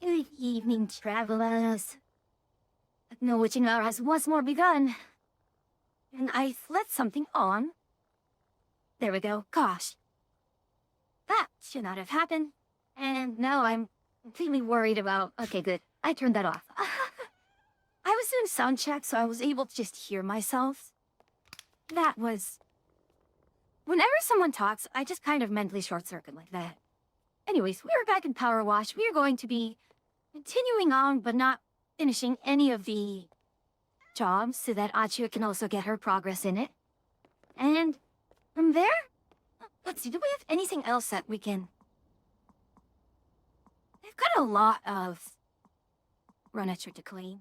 Good evening, travelers. Acknowledging hour has once more begun. And I let something on. There we go. Gosh. That should not have happened. And now I'm completely worried about... Okay, good. I turned that off. I was doing sound check, so I was able to just hear myself. That was... Whenever someone talks, I just kind of mentally short-circuit like that. Anyways, we are back in Power Wash. We are going to be continuing on, but not finishing any of the jobs so that Achio can also get her progress in it. And from there, let's see, do we have anything else that we can... They've got a lot of furniture to clean.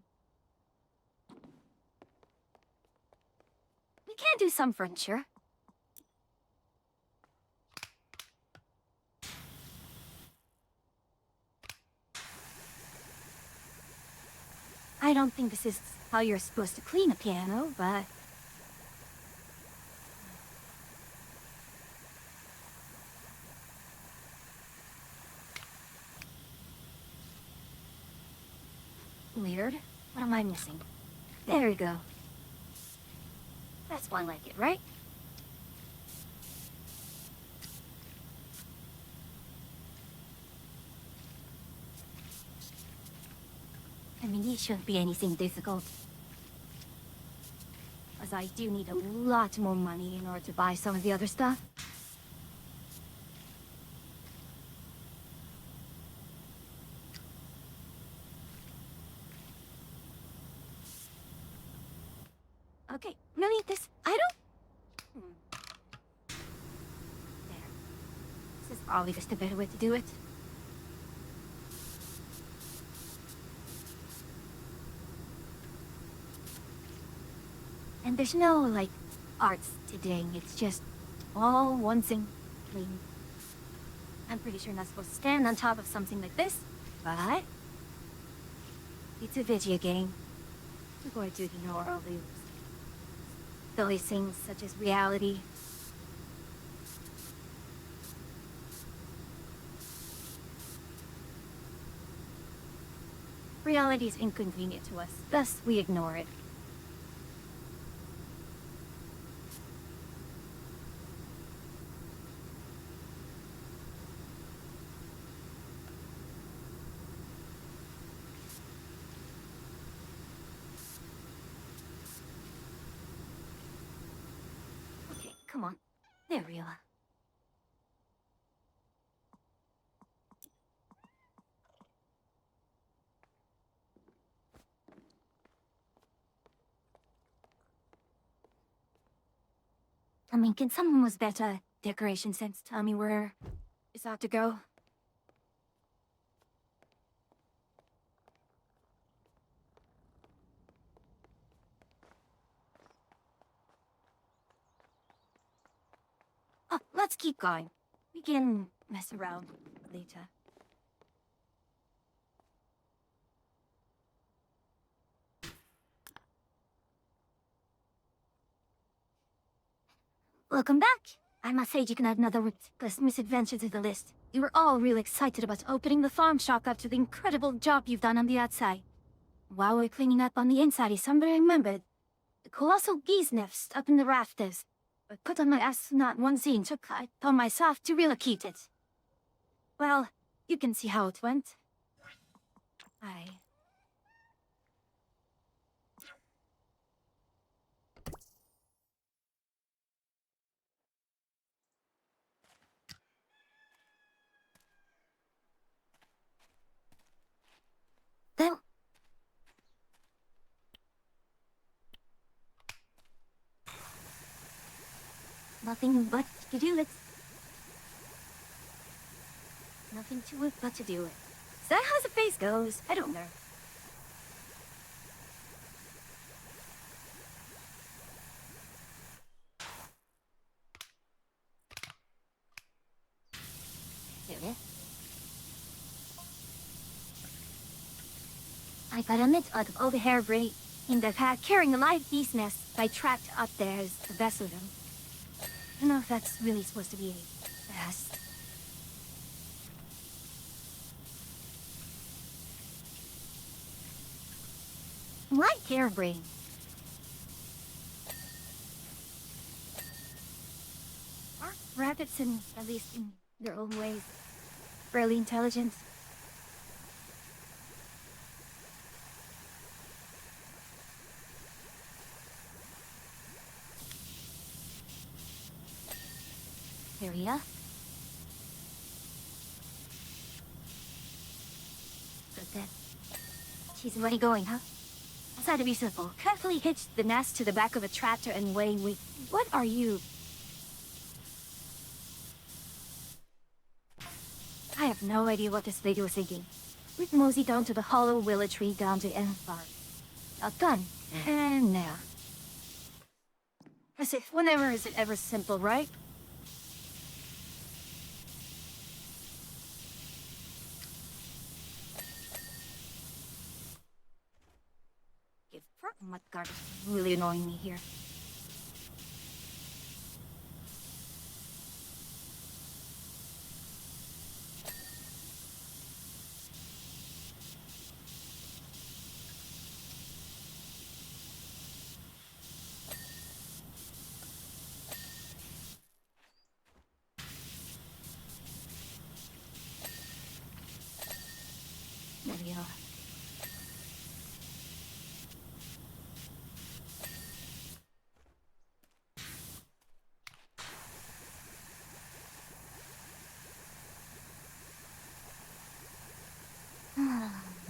We can do some furniture. I don't think this is how you're supposed to clean a piano, but... Weird. What am I missing? There we go. That's one like it, right? I mean, it shouldn't be anything difficult. As I do need a lot more money in order to buy some of the other stuff. Okay, no need this. I don't... There. This is probably just a better way to do it. And there's no, like, arts to ding. It's just all one thing clean. I'm pretty sure not supposed to stand on top of something like this, but... It's a video game. We're going to ignore all these silly things such as reality. Reality is inconvenient to us, thus we ignore it. Okay, come on. There we are. mean, can someone with better decoration sense tell me where it's ought to go? Oh, let's keep going. We can mess around later. Welcome back. I must say you can add another ridiculous misadventure to the list. You were all really excited about opening the farm shop after the incredible job you've done on the outside. While we're cleaning up on the inside, somebody remembered the colossal geese nest up in the rafters. I put on my astronaut onesie and took it upon myself to relocate it. Well, you can see how it went. Then... Nothing but to do it. Nothing to it but to do it. Is that how the face goes? I don't know. There. I got a mint out of all the hairbrain in the pack carrying a live bee's nest I tracked up there as the best of them. I don't know if that's really supposed to be a best. Like hairbrain. Aren't rabbits, at least in their own ways, fairly intelligent? Here we are. But then, she's where are you going, huh? Outside to be simple. Carefully hitch the nest to the back of a tractor and weigh with... What are you? I have no idea what this lady was thinking. We'd mosey down to the hollow willow tree down to end farm. Done. And now. As if whenever is it ever simple, right? Mudguard is really annoying me here. There we are.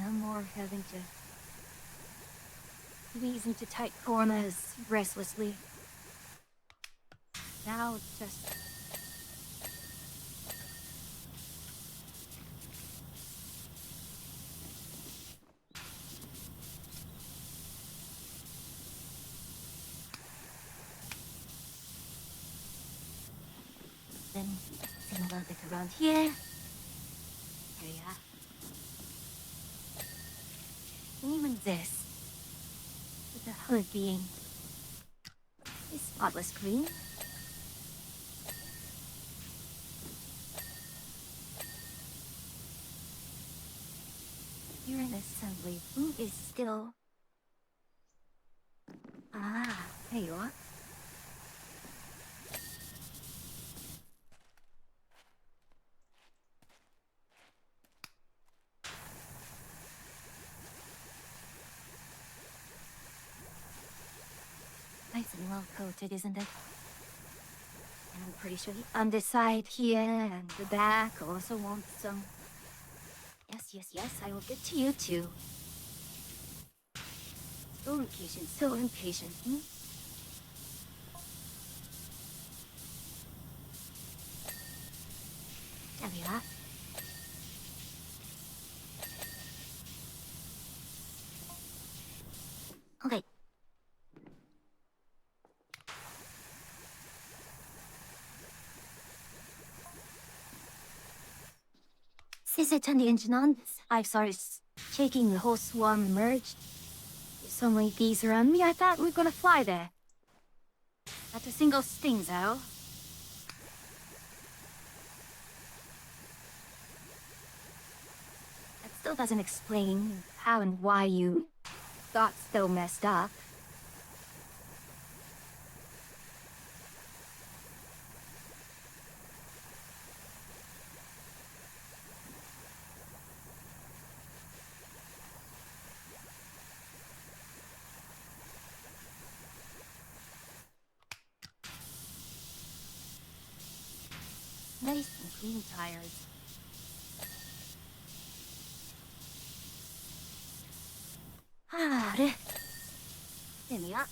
No more having to squeeze into tight corners restlessly. Now it's just... Then, sing a little bit around here. Here you are. Even this, with the hood being a spotless green. Here in assembly, who is still... Ah, there you are. Nice and well coated, isn't it? And I'm pretty sure the underside here and the back also wants some... Yes, I will get to you too. So impatient, so impatient. that. Okay. Since I turned the engine on, I started shaking the whole swarm emerged. There's so many bees around me, I thought we were gonna fly there. Not a single sting, though. That still doesn't explain how and why you got so messed up. Nice and clean tires. Ah, there we are.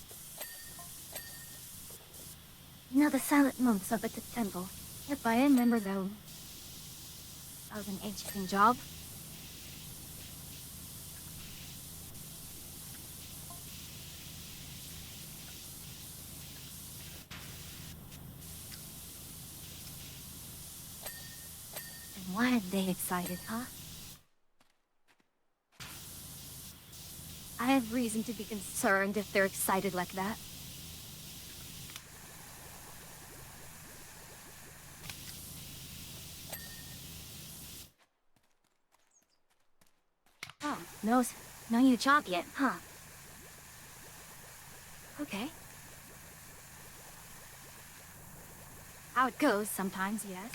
Now the silent monks up at the temple. Yep, I remember them. That was an interesting job. And why are they excited, huh? I have reason to be concerned if they're excited like that. Oh, no new job yet, huh? Okay. How it goes sometimes, yes.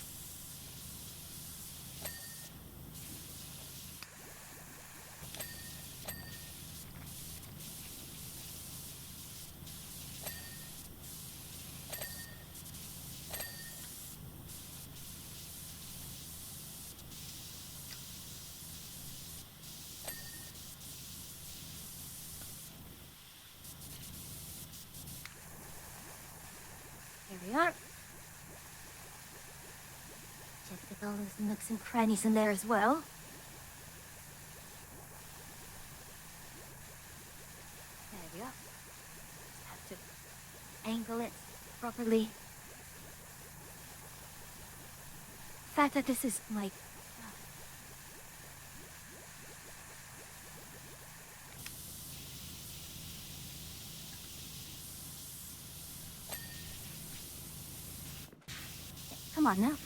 Here we are. Check with all those nooks and crannies in there as well. There we go. Just have to angle it properly. The fact that this is like... Come on now.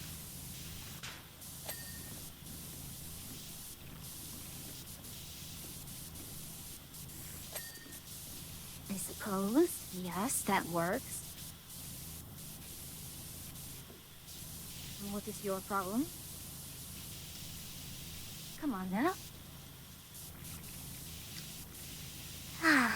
I suppose. Yes, that works. And what is your problem? Come on now. Ah.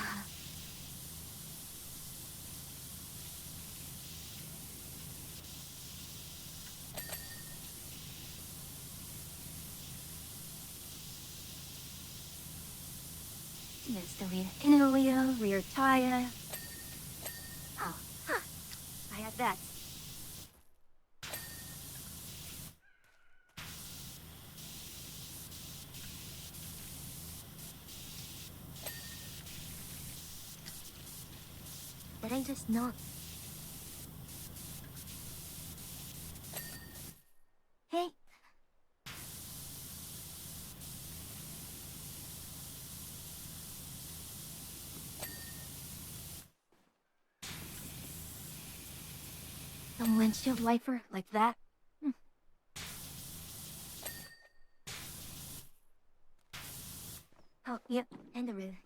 There's the inner wheel, rear tire. Oh, huh. I had that. But I just not. Hey. Some windshield wiper like that? Oh, yep, and the rear.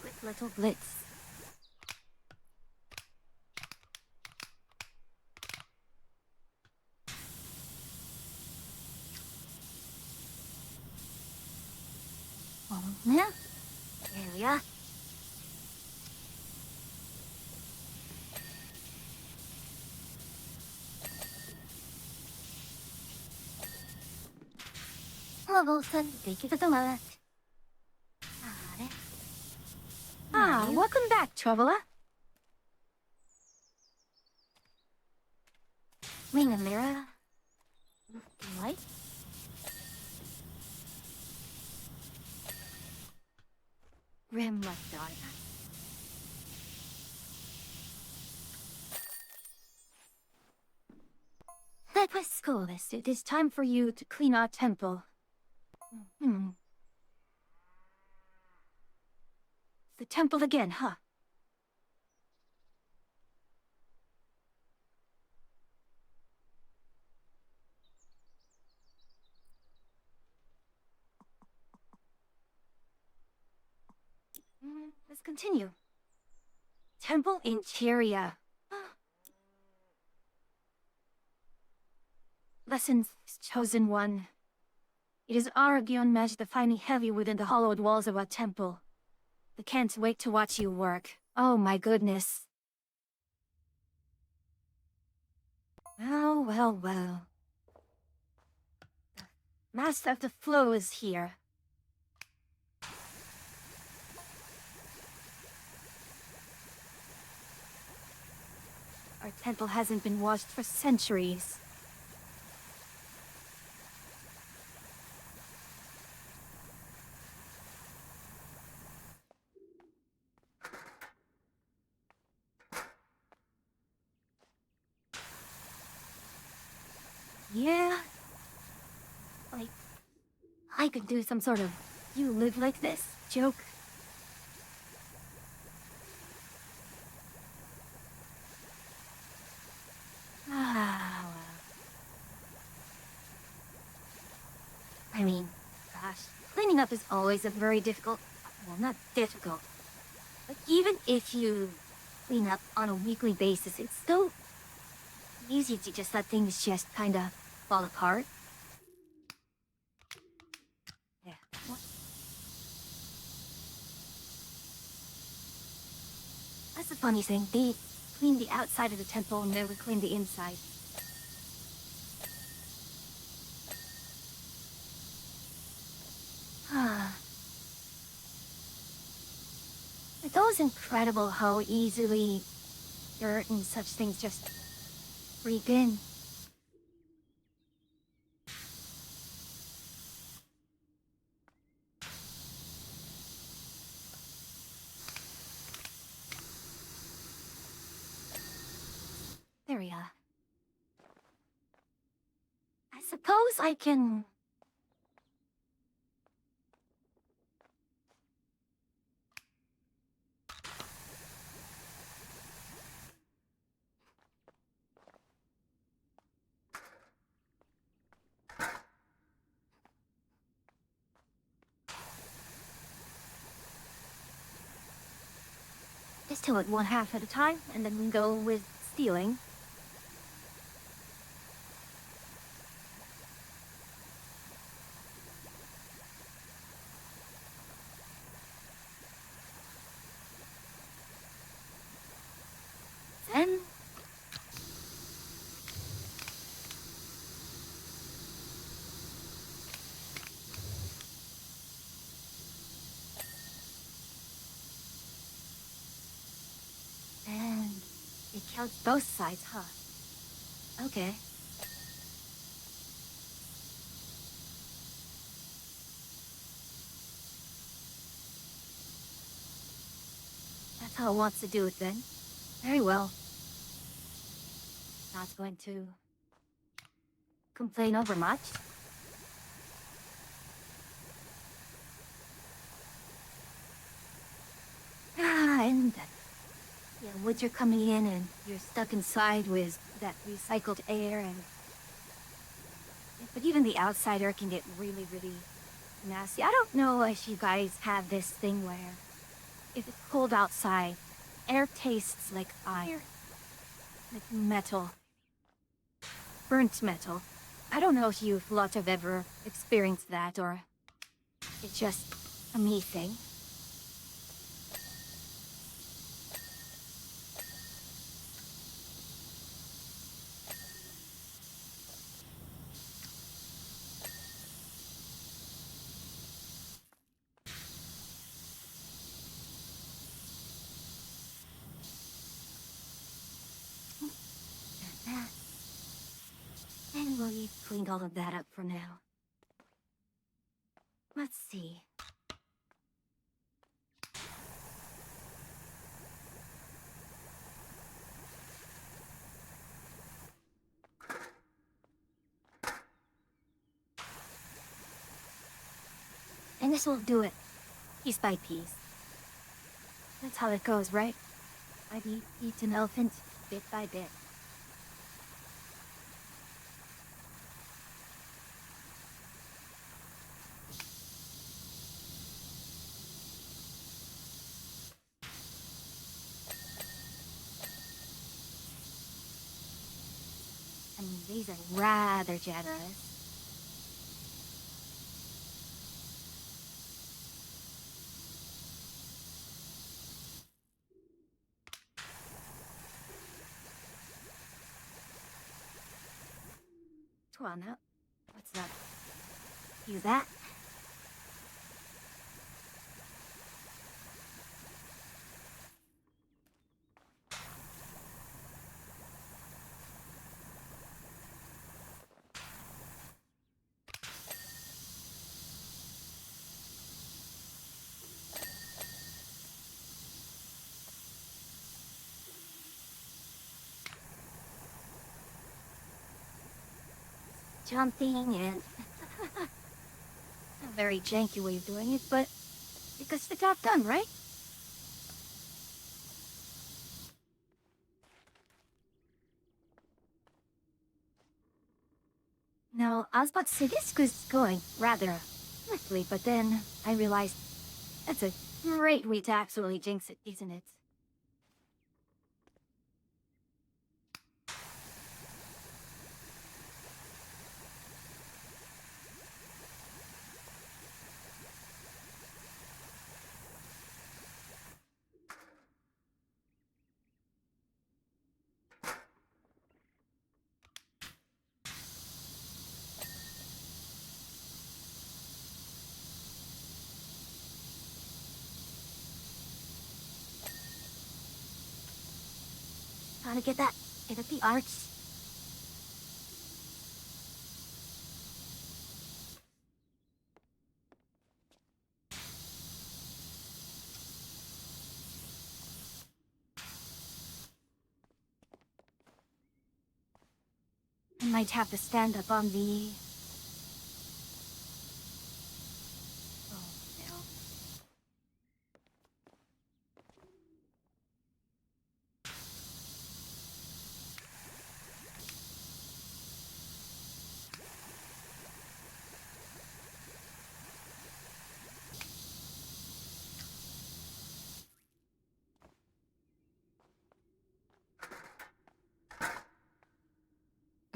Quick little blitz. Oh, yeah. There we are. Wilson, thank you for the luck. Welcome back, traveler. Ring a mirror. Light. Grim left on. That was schoolist. It is time for you to clean our temple. The temple again, huh? Let's continue. Temple interior. Lessons, chosen one. It is Aragion mesh defining heavy within the hollowed walls of our temple. I can't wait to watch you work. Oh my goodness. Well. The master of the flow is here. Our temple hasn't been washed for centuries. Yeah. Like, I could do some sort of "you live like this" joke. Well. I mean, gosh, cleaning up is always a very difficult... Well, not difficult. But even if you clean up on a weekly basis, it's so easy to just let things just kinda fall apart. Yeah. What? That's the funny thing. They clean the outside of the temple and never clean the inside. It's always incredible how easily dirt and such things just creep in. There we are. I suppose I can... Just do it one half at a time, and then we go with stealing. Then... And it counts both sides, huh? Okay. That's how it wants to do it then. Very well. Not going to complain over much. And yeah, winter coming in and you're stuck inside with that recycled air and... But even the outside air can get really, really nasty. I don't know if you guys have this thing where if it's cold outside, air tastes like iron. Like metal. Burnt metal. I don't know if you lot have ever experienced that or it's just a me thing. we've cleaned all of that up for now. Let's see. And this will do it. Piece by piece. That's how it goes, right? I eat an elephant bit by bit. I mean, these are rather generous. Well, now, what's that? Use that? Jumping and a very janky way of doing it, but it gets the job done, right? Now, I was about to say this was going rather swiftly, but then I realized that's a great way to absolutely jinx it, isn't it? Gotta get that hit at the arch. I might have to stand up on the... Oh, no.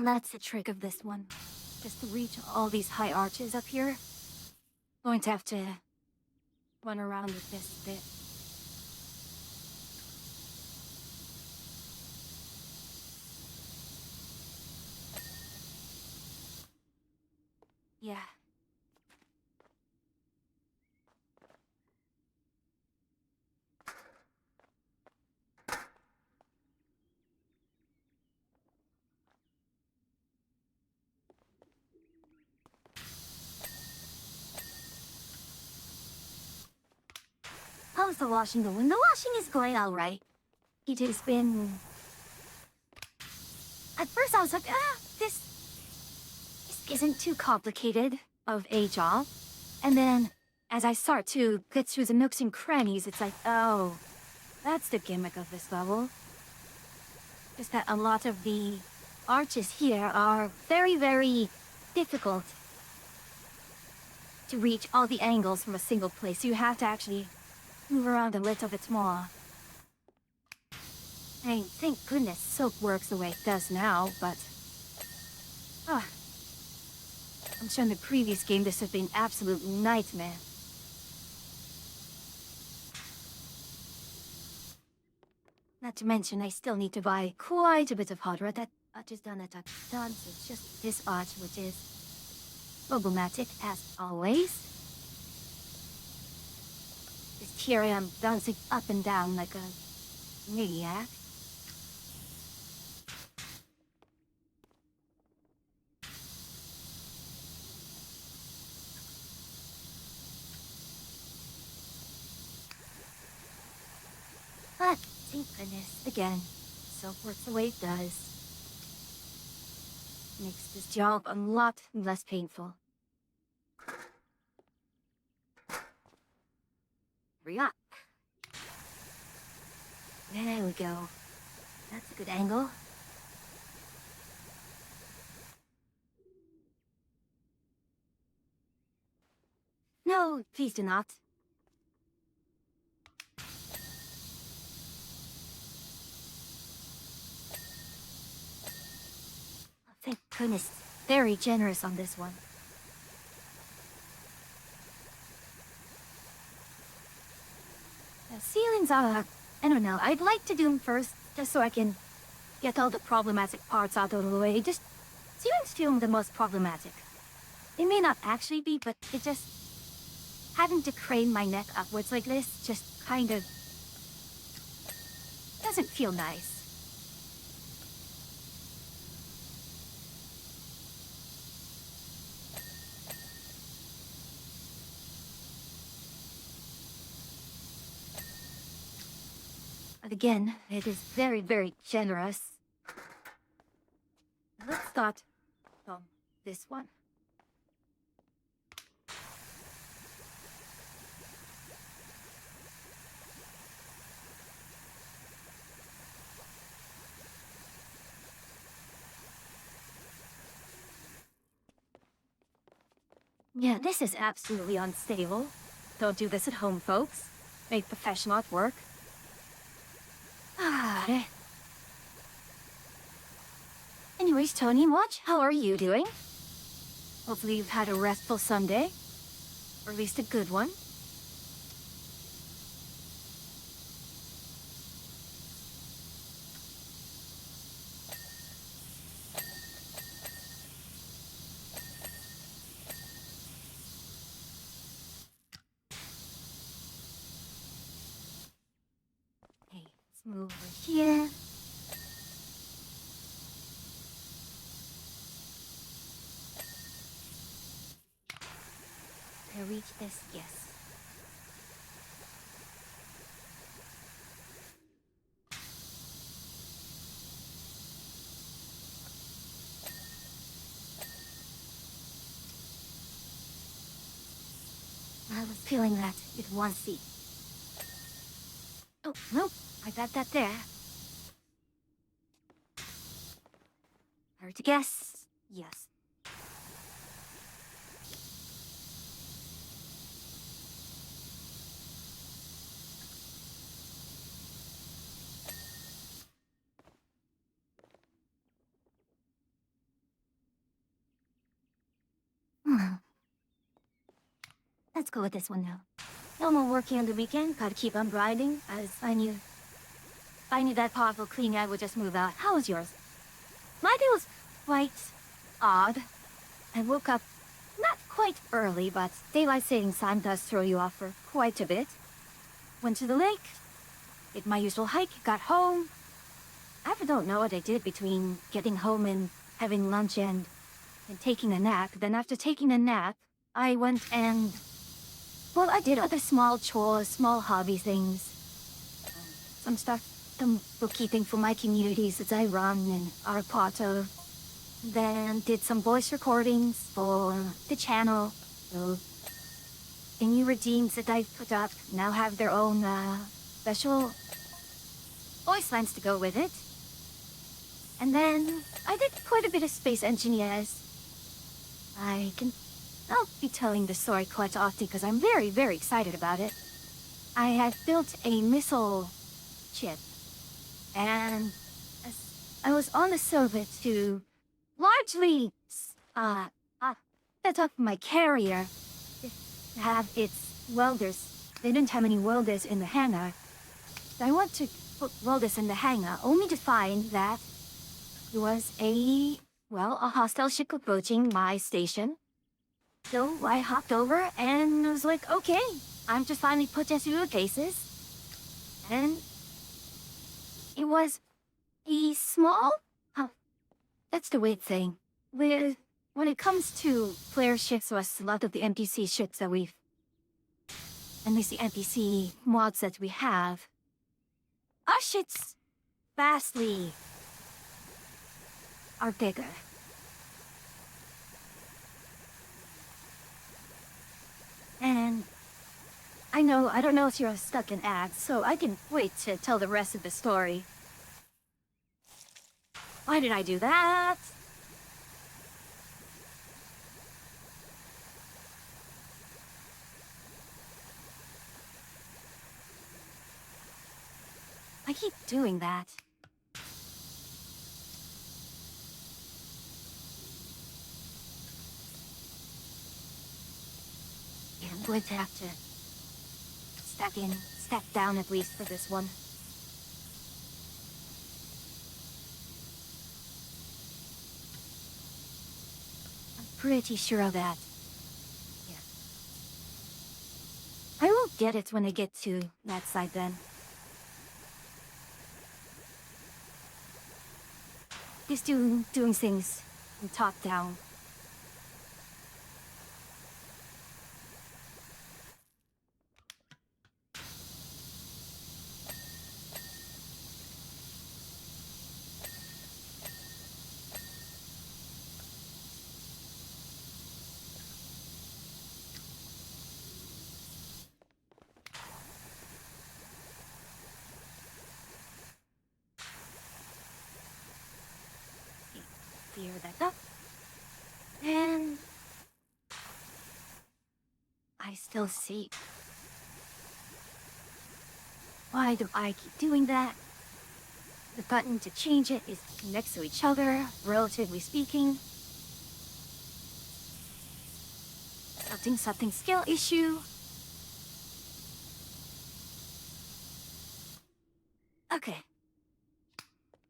That's the trick of this one. Just to reach all these high arches up here. Going to have to run around with this a bit. Yeah. How's the washing going? The washing is going alright. It has been... At first I was like, this isn't too complicated of a job. And then, as I start to get through the nooks and crannies, it's like, oh, that's the gimmick of this level. Just that a lot of the arches here are very, very difficult to reach all the angles from a single place. So you have to actually move around a little bit more. I mean, thank goodness soap works the way it does now, but... I'm sure in the previous game this would have been an absolute nightmare. Not to mention, I still need to buy quite a bit of hardware that Arch has done at Arch done, so it's just this Arch, which is problematic as always. Just here I am bouncing up and down like a maniac. But thank goodness, again, soap works the way it does. Makes this job a lot less painful. Hurry up. There we go. That's a good angle. No, please do not. Oh, thank goodness. Very generous on this one. The ceilings are... I don't know. I'd like to do them first, just so I can get all the problematic parts out of the way. Just... ceilings feel the most problematic. They may not actually be, but it just... having to crane my neck upwards like this just kind of... doesn't feel nice. But again, it is very, very generous. Let's start from this one. Yeah, this is absolutely unstable. Don't do this at home, folks. Make professional at work. Anyways, Tony, Watch, how are you doing? Hopefully you've had a restful Sunday. Or at least a good one. Hey, let's move over here. Can I reach this? Yes. I was feeling that with one seat. Oh, nope. I got that there. Hard to guess. Yes. Let's go with this one now. No more working on the weekend. Gotta keep on grinding, as I knew that powerful clean guy would just move out. How was yours? My day was quite odd. I woke up not quite early, but daylight savings time does throw you off for quite a bit. Went to the lake, did my usual hike, got home. I don't know what I did between getting home and having lunch and taking a nap. Then after taking a nap, I went and... well, I did other small chores, small hobby things. Some stuff, some bookkeeping for my communities that I run and are part of. Then did some voice recordings for the channel. So the new redeems that I've put up now have their own special voice lines to go with it. And then I did quite a bit of space engineers. I'll be telling the story quite often because I'm very, very excited about it. I had built a missile chip, and I was on the server to largely set up my carrier to have its welders. They didn't have any welders in the hangar. So I want to put welders in the hangar, only to find that there was a hostile ship approaching my station. So I hopped over and I was like, okay, I'm to finally put this through the cases. And it was a small... that's the weird thing. When it comes to player ships, or a lot of the NPC ships that we've... at least the NPC mods that we have, our shits vastly are bigger. And I don't know if you're stuck in ads, so I can wait to tell the rest of the story. Why did I do that? I keep doing that. Yeah, I'm going to have to step down at least for this one. I'm pretty sure of that. Yeah. I will get it when I get to that side then. Just doing things from top down. Clear that up. And I still see. Why do I keep doing that? The button to change it is next to each other, relatively speaking. Something skill issue. Okay.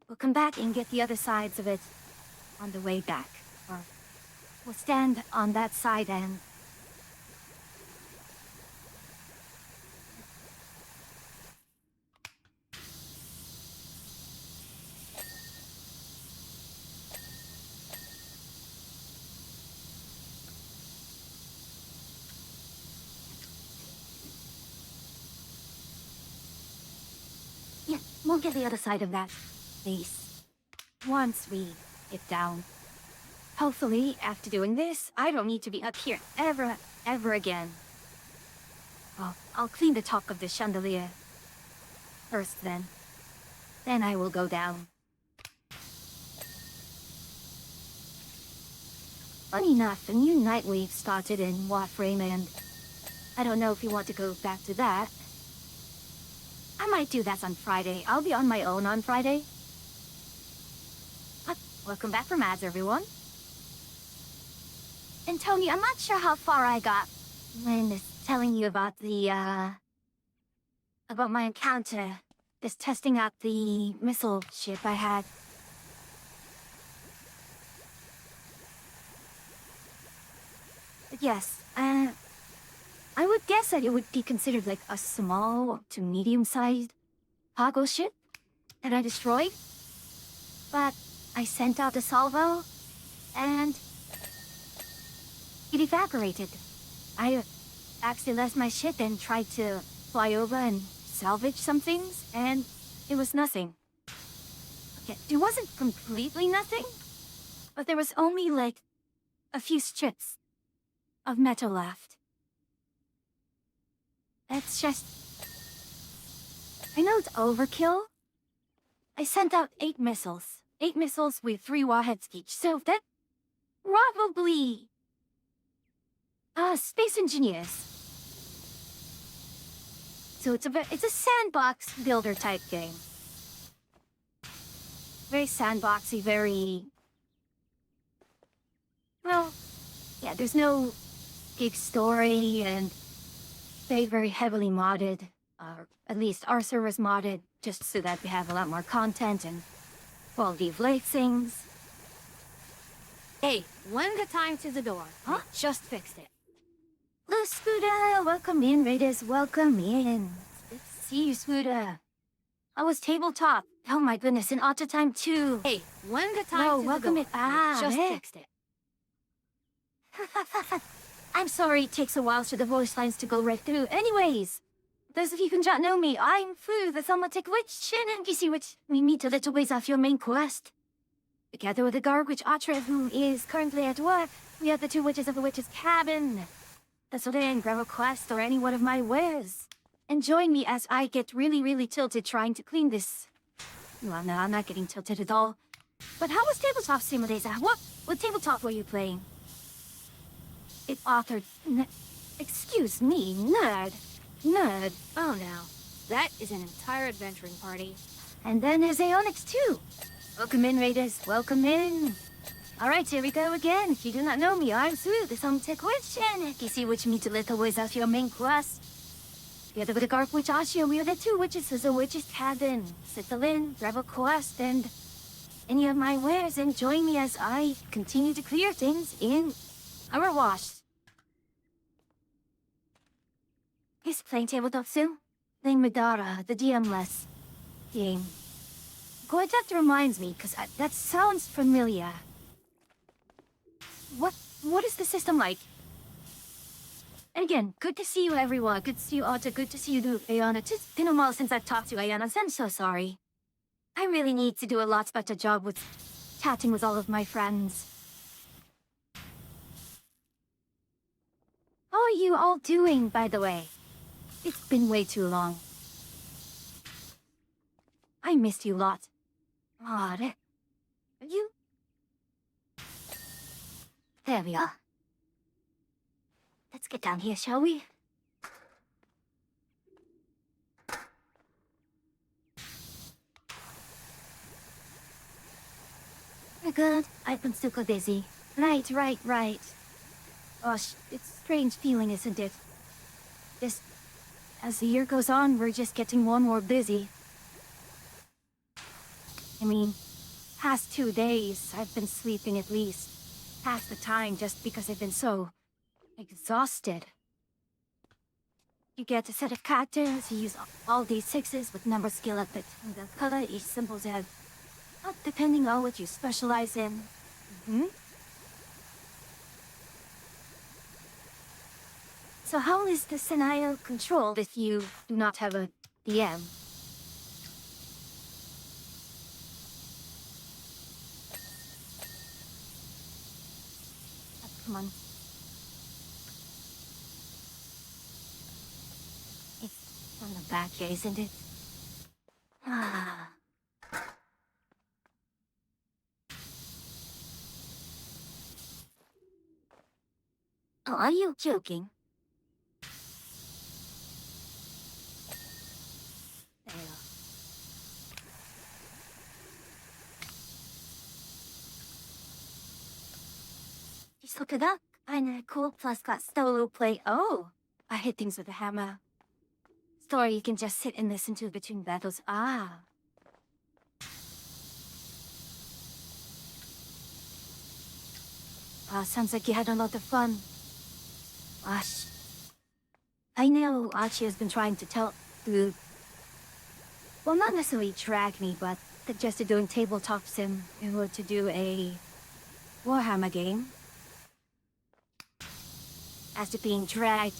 We'll come back and get the other sides of it on the way back. Or we'll stand on that side and... Yeah, we'll get the other side of that base once we get down. Hopefully, after doing this, I don't need to be up here ever again. Well, I'll clean the top of the chandelier first then. Then I will go down. Funny enough, a new night wave started in Warframe, and I don't know if you want to go back to that. I might do that on Friday. I'll be on my own on Friday. Welcome back from ads, everyone. And Tony, I'm not sure how far I got when telling you about about my encounter. Just testing out the missile ship I had. But yes, I would guess that it would be considered like a small to medium-sized cargo ship that I destroyed. But I sent out a salvo, and it evaporated. I actually left my ship and tried to fly over and salvage some things, and it was nothing. Okay, it wasn't completely nothing, but there was only like a few strips of metal left. That's just... I know it's overkill. I sent out 8 missiles. 8 missiles with 3 warheads each, so that... probably... space engineers. So it's a sandbox builder type game. Very sandboxy, very... Well, yeah, there's no big story, and very heavily modded. At least our server's modded, just so that we have a lot more content and quality of life things. Hey, one good time to the door. Huh? Just fixed it. Hello, Scooter! Welcome in, Raiders. Welcome in. Good to see you, Scooter. How was tabletop? Oh my goodness, in auto time too. Hey, one good time No, to the welcome door. in. Just eh. fixed it. I'm sorry it takes a while for the voice lines to go right through. Anyways, those of you who don't know me, I'm Fu, the Thaumatic Witch, and you see which we meet a little ways off your main quest. Together with the Garg Witch Atra, who is currently at work, we are the two witches of the witch's cabin. That's what I ain't grab a quest or any one of my wares. And join me as I get really tilted trying to clean this. Well, no, I'm not getting tilted at all. But how was Tabletop Simulator? What tabletop were you playing? It authored... Excuse me, nerd. Nerd. Oh no. That is an entire adventuring party. And then there's Aeonix too. Welcome in, Raiders. Welcome in. Alright, here we go again. If you do not know me, I'm Sue, the Thaumatic Witch, and you see which meet a little ways off your main quest. Together with the Garg Witch Ashia, we are the two witches of the witch's cabin. Settle in, grab a quest, and any of my wares, and join me as I continue to clear things in our wash. He's playing tabletop Sue. Playing Madara, the DM-less game. That reminds me, because that sounds familiar. What is the system like? And again, good to see you, everyone. Good to see you, Otto. Good to see you, Ayana. It's been a while since I've talked to Ayana. I'm so sorry. I really need to do a lot better job with chatting with all of my friends. How are you all doing, by the way? It's been way too long. I missed you a lot. Are you? There we are. Let's get down here, shall we? We're good. I've been super busy. Right. Gosh, it's a strange feeling, isn't it? Just, as the year goes on, we're just getting more and more busy. I mean, past 2 days, I've been sleeping at least half the time just because I've been so exhausted. You get a set of characters, you use all these sixes with number skill up it, and the color each symbol's have, depending on what you specialize in. So how is the scenario controlled if you do not have a DM? Come on. It's on the back here, isn't it? Ah. Oh, are you joking? There you go. Just look at that. Kinda cool, plus got solo play. Oh, I hit things with a hammer. Story you can just sit and listen to between battles. Ah. Sounds like you had a lot of fun. Gosh. I know Archie has been trying to well, not necessarily drag me, but suggested doing tabletop sim in order to do a Warhammer game. As to being dragged,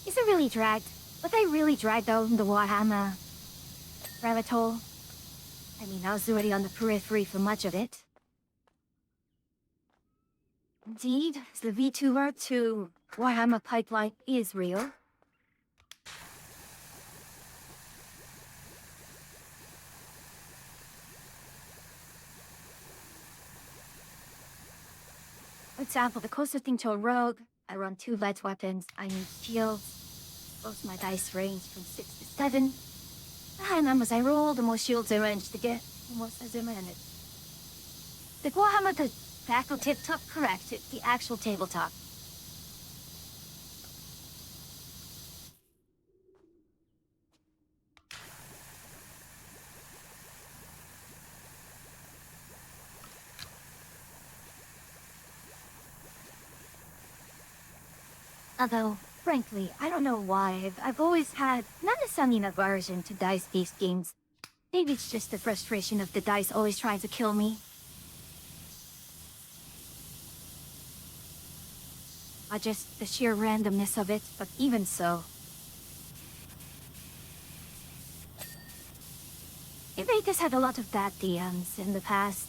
isn't really dragged, but I really dragged out in the Warhammer rabbit hole. I mean, I was already on the periphery for much of it. Indeed, the VTuber to Warhammer pipeline is real. For example, the closest thing to a rogue, I run 2 light weapons, I need shields. Both my dice range from 6 to 7. The higher numbers I roll, the more shields I manage to get, the more size I manage. The Warhammer, the actual tabletop, correct, it's the actual tabletop. Although, frankly, I don't know why. I've always had not necessarily an aversion to dice-based games. Maybe it's just the frustration of the dice always trying to kill me. Or just the sheer randomness of it, but even so. Vegas had a lot of bad DMs in the past.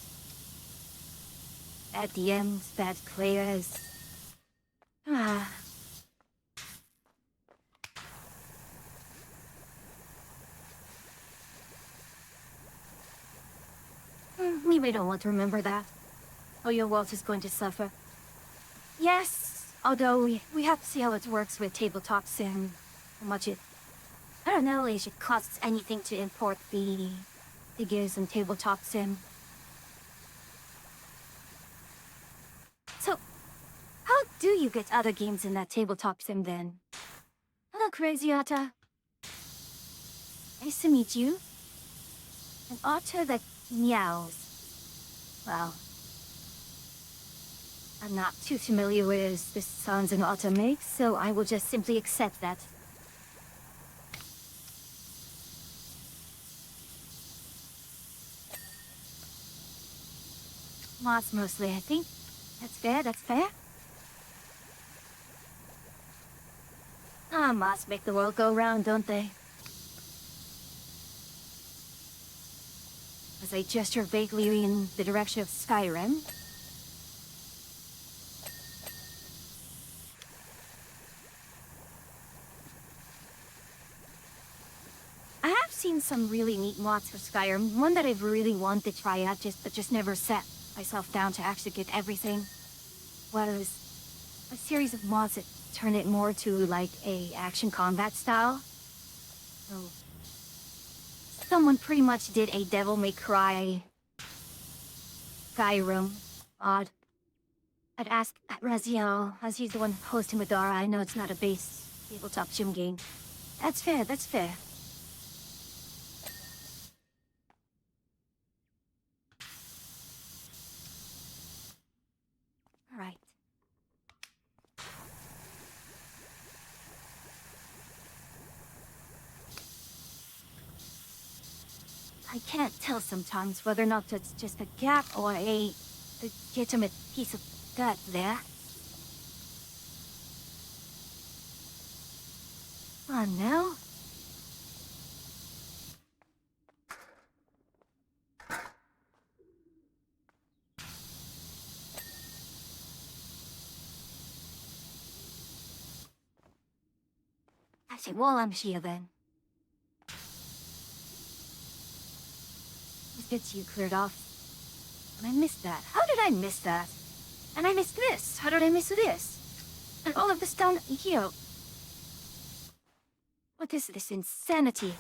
Bad DMs, bad players. Ah. We don't want to remember that. Oh, your world is going to suffer. Yes, although we have to see how it works with tabletop sim. How much it... I don't know if it costs anything to import the figures and tabletop sim. So, how do you get other games in that tabletop sim then? Hello, Crazy Otter. Nice to meet you. An otter that meows. Well, I'm not too familiar with the sounds an otter makes, so I will just simply accept that. Moths mostly, I think. That's fair, that's fair. Ah, moths make the world go round, don't they? As I gesture vaguely in the direction of Skyrim. I have seen some really neat mods for Skyrim. One that I've really wanted to try out, but just never set myself down to actually get everything. Was a series of mods that turn it more to like a action combat style. So someone pretty much did a Devil May Cry Skyrim mod. I'd ask Raziel, as he's the one hosting Madara. I know it's not a base tabletop gym game. That's fair, that's fair. Alright. I can't tell sometimes whether or not it's just a gap or a legitimate piece of gut there. On now. I say, well, I'm here then. This gets you cleared off. And I missed that. How did I miss that? And I missed this. How did I miss this? And all of this down here. What is this insanity?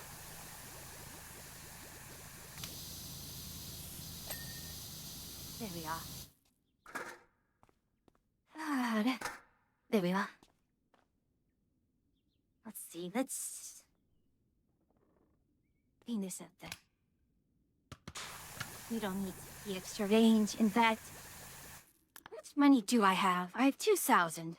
There we are. There we are. Let's see, let's clean this up then. We don't need the extra range. In fact, how much money do I have? I have 2,000.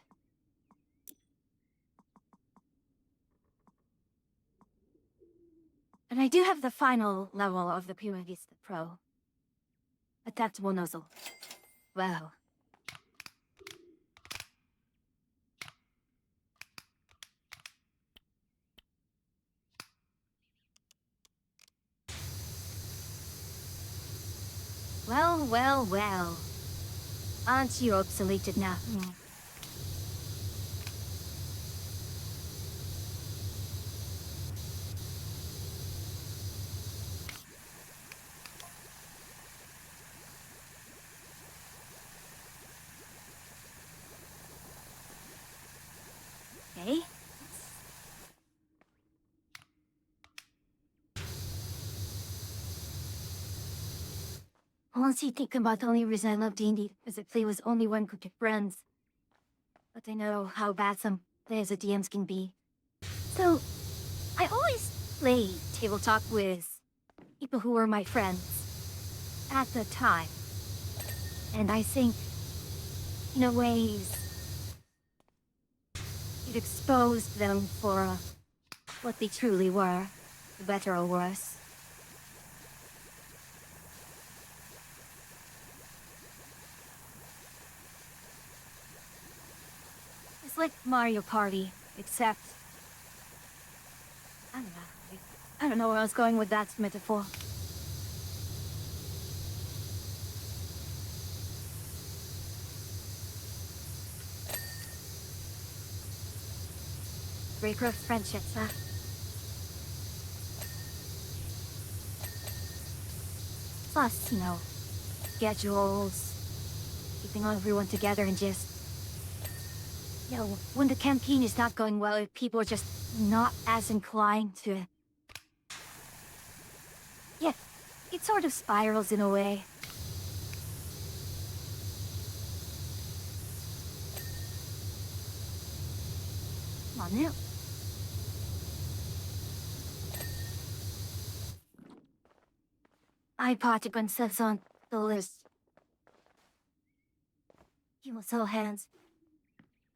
And I do have the final level of the Prima Vista Pro. Adaptable nozzle. Wow. Well, well, well. Aren't you obsoleted now? Okay. Honestly, think about the only reason I love D&D is I play with only one group of friends. But I know how bad some players at DMs can be. So, I always play tabletop with people who were my friends at the time. And I think, in a ways, it exposed them for what they truly were, for better or worse. It's like Mario Party, except... I don't know where I was going with that metaphor. icebreaker of friendships, huh? Plus, schedules, keeping everyone together and just, when the campaign is not going well, if people are just not as inclined to, yeah, it sort of spirals in a way. Come on now. I participant says on the list. He was all hands.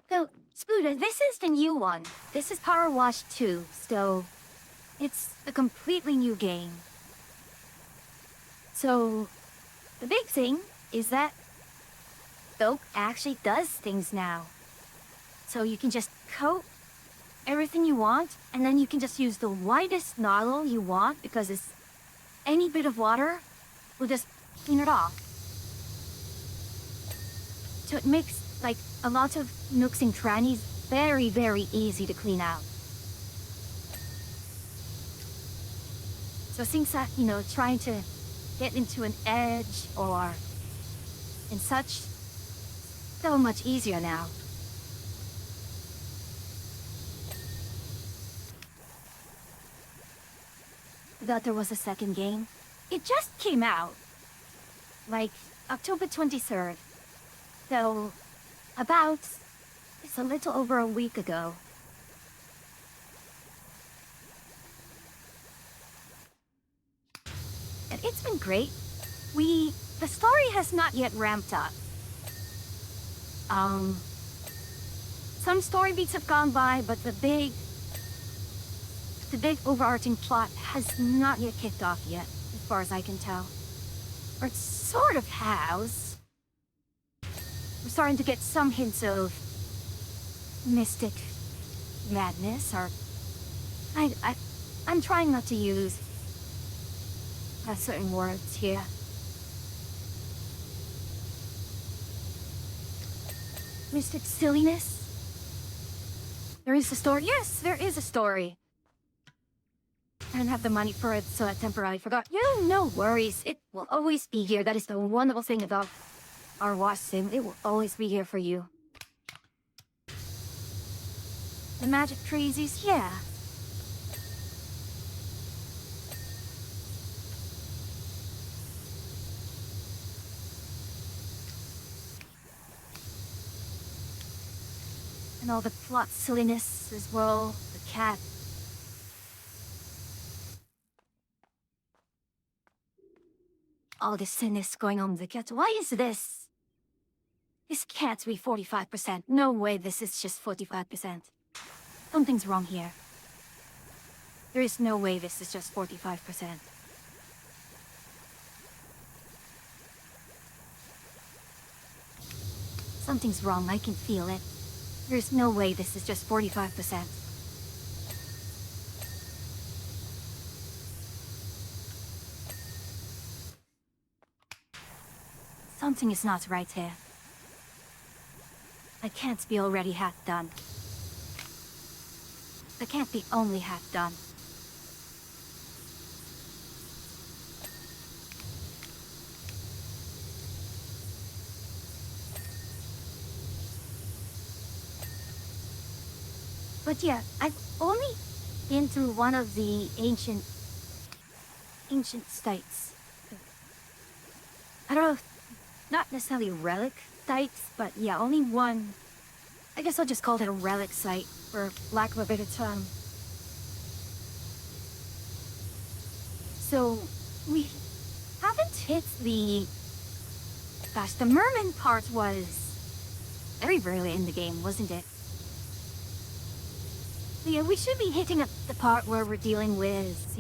So, Spuda, this is the new one. This is Power Wash 2, so it's a completely new game. So, the big thing is that Soap actually does things now. So you can just coat everything you want, and then you can just use the widest nozzle you want because it's any bit of water will just clean it off. So it makes like a lot of nooks and crannies very, very easy to clean out. So things that, trying to get into an edge or and such, so much easier now. Thought there was a second game. It just came out, like October 23rd. So, it's a little over a week ago. And it's been great. The story has not yet ramped up. Some story beats have gone by, but the big overarching plot has not yet kicked off yet, as far as I can tell. Or it sort of has. We're starting to get some hints of mystic madness, or I'm trying not to use certain words here. Mystic silliness? There is a story? Yes, there is a story. I don't have the money for it, so I temporarily forgot. No worries. It will always be here. That is the wonderful thing about our Wash Sim. It will always be here for you. The magic crazies, yeah. And all the plot silliness as well. The cat. All the silliness going on with the cat. Why is this? This can't be 45%. No way this is just 45%. Something's wrong here. There is no way this is just 45%. Something's wrong, I can feel it. There's no way this is just 45%. Something is not right here. I can't be already half done. I can't be only half done. But yeah, I've only been through one of the ancient sites. I don't know, not necessarily relic sites, but yeah, only one. I guess I'll just call it a relic site, for lack of a better term. So, we haven't hit the... Gosh, the merman part was very rarely in the game, wasn't it? So yeah, we should be hitting up the part where we're dealing with,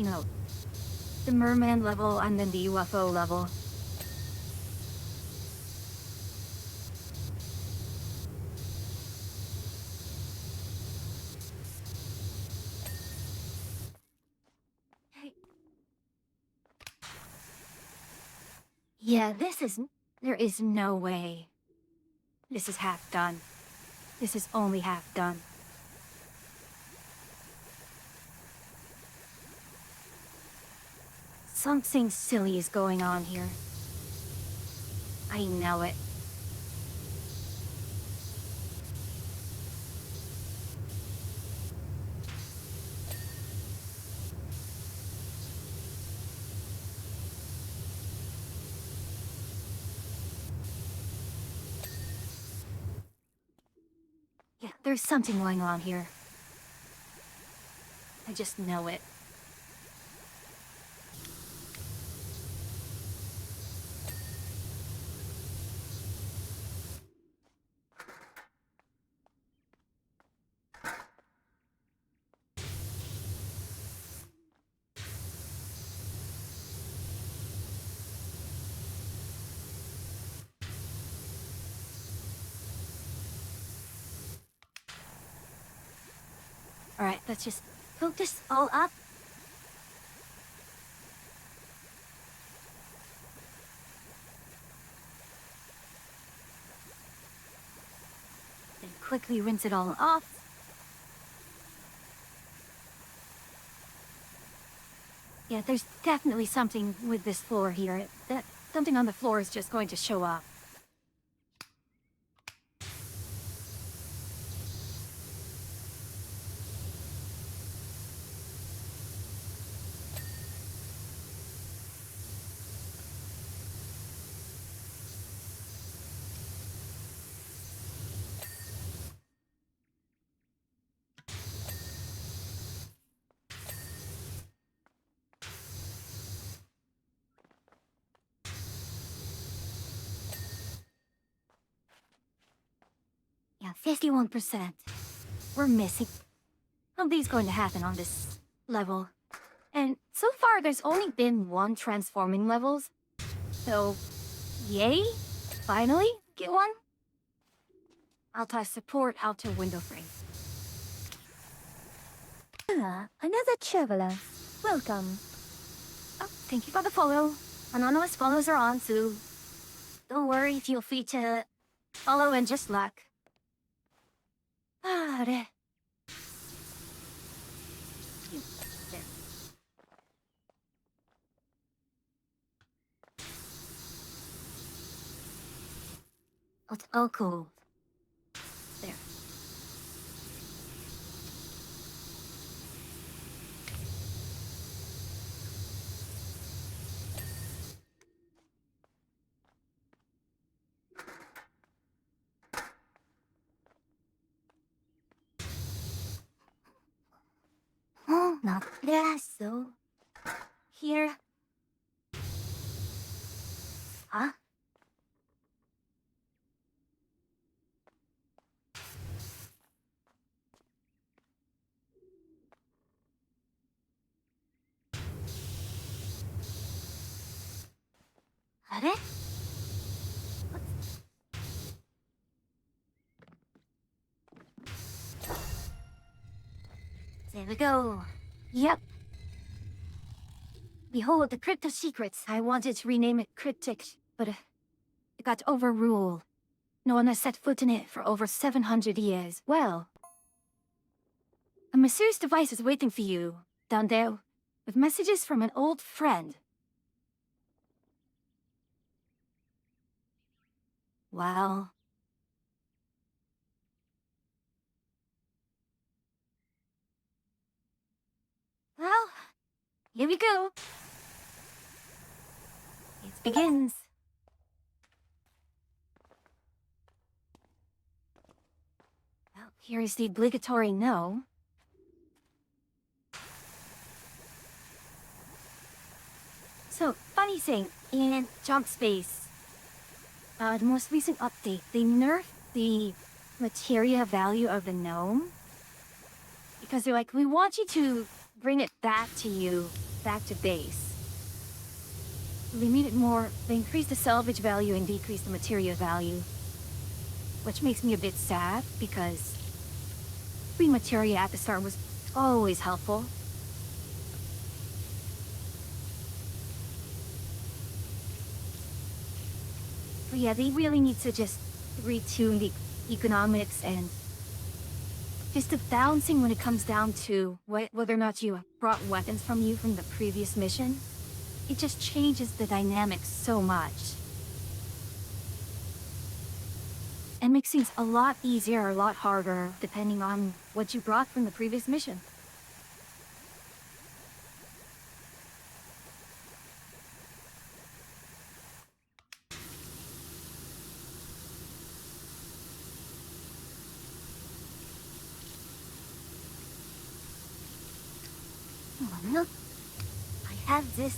the merman level and then the UFO level. Yeah, there is no way. This is half done. This is only half done. Something silly is going on here. I know it. Yeah, there's something going on here. I just know it. Alright, let's just cook this all up. Then quickly rinse it all off. Yeah, there's definitely something with this floor here. That something on the floor is just going to show up. Yeah, 51%. We're missing. Something's going to happen on this level. And so far, there's only been one transforming levels. So, yay! Finally, get one. I'll toss support out to window frame. Ah, another traveler. Welcome. Oh, thank you for the follow. Anonymous follows are on, so don't worry, feel free to follow and just luck. Ah, there. There. Oh, it's all cool. There. Oh, not there, so... Here. Huh? Are it? There we go. Yep. Behold the crypto secrets. I wanted to rename it Cryptic, but it got overruled. No one has set foot in it for over 700 years. Well, a mysterious device is waiting for you, down there, with messages from an old friend. Wow. Well, here we go. It begins. Well, here is the obligatory no. So, funny thing, in Jump Space, the most recent update, they nerfed the materia value of the gnome. Because they're like, we want you to bring it back to you, back to base. They made it more, they increased the salvage value and decreased the materia value. Which makes me a bit sad, because free materia at the start was always helpful. But yeah, they really need to just retune the economics and just the balancing when it comes down to whether or not you brought weapons from the previous mission. It just changes the dynamics so much. And makes things a lot easier or a lot harder, depending on what you brought from the previous mission. Oh, look. I have this.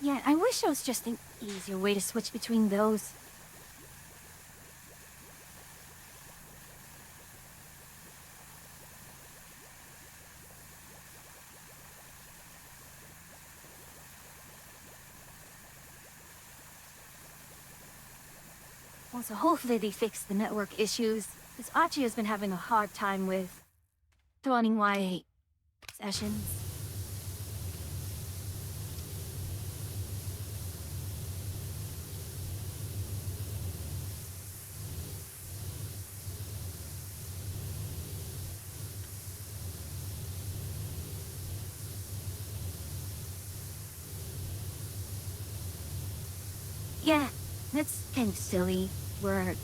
Yeah, I wish there was just an easier way to switch between those. Well, so hopefully they fix the network issues, because Archie has been having a hard time with joining my sessions. Yeah, that's kind of silly. Where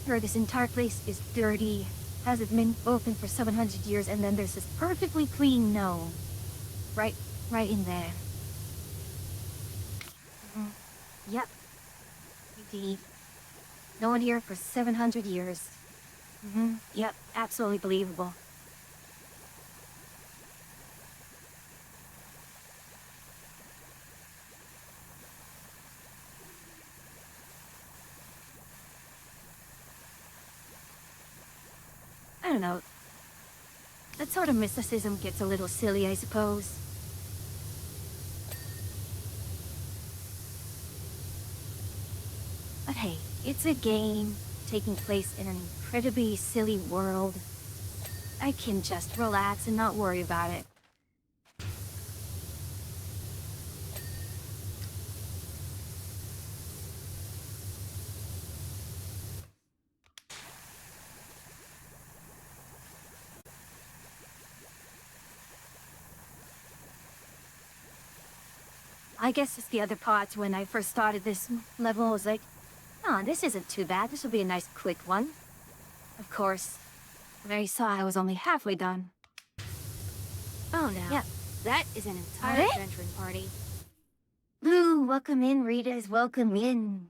this entire place is dirty, hasn't been open for 700 years, and then there's this perfectly clean gnome. Right in there. Yep. Indeed. No one here for 700 years. Yep, absolutely believable. I don't know. That sort of mysticism gets a little silly, I suppose. But hey, it's a game taking place in an incredibly silly world. I can just relax and not worry about it. I guess it's the other parts when I first started this level. I was like, oh, this isn't too bad. This will be a nice quick one. Of course, when I saw I was only halfway done. Oh no. Yeah. That is an entire Alright. adventuring party. Ooh, welcome in, readers. Welcome in.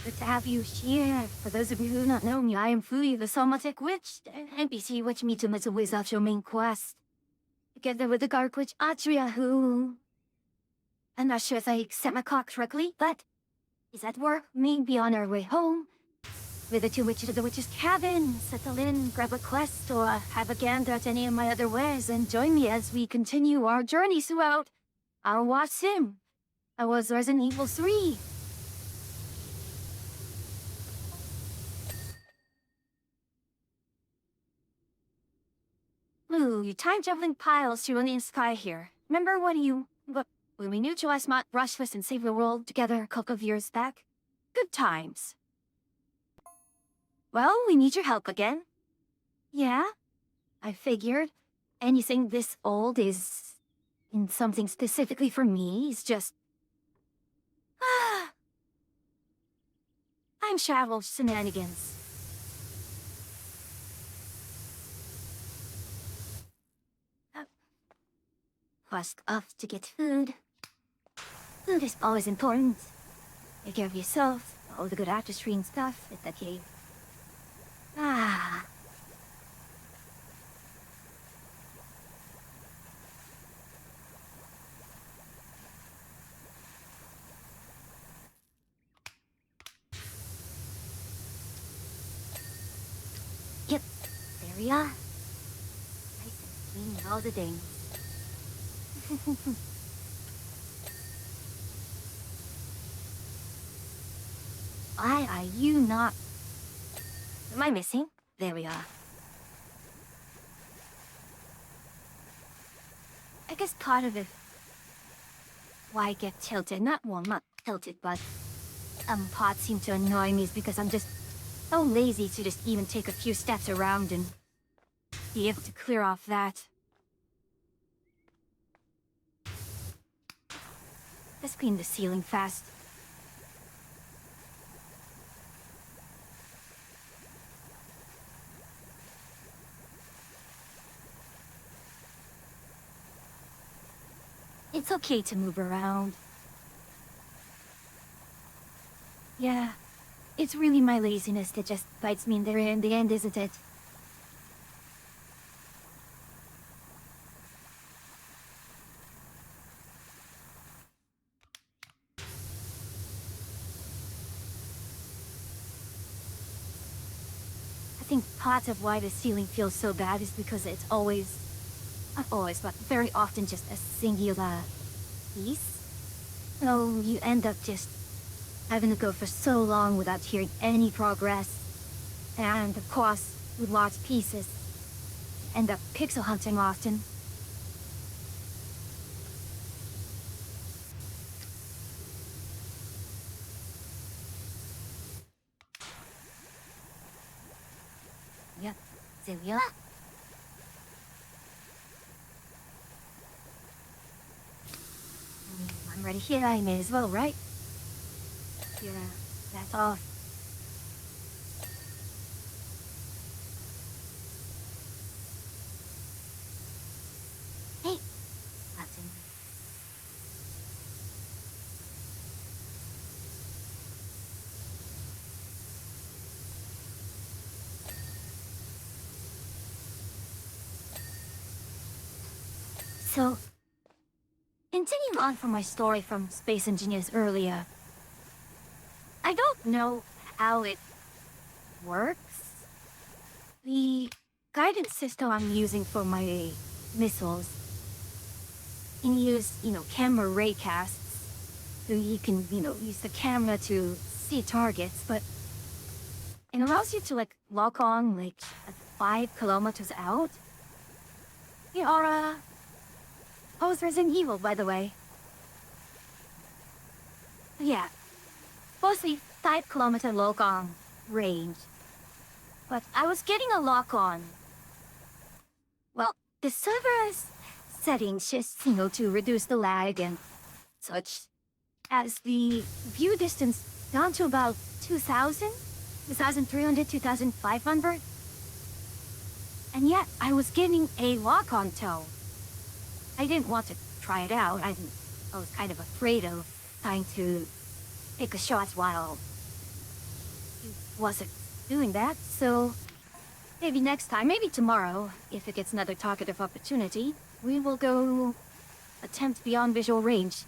Good to have you here. For those of you who do not know me, I am Fuyi, the Somatic Witch, an NPC which meets him as a wizard of your main quest. Together with the Garg Witch Atria, who... I'm not sure if I set my clock correctly, but is at work, maybe on our way home. With the two witches at the witch's cabin, settle in, grab a quest, or have a gander at any of my other wares, and join me as we continue our journey throughout our watch sim. I was Resident Evil 3. Ooh, you time-traveling piles through the sky here. Remember when we neutralized Mount Rushliss and saved the world together a couple of years back? Good times. Well, we need your help again. Yeah? I figured. Anything this old is... in something specifically for me is just... I'm travel shenanigans. Quest off to get food. Food is always important. Take care of yourself, all the good artistry and stuff at the cave. Ah. Yep, there we are. Nice and clean and all the things. Why are you not... Am I missing? There we are. I guess part of it... why I get tilted, not tilted, but... parts seem to annoy me is because I'm just so lazy to just even take a few steps around and be able to clear off that. Let's clean the ceiling fast. It's okay to move around. Yeah, it's really my laziness that just bites me in the rear in the end, isn't it? I think part of why the ceiling feels so bad is because it's always, not always, but very often just a singular piece. So you end up just having to go for so long without hearing any progress. And of course, with large pieces, end up pixel hunting often. Yep, Celia? I'm ready here, I may as well, right? Yeah, that's all. Hey, Watson. So, continuing on from my story from Space Engineers earlier, I don't know how it works. The guidance system I'm using for my missiles can use, camera raycasts. So you can, use the camera to see targets, but it allows you to, lock on, 5 kilometers out. You are, was Resident Evil, by the way. Yeah, mostly 5-kilometer lock-on range. But I was getting a lock-on. Well, the server's settings just, to reduce the lag and such, as the view distance down to about 2,000, 2,300, 2,500. And yet, I was getting a lock-on tow. I didn't want to try it out. I was kind of afraid of trying to take a shot while he wasn't doing that, so maybe next time, maybe tomorrow, if it gets another talkative opportunity, we will go attempt beyond visual range.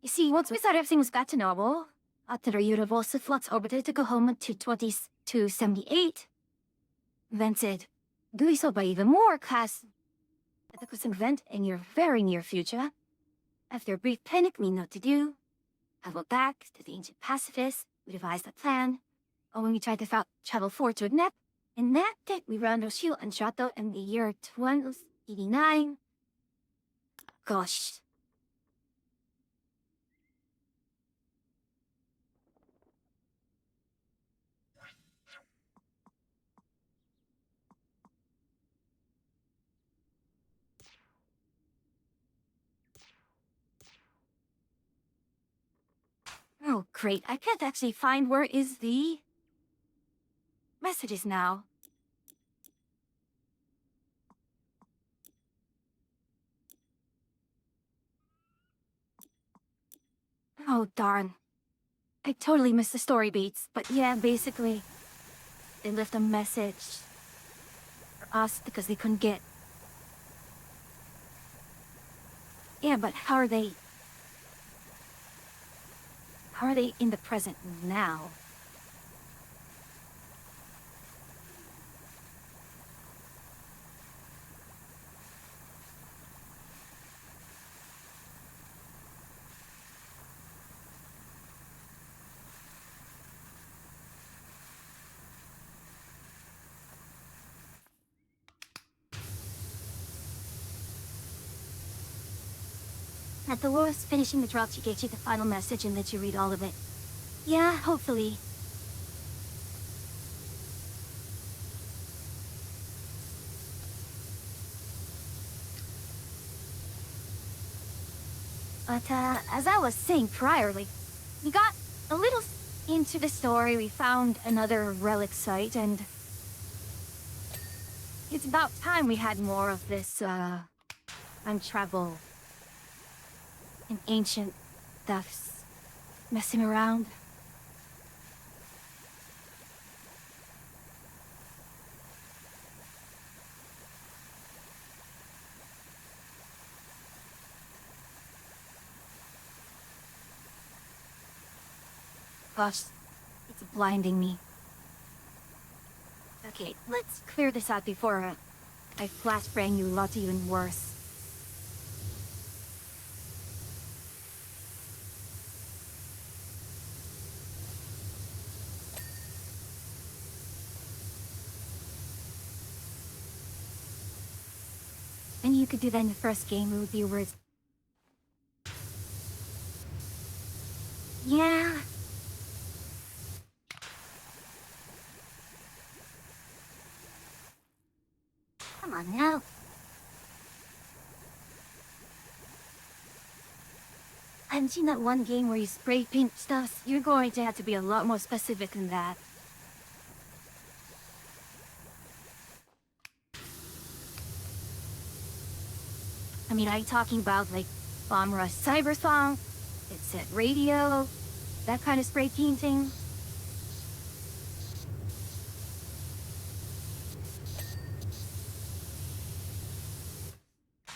You see, once we thought everything was back to normal, after the Universal Flux orbited to go home at 220-278, Then said, do so by even more, class. That was an event in your very near future. After a brief panic, we know what to do. I went back to the ancient pacifist. We devised a plan. Oh, when we tried to travel forward to Ignep, in that day, we ran our shield and shot out in the year 1289. Gosh. Oh, great. I can't actually find where is the messages now. Oh, darn. I totally missed the story beats, but yeah, basically, they left a message for us because they couldn't get... Yeah, but how are they in the present now? At the worst, finishing the drop, she gave you the final message and let you read all of it. Yeah, hopefully. But, as I was saying priorly, we got a little into the story. We found another relic site, and it's about time we had more of this, time travel and ancient stuffs messing around. Gosh, it's blinding me. Okay, let's clear this out before I flashbang you lots even worse. And you could do that in the first game, it would be words. Yeah. Come on now. I haven't seen that one game where you spray paint stuff. You're going to have to be a lot more specific than that. I mean, are you talking about, like, Bomb Rush Cybersong? It Set Radio? That kind of spray painting?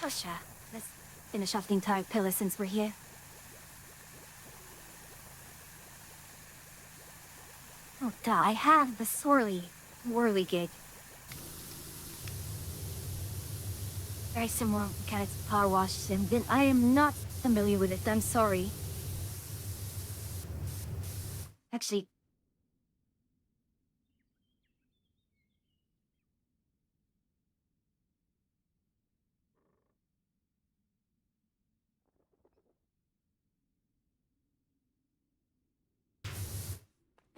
Oh, sure. Let's finish off the entire pillar since we're here. Oh, duh, I have the Sorley Whirligig. Very similar mechanics to Power Wash, and then I am not familiar with it, I'm sorry. Actually...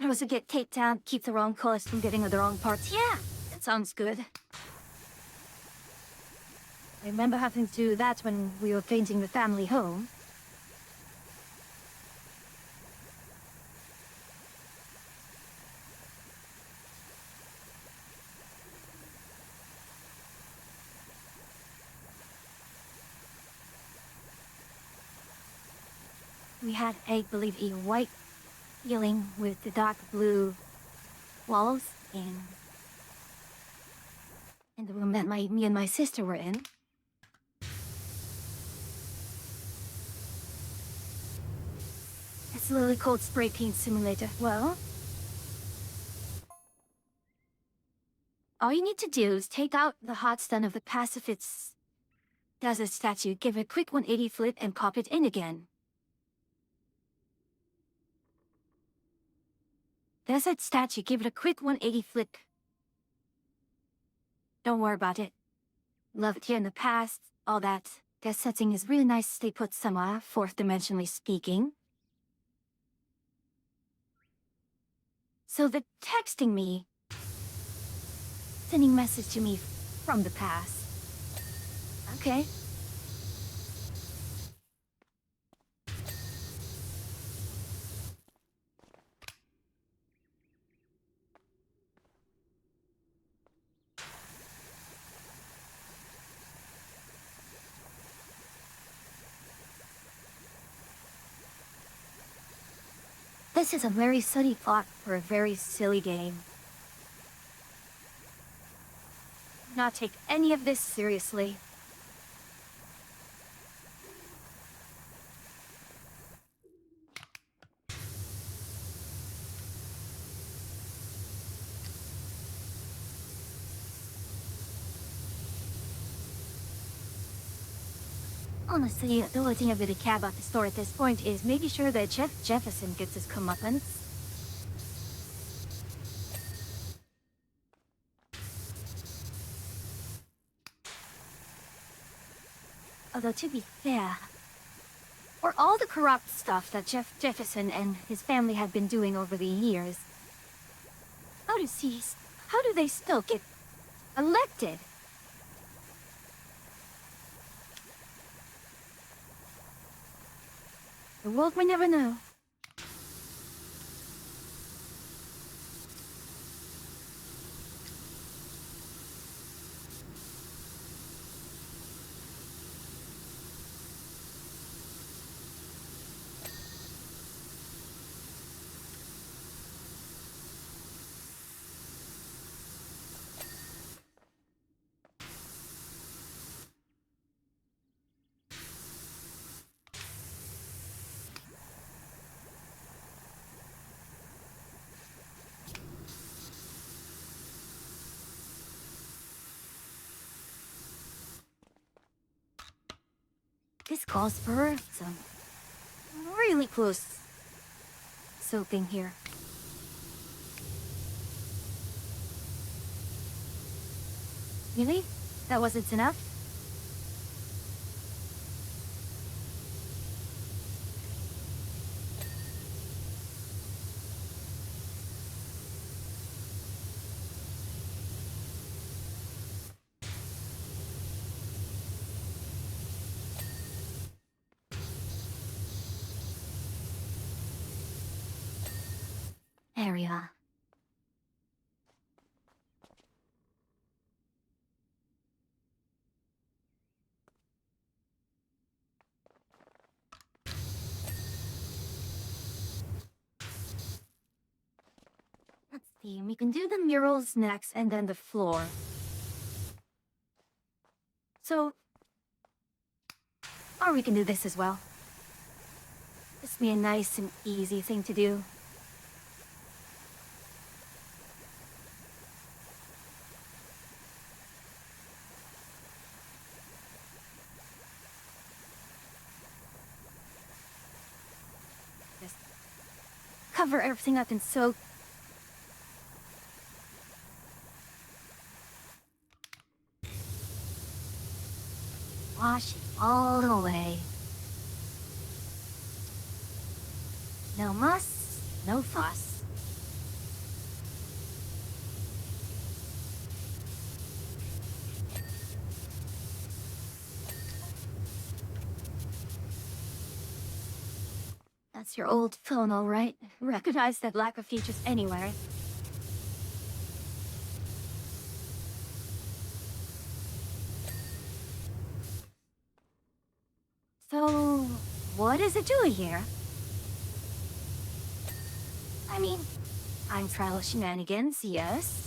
I was to get taped down, keep the wrong colors from getting the wrong parts. Yeah, that sounds good. I remember having to do that when we were painting the family home. We had, I believe, a white feeling with the dark blue walls in the room that me and my sister were in. It's literally called Spray Paint Simulator. Well, all you need to do is take out the hot stun of the Pacifist Desert statue, give it a quick 180 flip, and pop it in again. Desert statue, give it a quick 180 flip. Don't worry about it. Loved here in the past, all that. Guest setting is really nice. They put some, fourth dimensionally speaking. So the texting me, sending message to me from the past. Okay. This is a very silly plot for a very silly game. Do not take any of this seriously. Honestly, the only thing I really care about the story at this point is making sure that Jeff Jefferson gets his comeuppance. Although, to be fair, for all the corrupt stuff that Jeff Jefferson and his family have been doing over the years, how do they still get elected? The world may never know. This calls for some really close soaking here. Really? That wasn't enough? There we are. Let's see, we can do the murals next and then the floor. So, or we can do this as well. This be a nice and easy thing to do. Just cover everything up in soap. Wash it all away. No muss, no fuss. That's your old phone, all right. Recognize that lack of features anywhere. So, what is it doing here? I mean, I'm trial shenanigans, yes.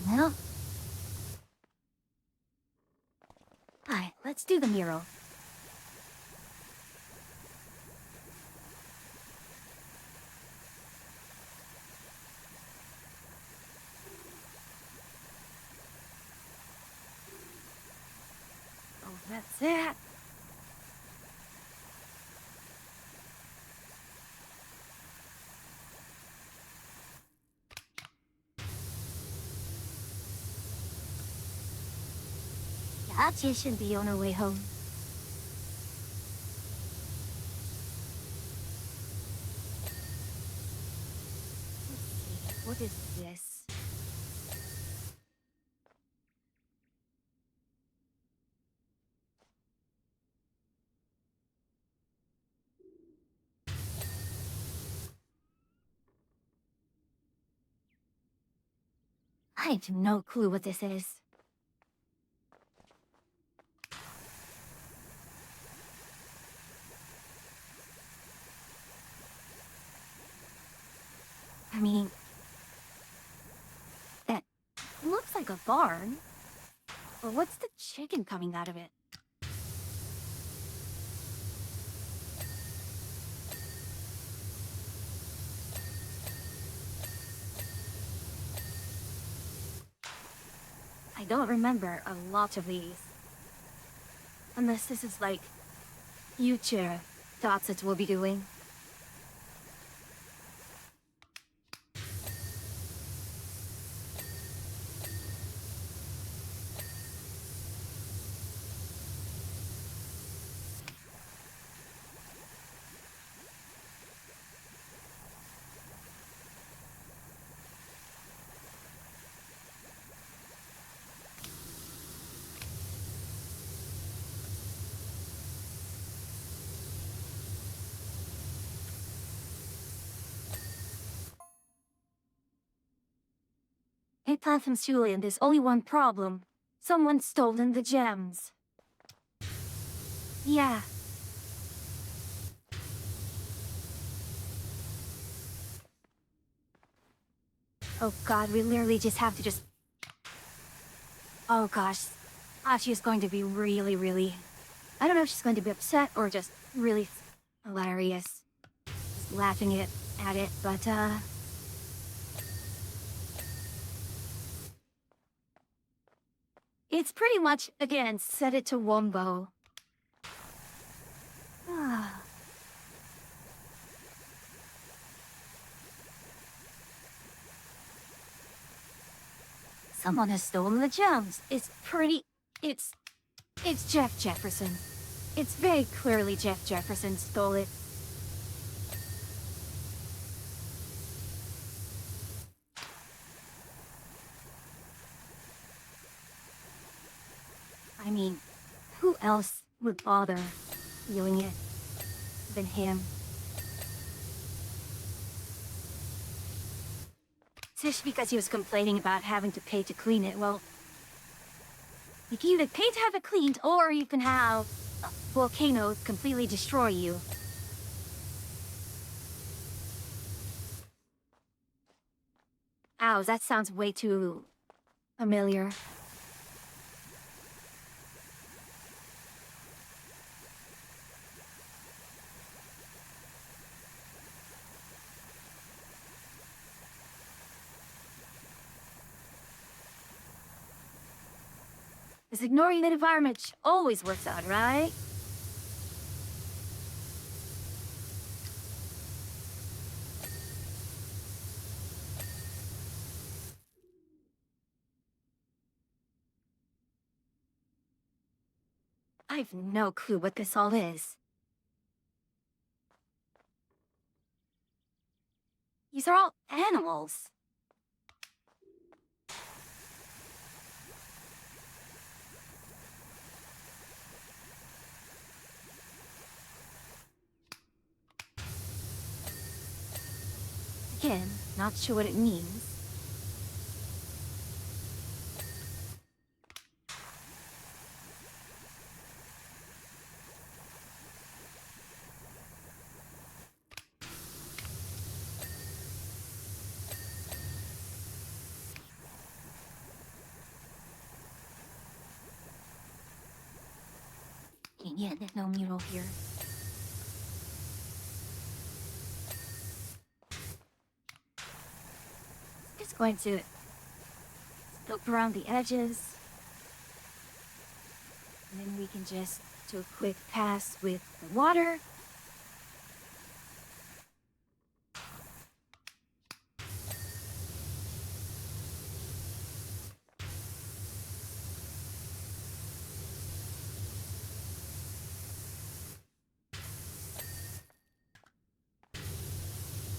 Well, hi, let's do the mural. Oh, that's it. Gotcha should be on our way home. Let's see, what is this? I have no clue what this is. I mean, that looks like a barn. But what's the chicken coming out of it? I don't remember a lot of these. Unless this is like future thoughts that we'll be doing. Platinum Julian, there's only one problem. Someone's stolen the gems. Yeah. Oh god, we literally just have to just... Oh gosh. She's going to be really... I don't know if she's going to be upset or just really hilarious. Just laughing at it, but it's pretty much, again, set it to Wombo. Someone has stolen the gems. It's Jeff Jefferson. It's very clearly Jeff Jefferson stole it. I mean, who else would bother stealing it than him? Just because he was complaining about having to pay to clean it, well... You can either pay to have it cleaned, or you can have a volcano completely destroy you. Ow, that sounds way too... familiar. Because ignoring the environment always works out, right? I've no clue what this all is. These are all animals. Again, not sure what it means. Yeah, there's no mural here. Just going to look around the edges. And then we can just do a quick pass with the water.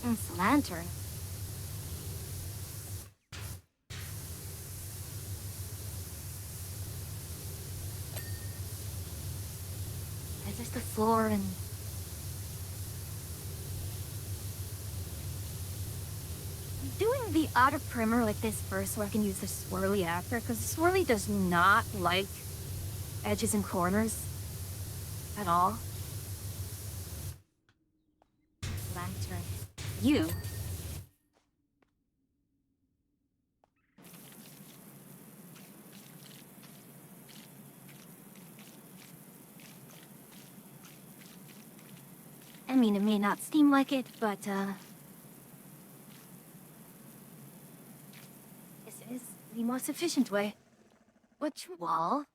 It's a lantern. It's just the floor and... I'm doing the outer primer like this first so I can use the swirly after, because the swirly does not like edges and corners at all. Lantern. You. I mean, it may not seem like it, but, this is the most efficient way. Which wall?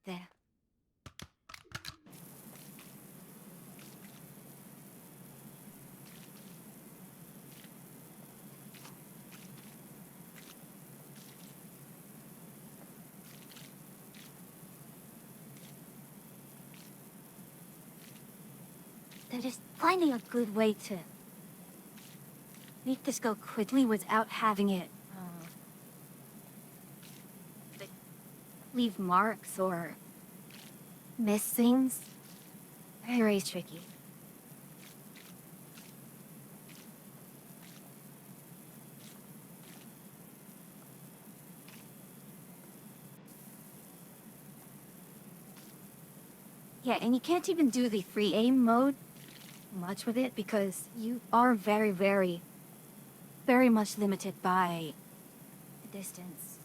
There. They're just finding a good way to make this go quickly without having it leave marks or miss things. Very tricky. Yeah, and you can't even do the free aim mode much with it because you are very much limited by the distance.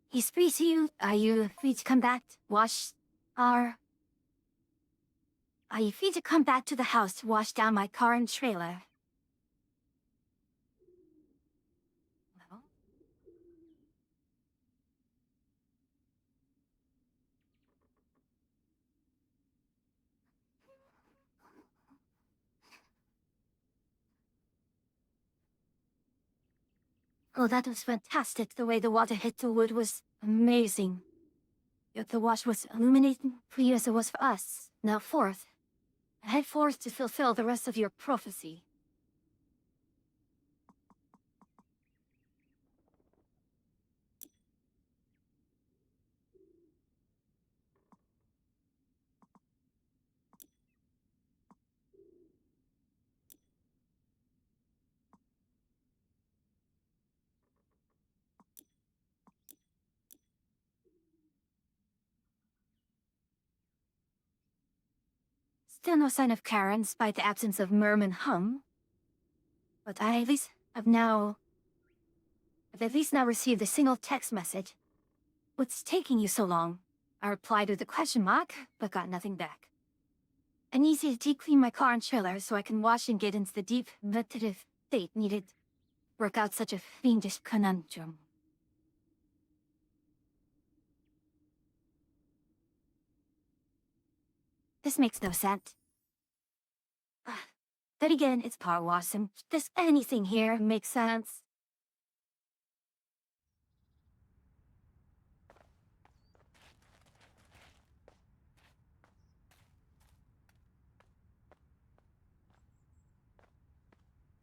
He's free to you. Are you free to come back? Our... Are you free to come back to the house to wash down my car and trailer? No? Oh, that was fantastic. The way the water hit the wood was amazing. Yet the wash was illuminating for you as it was for us. Now forth. Head forth to fulfill the rest of your prophecy. Still no sign of Karen, despite the absence of Murm and Hum. But I've at least now received a single text message. What's taking you so long? I replied with a question mark, but got nothing back. I need you to deep clean my car and trailer so I can wash and get into the deep, meditative state needed to work out such a fiendish conundrum. This makes no sense. Then again, it's power wash, and does anything here make sense?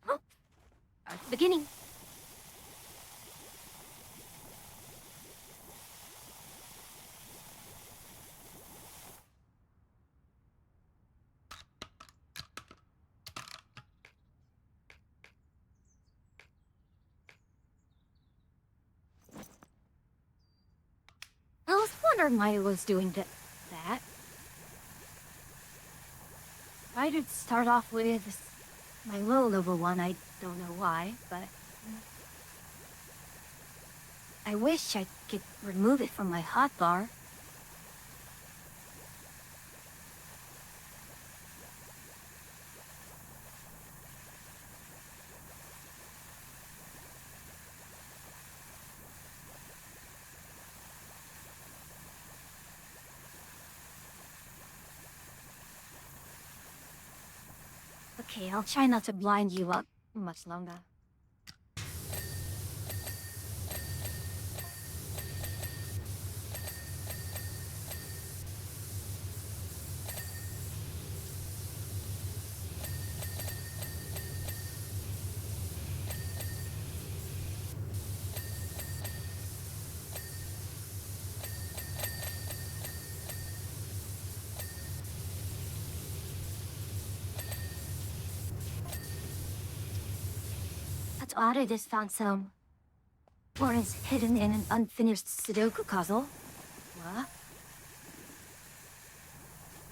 Oh, at the beginning. I was wondering why I was doing that. I did start off with my low-level one, I don't know why, but... I wish I could remove it from my hotbar. Okay, I'll try not to blind you up much longer. That's odd, I just found some... words hidden in an unfinished Sudoku puzzle. What?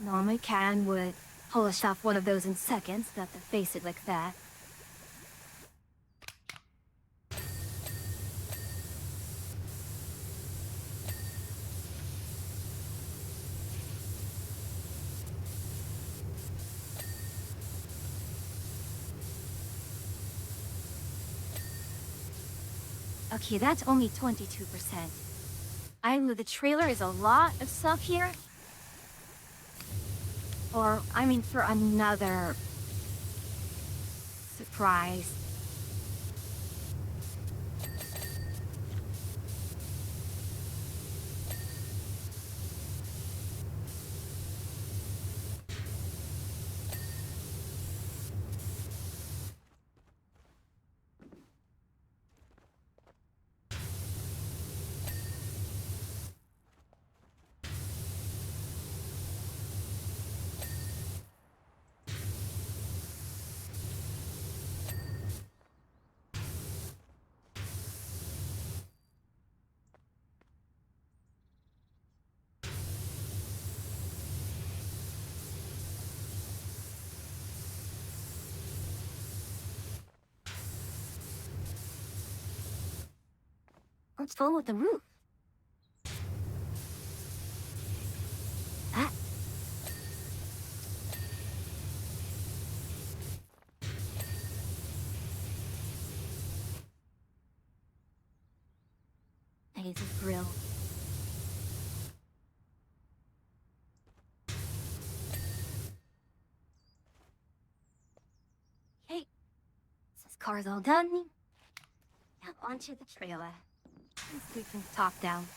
Normally Karen would polish off one of those in seconds, not to face it like that. Okay, that's only 22%. The trailer is a lot of stuff here. Or, I mean, for another... surprise. Let's follow the roof. Ah. I need a grill. Okay. This car's all done. Now onto the trailer. Let's do from the top down.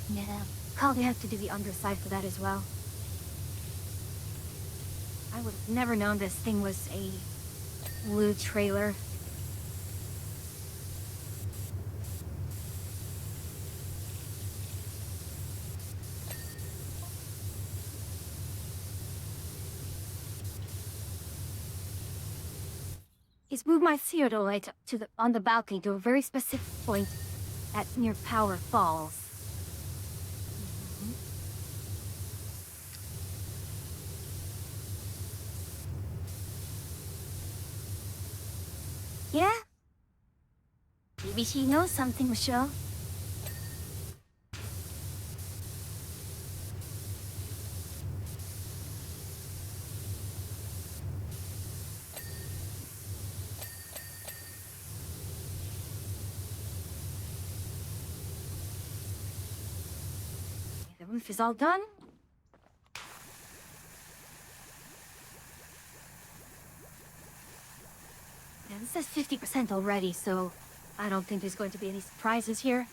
Yeah, probably have to do the underside for that as well. I would have never known this thing was a blue trailer. He's moved my theodolite on the balcony to a very specific point at near Power Falls. Yeah? Maybe she knows something, Michelle. The roof is all done. Yeah, this says 50% already, so I don't think there's going to be any surprises here.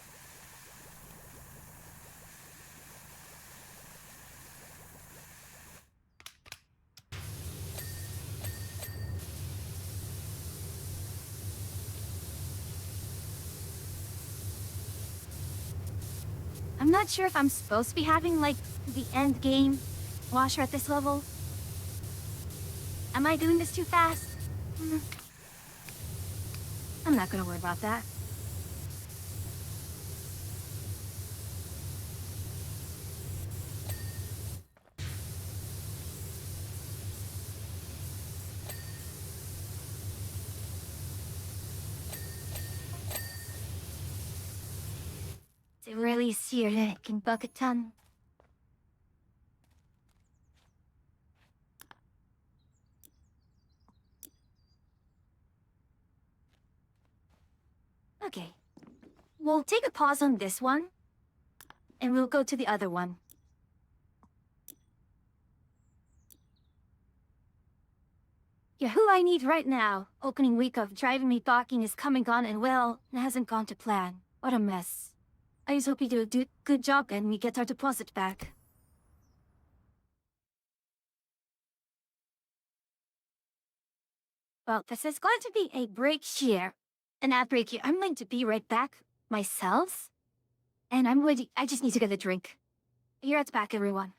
I'm not sure if I'm supposed to be having, like, the end game washer at this level. Am I doing this too fast? I'm not gonna worry about that. It's really serious in bucket ton. Okay. We'll take a pause on this one, and we'll go to the other one. Yeah, who I need right now. Opening week of driving me barking is coming on, and well, it hasn't gone to plan. What a mess. I just hope you do a good job and we get our deposit back. Well, this is going to be a break here. An ad break here. I'm going to be right back myself. And I just need to get a drink. You're at the back, everyone.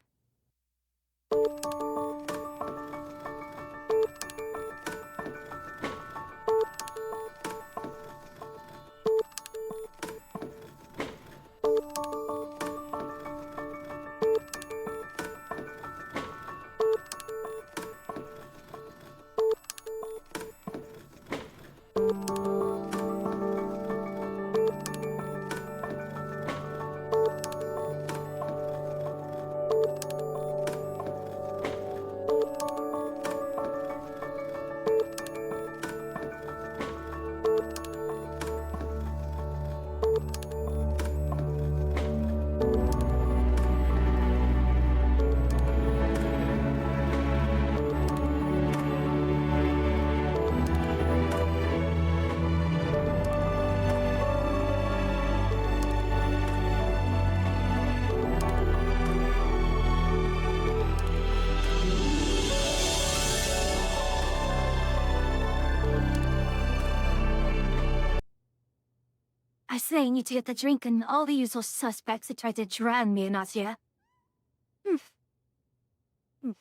I say I need to get the drink and all the usual suspects that tried to drown me, Nasia. Hmm. Hmm.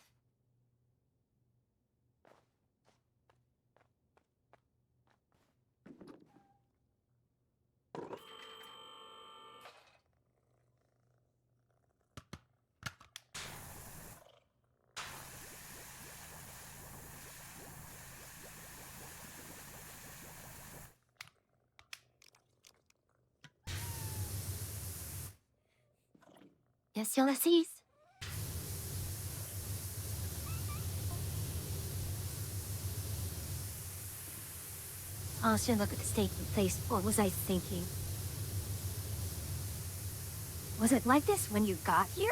Yes, Ulysses? I should look at the state of the place. What was I thinking? Was it like this when you got here?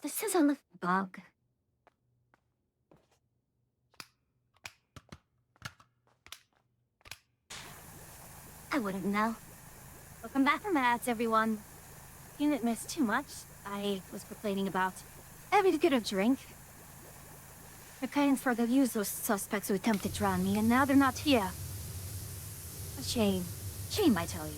This is a bug. I wouldn't know. Welcome back from ads, everyone. You didn't miss too much. I was complaining about having to get a drink. Preparing for the usual suspects who attempted to drown me, and now they're not here. A shame. Shame, I tell you.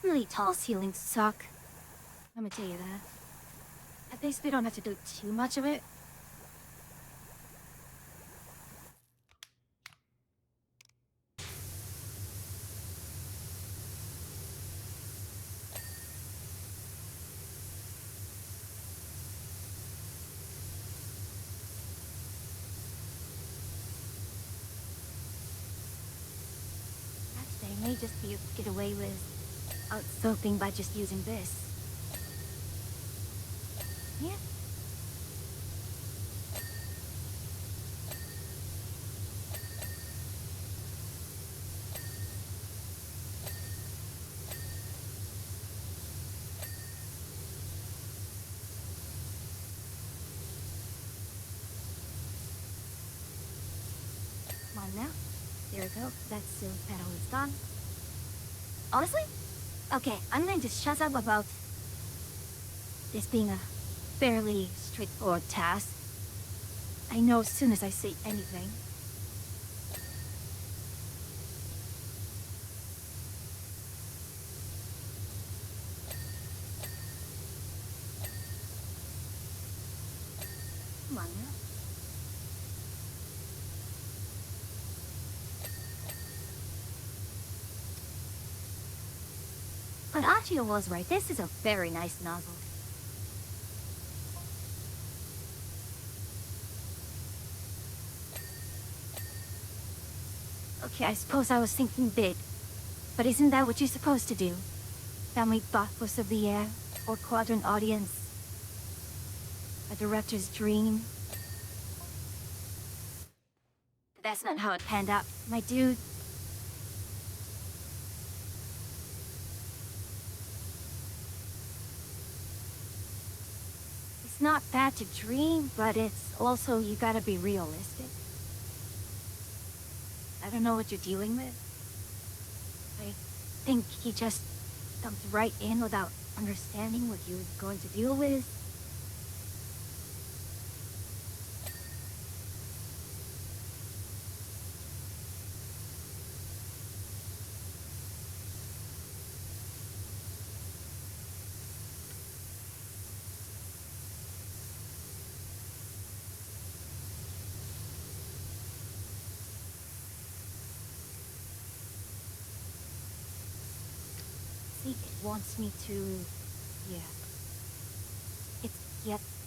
Really tall ceilings suck. I'm gonna tell you that. At least we don't have to do too much of it. Actually, I may just be able to get away with out soaping by just using this. Yeah. Come on now. There we go. That silk petal is gone. Honestly? Okay, I'm going to shut up about this being a fairly straightforward task. I know as soon as I say anything. Come on now. But Achio was right. This is a very nice novel. Okay, I suppose I was thinking big. But isn't that what you're supposed to do? Family boss of the year, or quadrant audience. A director's dream. But that's not how it panned out, my dude. It's not bad to dream, but it's also you gotta be realistic. I don't know what you're dealing with. I think he just jumped right in without understanding what you were going to deal with. See, it wants me to... yeah.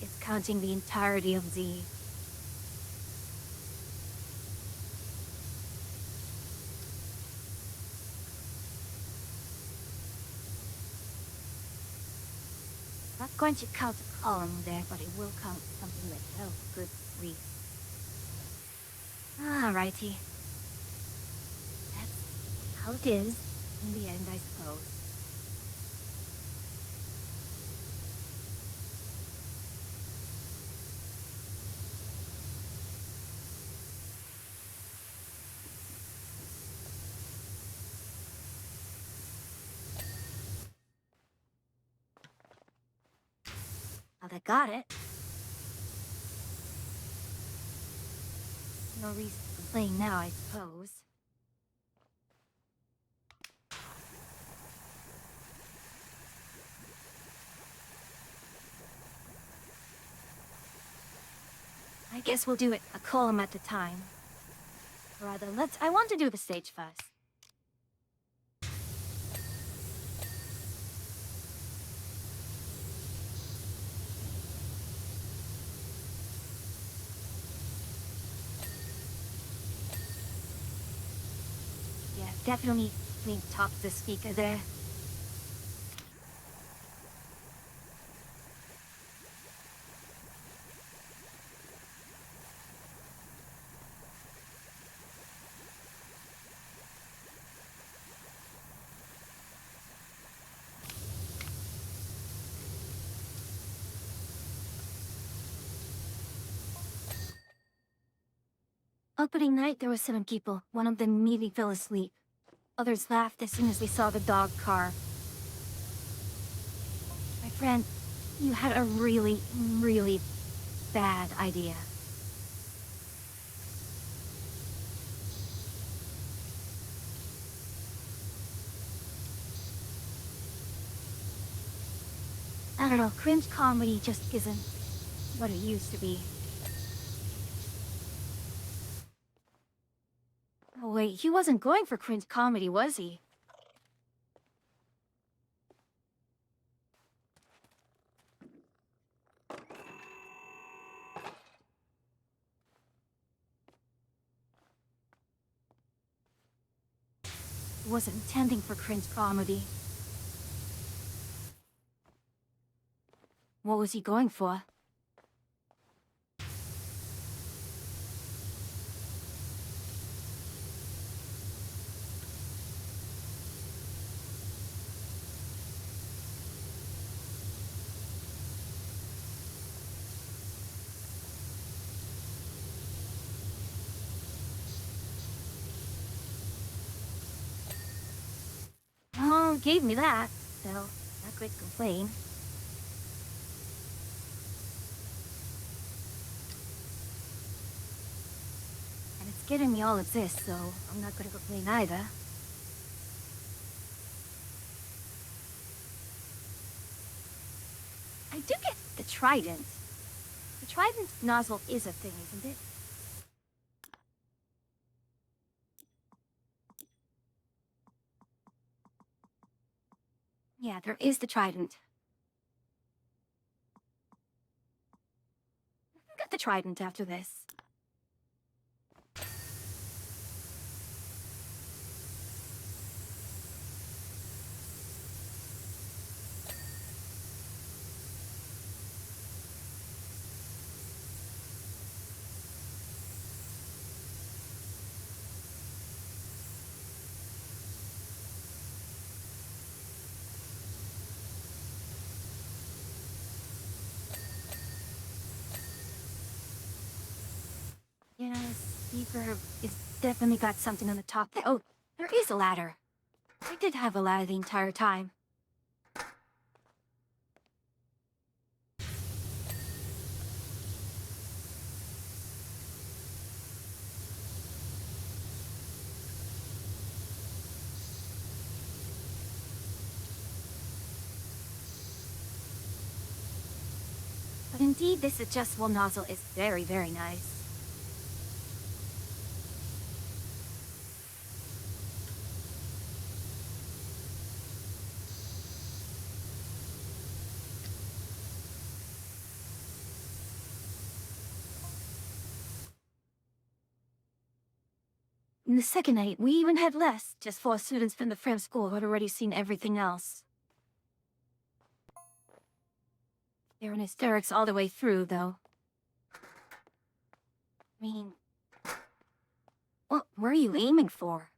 It's counting the entirety of the... Not going to count a column there, but I will count something like, oh, good grief. Alrighty. That's how it is in the end, I suppose. Now that got it. No reason for playing now, I suppose. I guess we'll do it a column at a time. Or rather, I want to do the stage first. Yeah, definitely need to talk to the speaker there. Opening night, there were 7 people. One of them immediately fell asleep. Others laughed as soon as they saw the dog car. My friend, you had a really, really bad idea. I don't know, cringe comedy just isn't what it used to be. Oh wait, he wasn't going for cringe comedy, was he? He wasn't intending for cringe comedy. What was he going for? Oh, gave me that, so not great to complain. And it's getting me all of this, so I'm not gonna complain either. I do get the trident. The trident nozzle is a thing, isn't it? Yeah, there is the trident. Got the trident after this. Yeah, Speaker is definitely got something on the top there. Oh, there is a ladder. I did have a ladder the entire time. But indeed, this adjustable nozzle is very, very nice. In the second night, we even had less, just 4 students from the French school who had already seen everything else. They're in hysterics all the way through, though. I mean, what were you aiming for?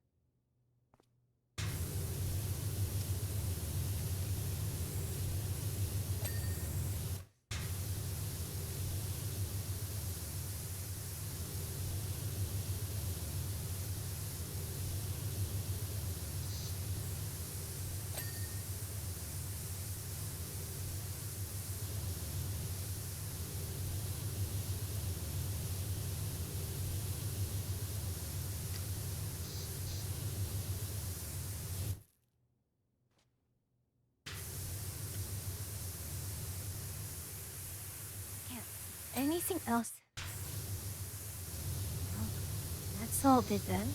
Anything else? Well, that solved it then.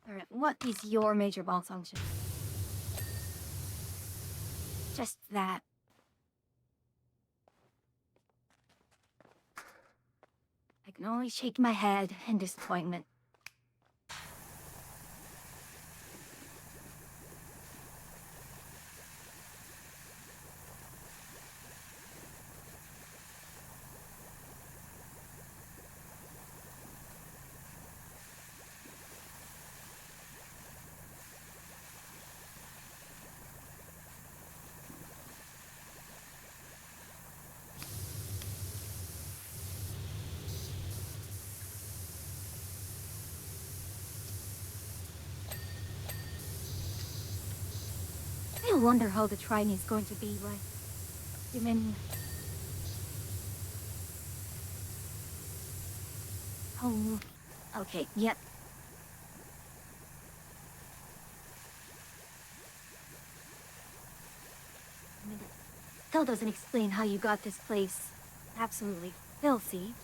Alright, what is your major malfunction? Just that. I can only shake my head in disappointment. I wonder how the training is going to be like. You mean... Oh... Okay, yep. I mean, that still doesn't explain how you got this place absolutely filthy.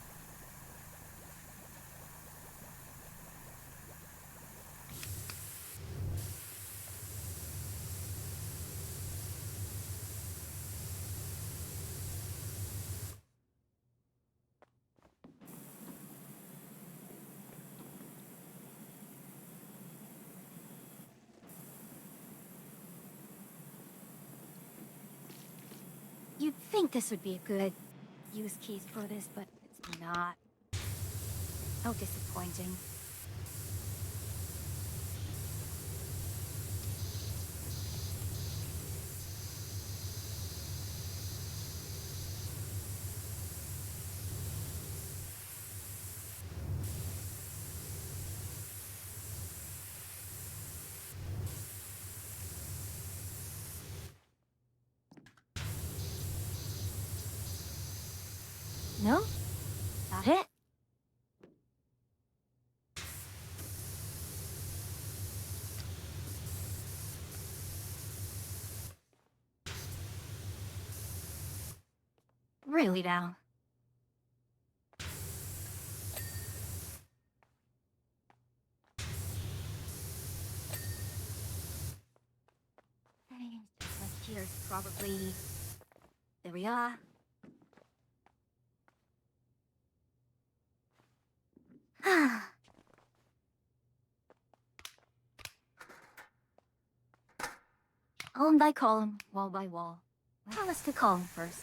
You'd think this would be a good use case for this, but it's not. How disappointing. No? That it? Really now? Like here's probably... There we are. Column by column, wall by wall. Tell us to column first.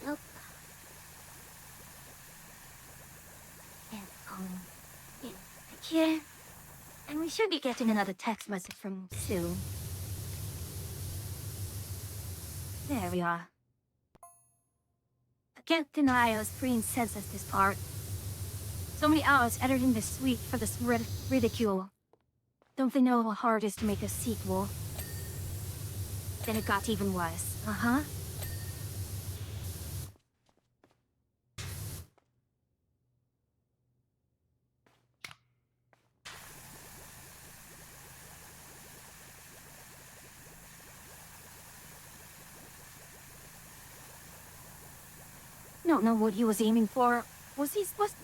Nope. And column. Yeah, here. And we should be getting another text message from soon. There we are. I can't deny I was pretty incensed at this part. So many hours editing this suite for this ridicule. Don't they know how hard it is to make a sequel? Then it got even worse. Uh-huh. Don't know what he was aiming for. Was he supposed to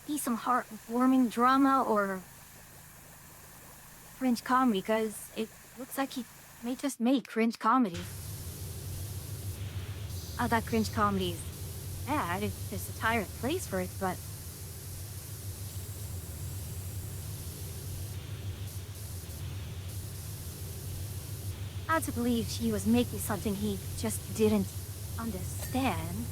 be some heartwarming drama or cringe comedy? Because it looks like he may just make cringe comedy. I thought cringe comedy is bad if there's a tired place for it, but hard to believe she was making something he just didn't understand.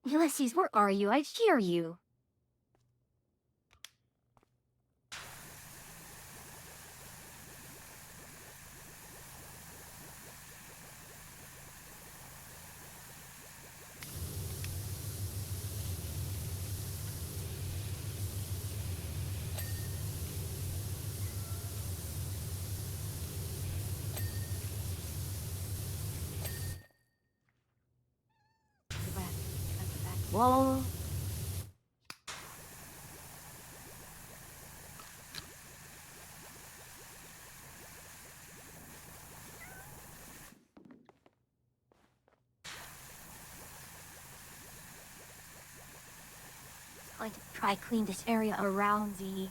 Ulysses, where are you? I hear you. Whoa. Going to try clean this area around the...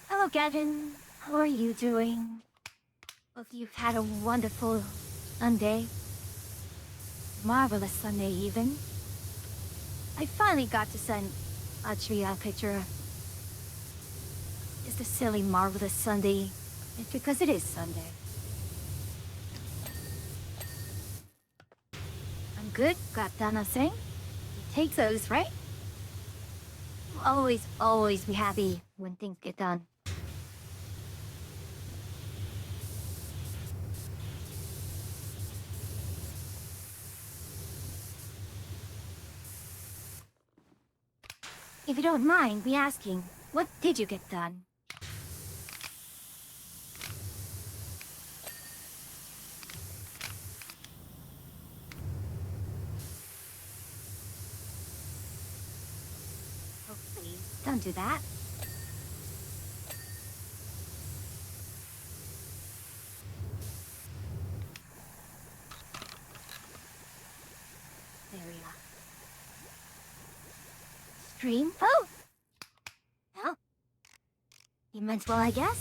Hello, Gavin. How are you doing? Hope you've had a wonderful Sunday. Marvelous Sunday, even. I finally got to send Atria a picture. It's a silly, marvelous Sunday. It's because it is Sunday. I'm good. Got done nothing. Take those, right? Always be happy when things get done. If you don't mind me asking, what did you get done? Oh, please, don't do that. There we are. Stream? Oh! Well, you meant well, I guess?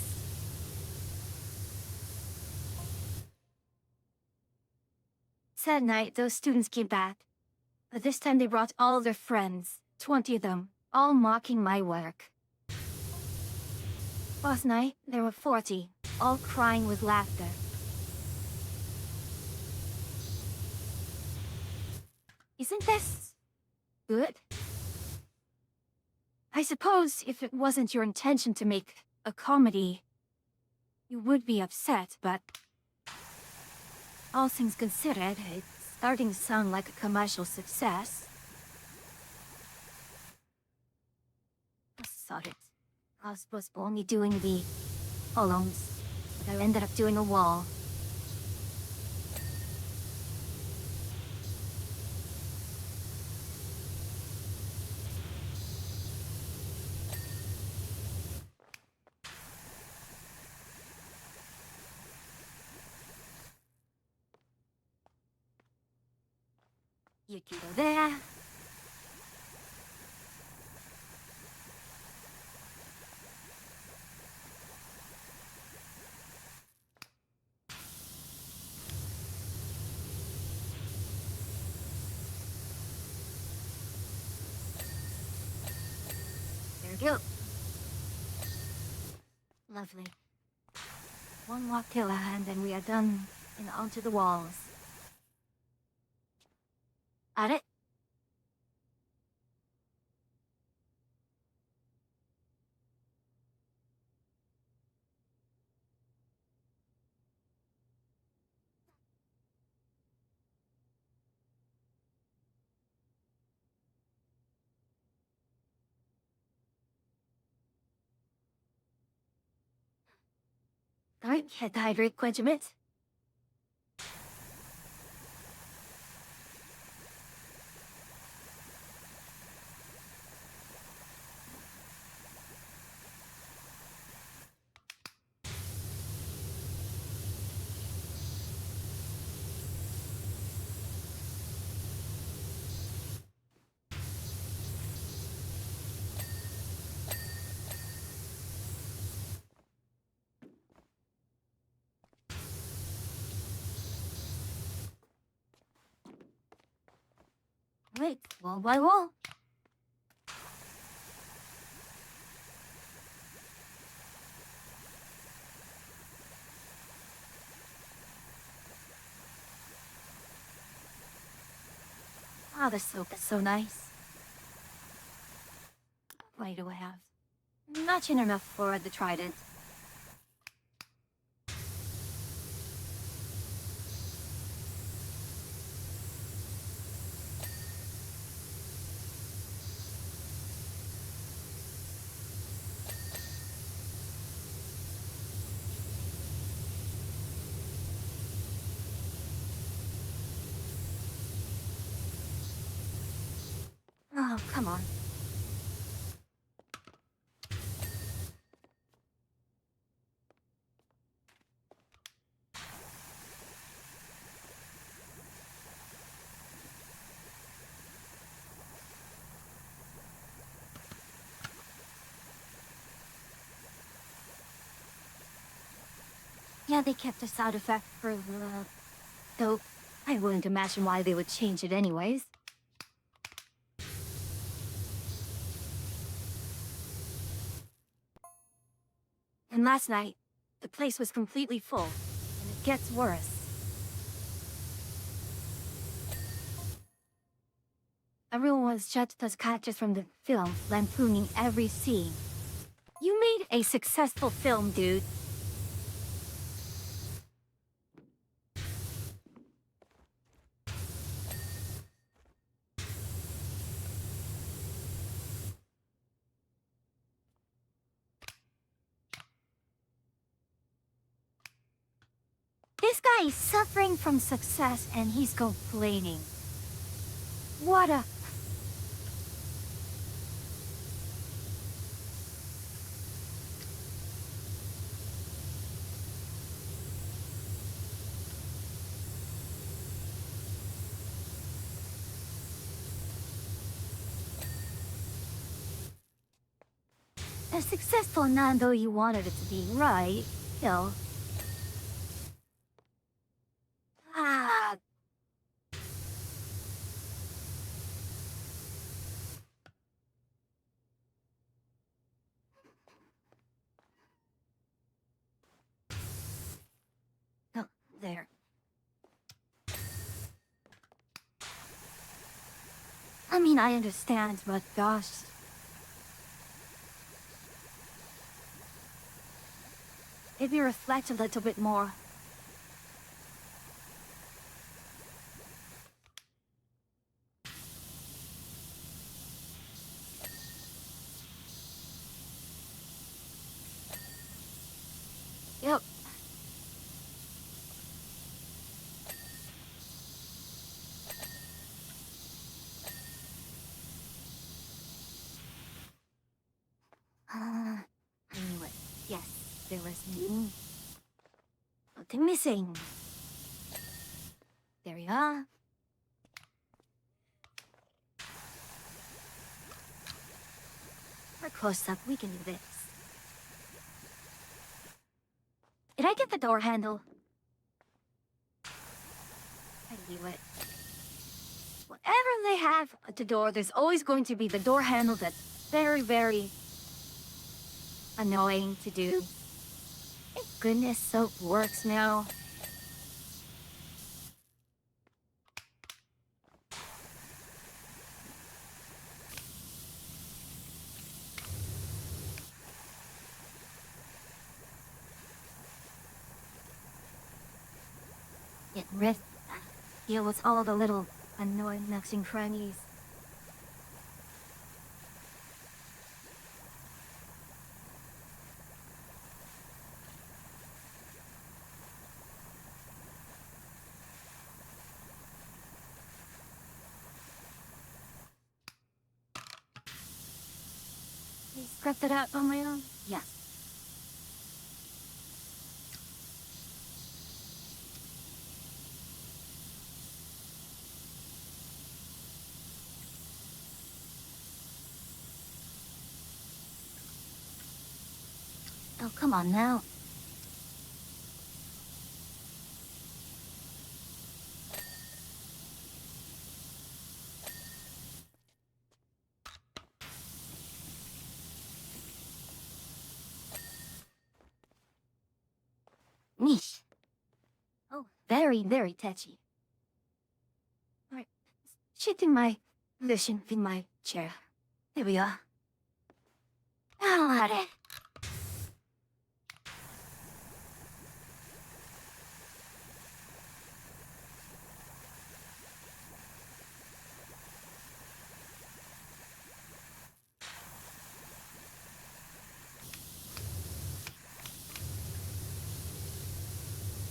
That night, those students came back. But this time they brought all their friends. 20 of them, all mocking my work. Last night, there were 40, all crying with laughter. Isn't this... good? I suppose if it wasn't your intention to make a comedy, you would be upset, but... all things considered, it's starting to sound like a commercial success. I thought it. I was supposed to only doing the columns, but I ended up doing a wall. You can go there. we go. Lovely. One walk till and then we are done and onto the walls. At it. Alright, head to hydrate quench a bit. Wait, wall by wall. Ah, the soap is so nice. Why do I have? Not chin enough for the trident. Oh, come on. Yeah, they kept the sound effect for the... Though, I wouldn't imagine why they would change it anyways. And last night, the place was completely full, and it gets worse. Everyone was judged as characters from the film, lampooning every scene. You made a successful film, dude. This guy is suffering from success and he's complaining. What a... As successful not though you wanted it to be, right? No. Ah. Oh, there. I mean, I understand, but gosh. Maybe reflect a little bit more. Yep. I knew it. Yes, there was nothing missing. There we are. For close-up, we can do this. Did I get the door handle? I knew it. Whatever they have at the door, there's always going to be the door handle that's very, very annoying to do. Thank goodness soap works now. Get rid, deal with all the little annoying nooks and crannies. I scrubbed it out on my own? Yes. Oh, come on now. Niche. Oh, very, very touchy. Alright, shit in my position in my chair. There we are. Alright.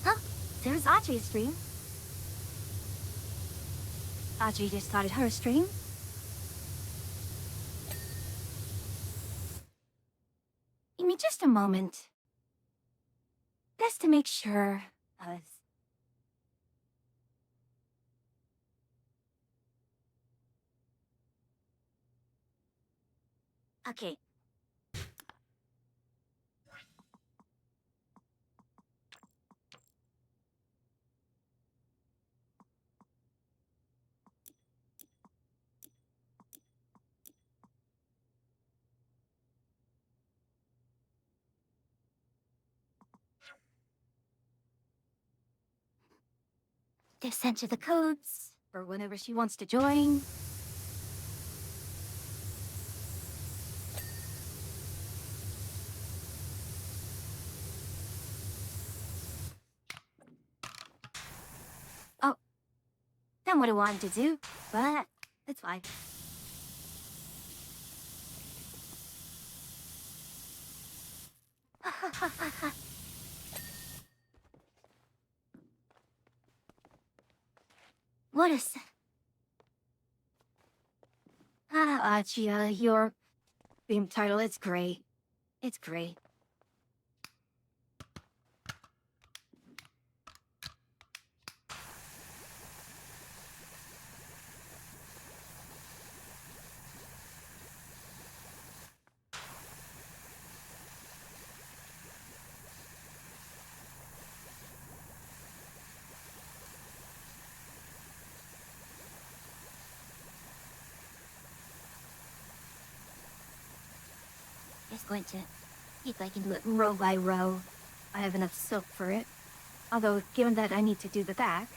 Huh? There's Audrey's stream. Audrey just started her stream. Give me just a moment. Just to make sure I was... Okay. Just sent you the codes for whenever she wants to join. Oh, not what I wanted to do, but it's fine. What is... Archie, your theme title, it's great. It's great. Just going to see if I can do it row by row. I have enough soap for it. Although, given that I need to do the back,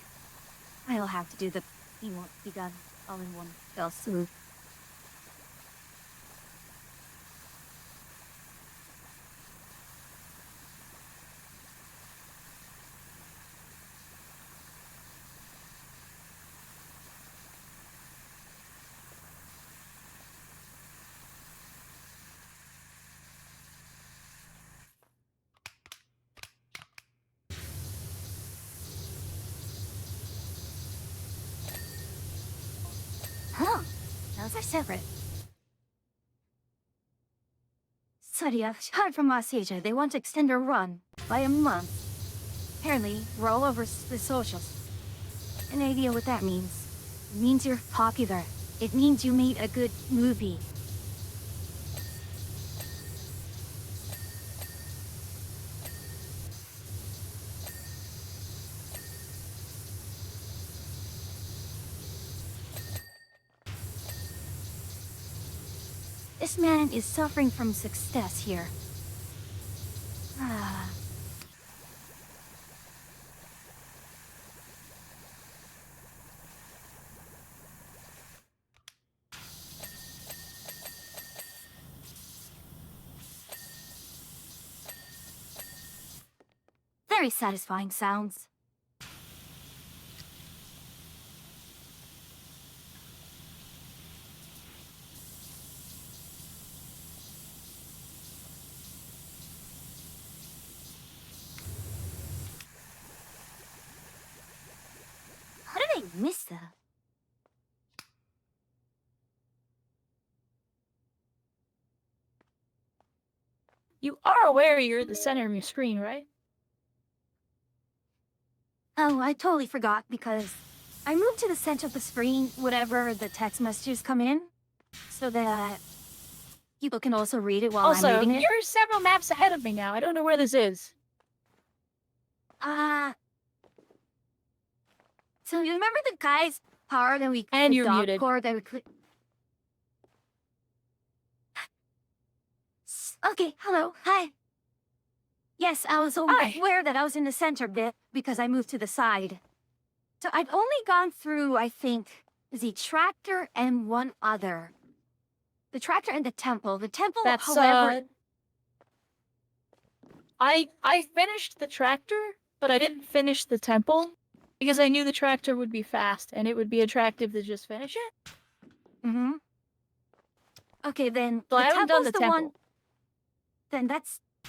I'll have to do the... It won't be done all in one fell swoop. Huh. Those are separate. Sadia, heard from Asia. They want to extend her run by a month. Apparently, we're all over the socials. An idea what that means? It means you're popular. It means you made a good movie. This man is suffering from success here. Ah. Very satisfying sounds. How did I miss that? You are aware you're at the center of your screen, right? Oh, I totally forgot because I moved to the center of the screen whenever the text messages come in, so that people can also read it while I'm Also, reading it. you're several maps ahead of me now. I don't know where this is. So you remember the guy's power that we And the you're dog muted. core that we Okay, hello, hi. Yes, I was Hi. aware that I was in the center bit because I moved to the side. So I've only gone through, I think, the tractor and one other. The tractor and the temple. The temple, That's however, I finished the tractor, but I didn't finish the temple because I knew the tractor would be fast and it would be attractive to just finish it. Mm-hmm. Okay, then So I haven't done the one. temple. Then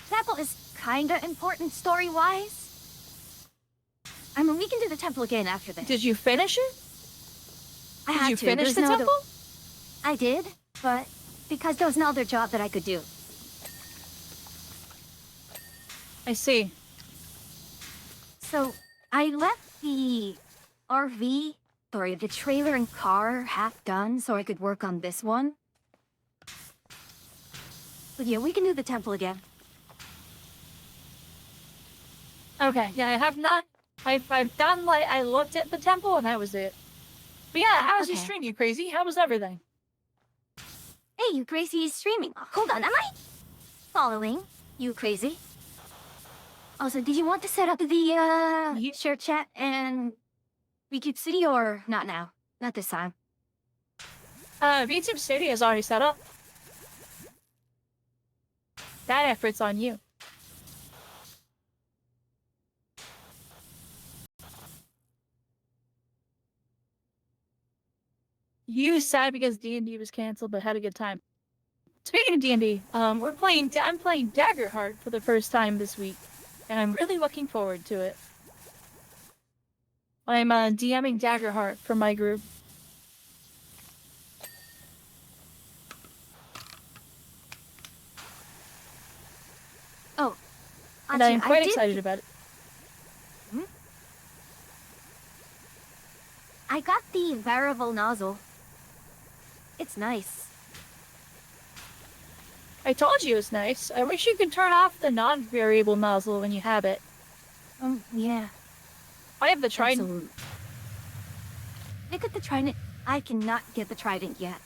temple is kinda important story-wise. I mean, we can do the temple again after this. Did you finish it? I Did had you to. finish There's the no other- temple? I did, but because there was no other job that I could do. I see. So I left the the trailer and car half done so I could work on this one. But yeah, we can do the temple again. Okay, yeah, I have not. I've done like I looked at the temple and that was it. But yeah, how was your Okay. stream, you crazy? How was everything? Hey, you crazy is streaming. Hold on, am I following you crazy? Also, did you want to set up the Ye- share chat and Recube City or not now? Not this time. VTube City is already set up. That effort's on you. You sad because D&D was canceled, but had a good time. Speaking of D&D, I'm playing Daggerheart for the first time this week, and I'm really looking forward to it. I'm DMing Daggerheart for my group. Oh, And actually, I'm quite I did- excited about it. I got the variable nozzle. It's nice. I told you it's nice. I wish you could turn off the non-variable nozzle when you have it. Yeah. I have the Trident. Absolutely. Look at the trident. I cannot get the trident yet.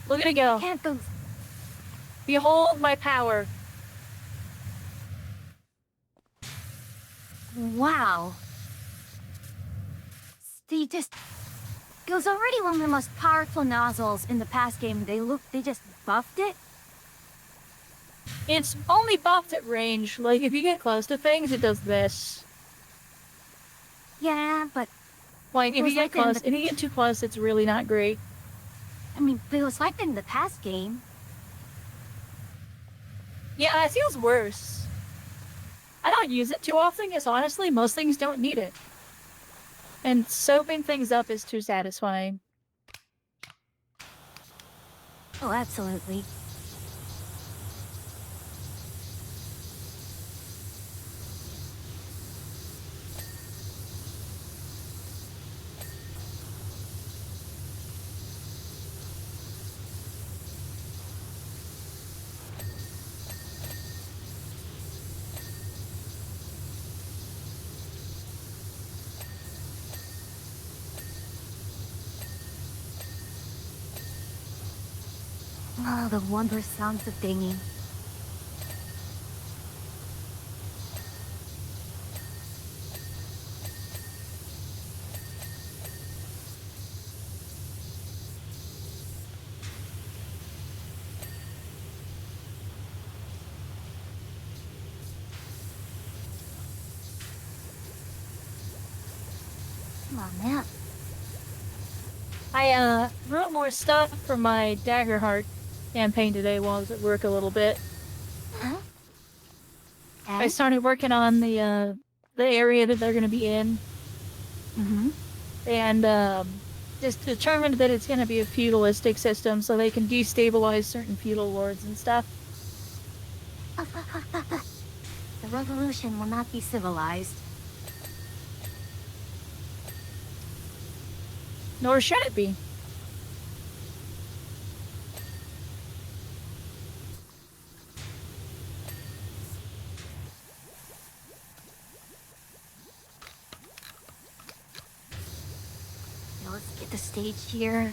Look at it go. Can't go. Behold my power. Wow. They just. It was already one of the most powerful nozzles in the past game. They just buffed it. It's only buffed at range. Like, if you get close to things, it does this. Yeah, but Like, It if was you get like in close, the- if you get too close, it's really not great. I mean, it was like in the past game. Yeah, it feels worse. I don't use it too often, because honestly, most things don't need it. And soaping things up is too satisfying. Oh, absolutely. Oh, the wondrous sounds of dinging. Come on, man. I wrote more stuff for my Daggerheart campaign today while I was at work a little bit. Huh? I And? started working on the area that they're gonna be in, Mm-hmm. and just determined that it's gonna be a feudalistic system, so they can destabilize certain feudal lords and stuff. The revolution will not be civilized. Nor should it be. Now let's get the stage here.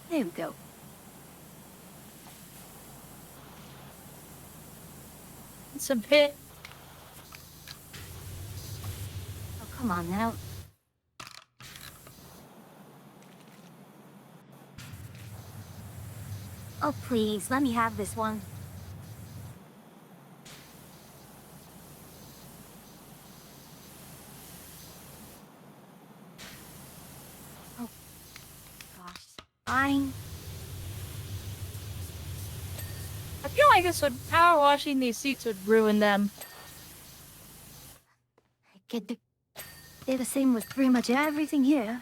There we go. It's a bit. Oh, come on now. Oh, please, let me have this one. Oh, gosh. Fine. I feel like this would power washing these seats would ruin them. They're the same with pretty much everything here.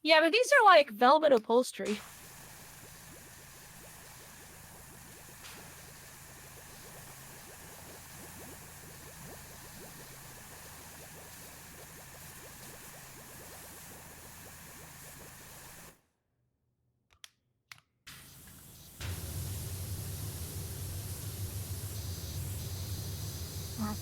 Yeah, but these are like velvet upholstery. Well,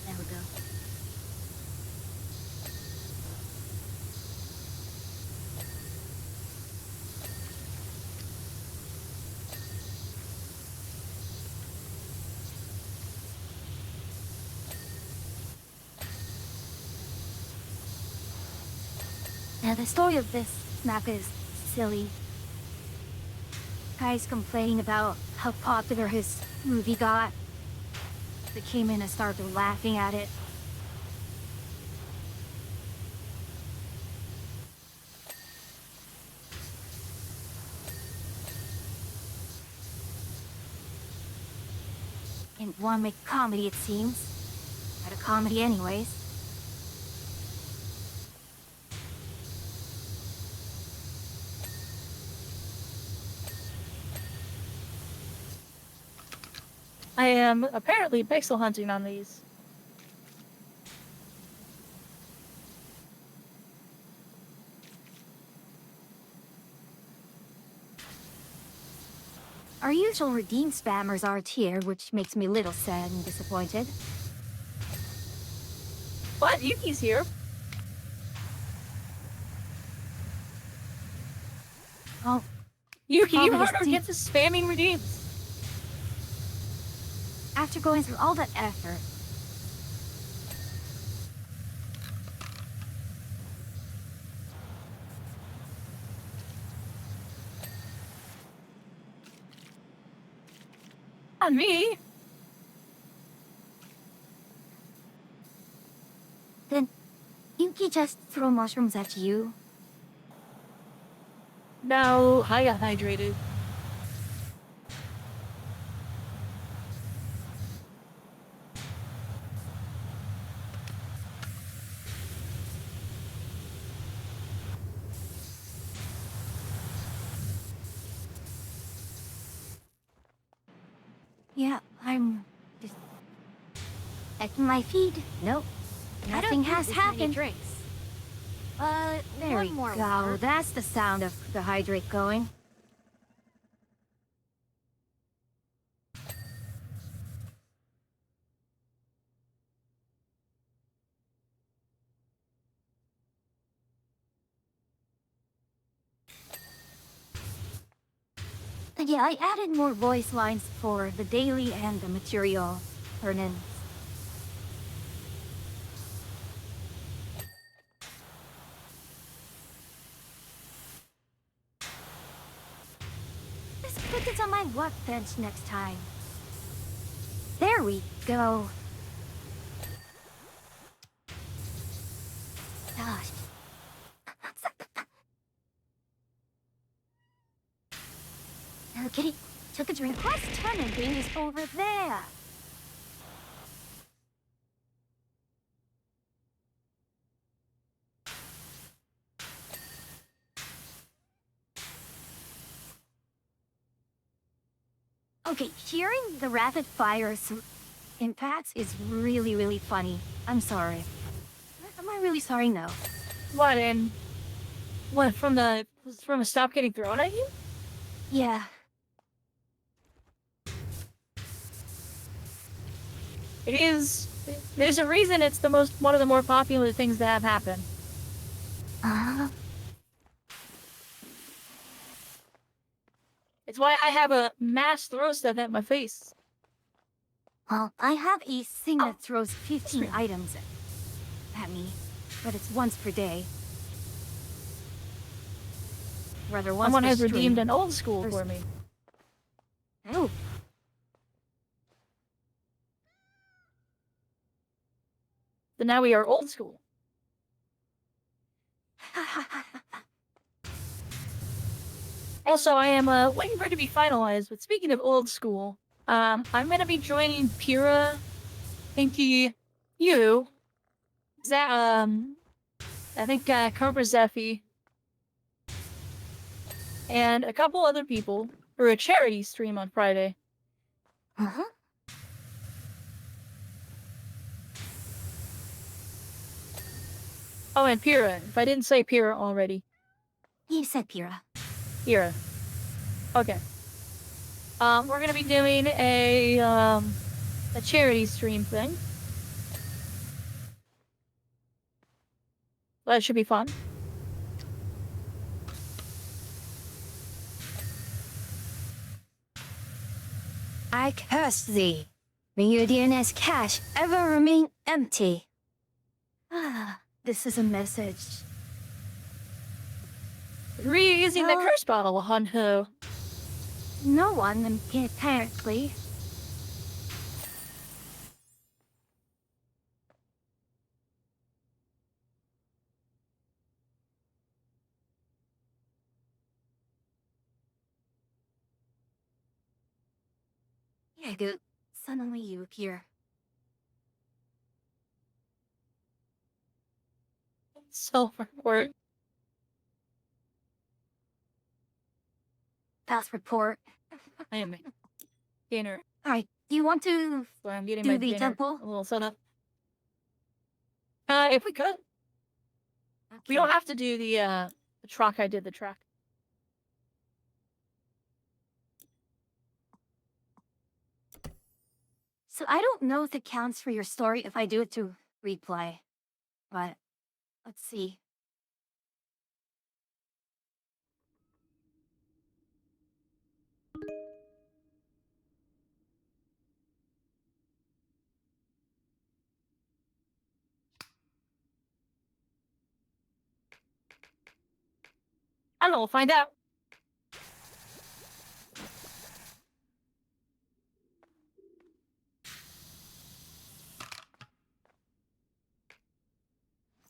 there we go. Now, the story of this map is silly. Guys complaining about how popular his movie got. They came in and started laughing at it. Didn't want to make comedy, it seems. Not a comedy anyways. I am apparently pixel hunting on these. Our usual redeem spammers aren't here, which makes me a little sad and disappointed. What? Yuki's here. Oh, Yuki, you Probably harder Steve- get to spamming redeems. after going through all that effort, On me. then Yuki just throw mushrooms at you. No, I got hydrated. Yeah, I'm just checking my feed. Nope, I don't nothing need has this many happened. drinks. There One we more go. water. That's the sound of the hydrate going. And yeah, I added more voice lines for the daily and the material earnings. Let's put this on my workbench next time. There we go. Gosh. Hello, Kitty. Took a drink. What's turning things over there? Okay, hearing the rapid fire impacts is really, really funny. I'm sorry. Am I really sorry? No. What, and what, from a stop getting thrown at you? Yeah. It is. There's a reason it's one of the more popular things that have happened. Uh, It's why I have a mass throw stuff at my face. well, I have a thing Oh. that throws 15 items at me, but it's once per day. Rather, once Someone per has stream. redeemed an old school for me. Oh. So now we are old school. Also, I am waiting for it to be finalized. But speaking of old school, I'm gonna be joining Pyrrha, Pinky, you, I think Cobra Zephy, and a couple other people for a charity stream on Friday. Uh-huh. Oh, and Pyrrha. If I didn't say Pyrrha already. You said Pyrrha. Pyrrha. Okay. We're gonna be doing a charity stream thing. That should be fun. I curse thee. May your DNS cache ever remain empty. Ah, this is a message. Reusing the Oh. curse bottle on who? No one, apparently. Yeah, good. Suddenly you appear. Silver word. Pass report. I am dinner. Alright, do you want to So I'm getting do my the dinner. temple? A little setup. If we could. We Okay. don't have to do the track. I did the track. So I don't know if it counts for your story if I do it to replay. But let's see. I don't know. We'll find out.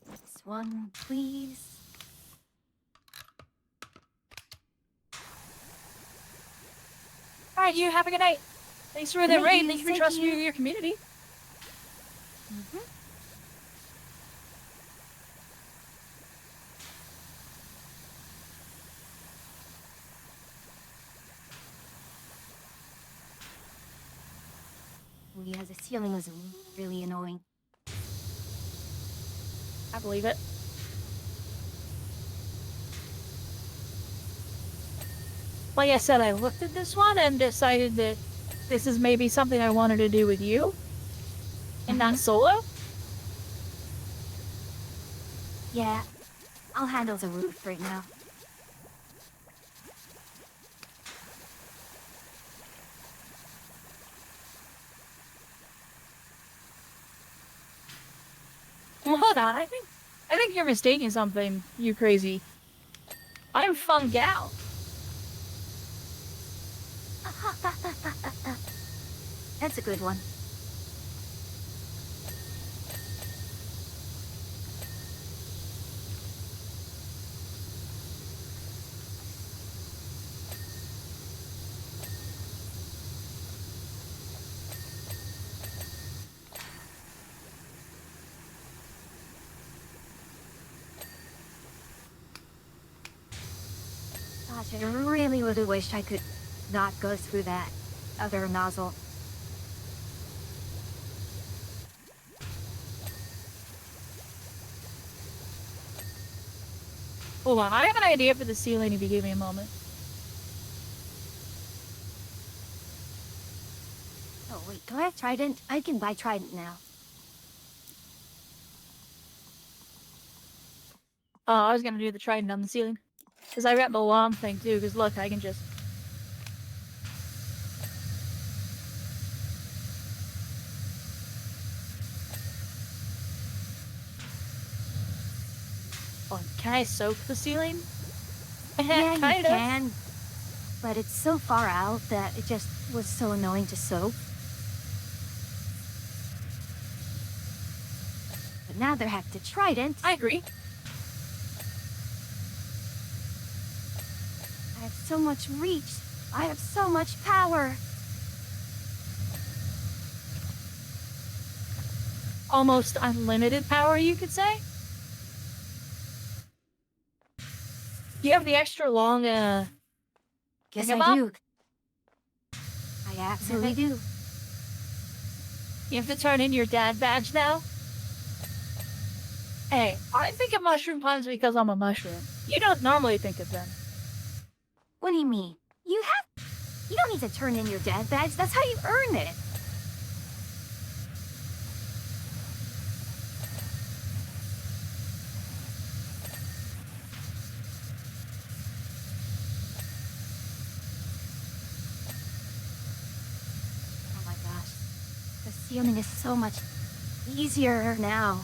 This one, please. All right, you have a good night. Thanks for the Thank raid. you, Thank you for thank trusting me you. with your community. Mhm. Yeah, the ceiling is really annoying. I believe it. Like I said, I looked at this one and decided that this is maybe something I wanted to do with you and not solo. Yeah, I'll handle the roof right now. Well, hold on. I think you're mistaking something, you crazy. I'm Fun Gal. That's a good one. Gosh, I really would have wished I could not go through that other nozzle. Hold on, I have an idea for the ceiling if you give me a moment. Oh wait, do I have Trident? I can buy Trident now. Oh, I was gonna do the trident on the ceiling. Because I got the alarm thing too, because look, I can just... Oh, can I soak the ceiling? Yeah, you Kind of. can. But it's so far out that it just was so annoying to soak. But now they're hacked to Trident. I agree. I have so much reach. I have so much power. Almost unlimited power, you could say. You have the extra long, Guess Think I about- do. I absolutely do. You have to turn in your dad badge now? Hey, I think of mushroom puns because I'm a mushroom. You don't normally think of them. What do you mean? You don't need to turn in your dad badge. That's how you earn it. Oh my gosh. The ceiling is so much easier now.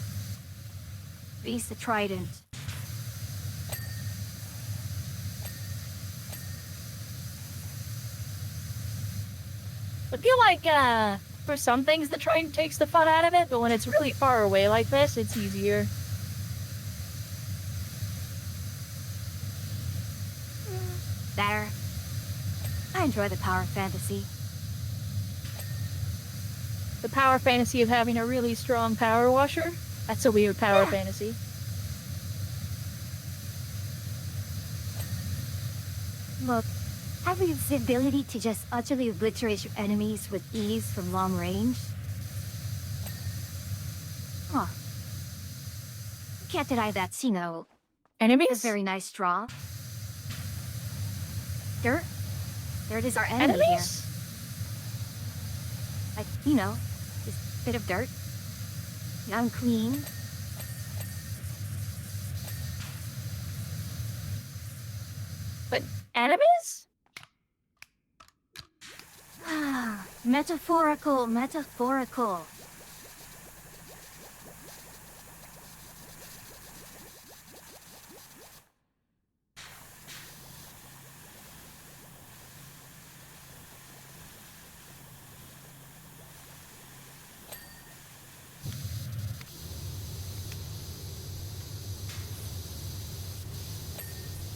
Use the Trident. I feel like, for some things the trident takes the fun out of it, but when it's really far away like this, it's easier. Better. I enjoy the power fantasy. The power fantasy of having a really strong power washer? That's a weird power Yeah. fantasy. Look, having the ability to just utterly obliterate your enemies with ease from long range. Huh. Can't deny that, you know, Enemies? a very nice draw. Dirt? Dirt is our enemy here. Enemies? Like, you know, this bit of dirt. Unclean. But enemies? Ah, metaphorical, metaphorical.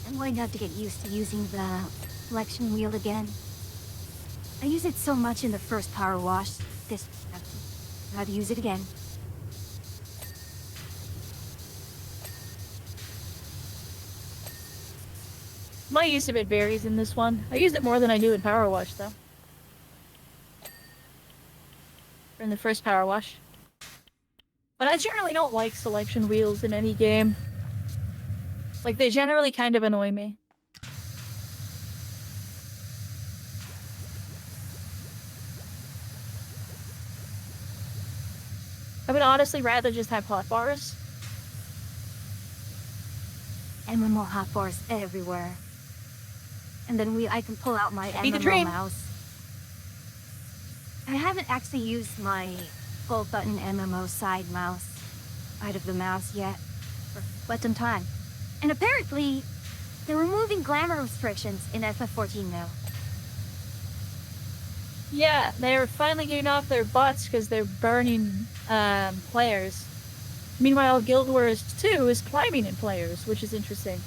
I'm going to have to get used to using the flexion wheel again. I use it so much in the first power wash. This, I have to use it again. My use of it varies in this one. I use it more than I do in Power Wash, though. in the first Power Wash. But I generally don't like selection wheels in any game. Like, they generally kind of annoy me. I would honestly rather just have hot bars. MMO hot bars everywhere. And then I can pull out my Be the MMO dream. mouse. I haven't actually used my full button MMO side of the mouse yet, for quite some time. And apparently, they're removing glamour restrictions in FF14 now. Yeah, they're finally getting off their butts because they're burning players. Meanwhile, Guild Wars 2 is climbing in players, which is interesting.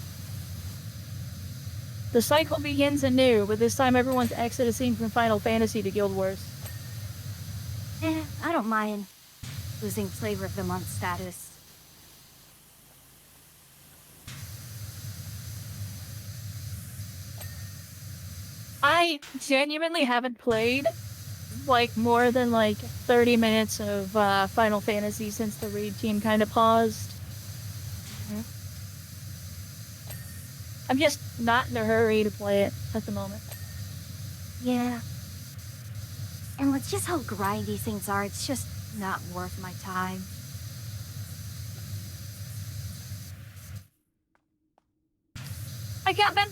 The cycle begins anew, but this time everyone's exodusing from Final Fantasy to Guild Wars. I don't mind losing Flavor of the Month status. I genuinely haven't played like more than like 30 minutes of Final Fantasy since the raid team kind of paused. I'm just not in a hurry to play it at the moment. Yeah. And with just how grindy things are, it's just not worth my time. Hi, Captain.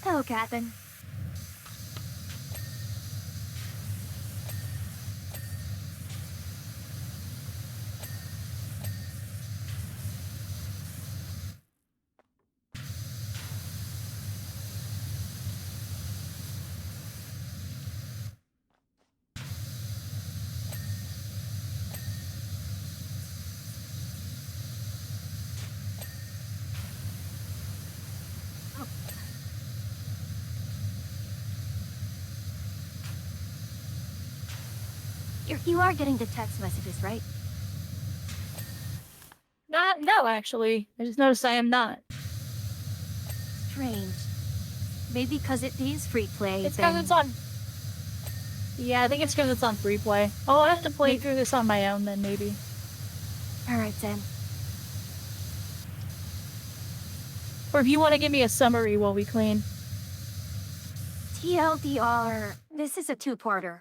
Hello, Captain. You are getting the text messages, right? No, actually. I just noticed I am not. Strange. Maybe because it is free play. It's because it's on... Yeah, I think it's because it's on free play. Oh, I'll have to play through this on my own then, maybe. Alright then. Or if you want to give me a summary while we clean. TLDR, this is a two-parter.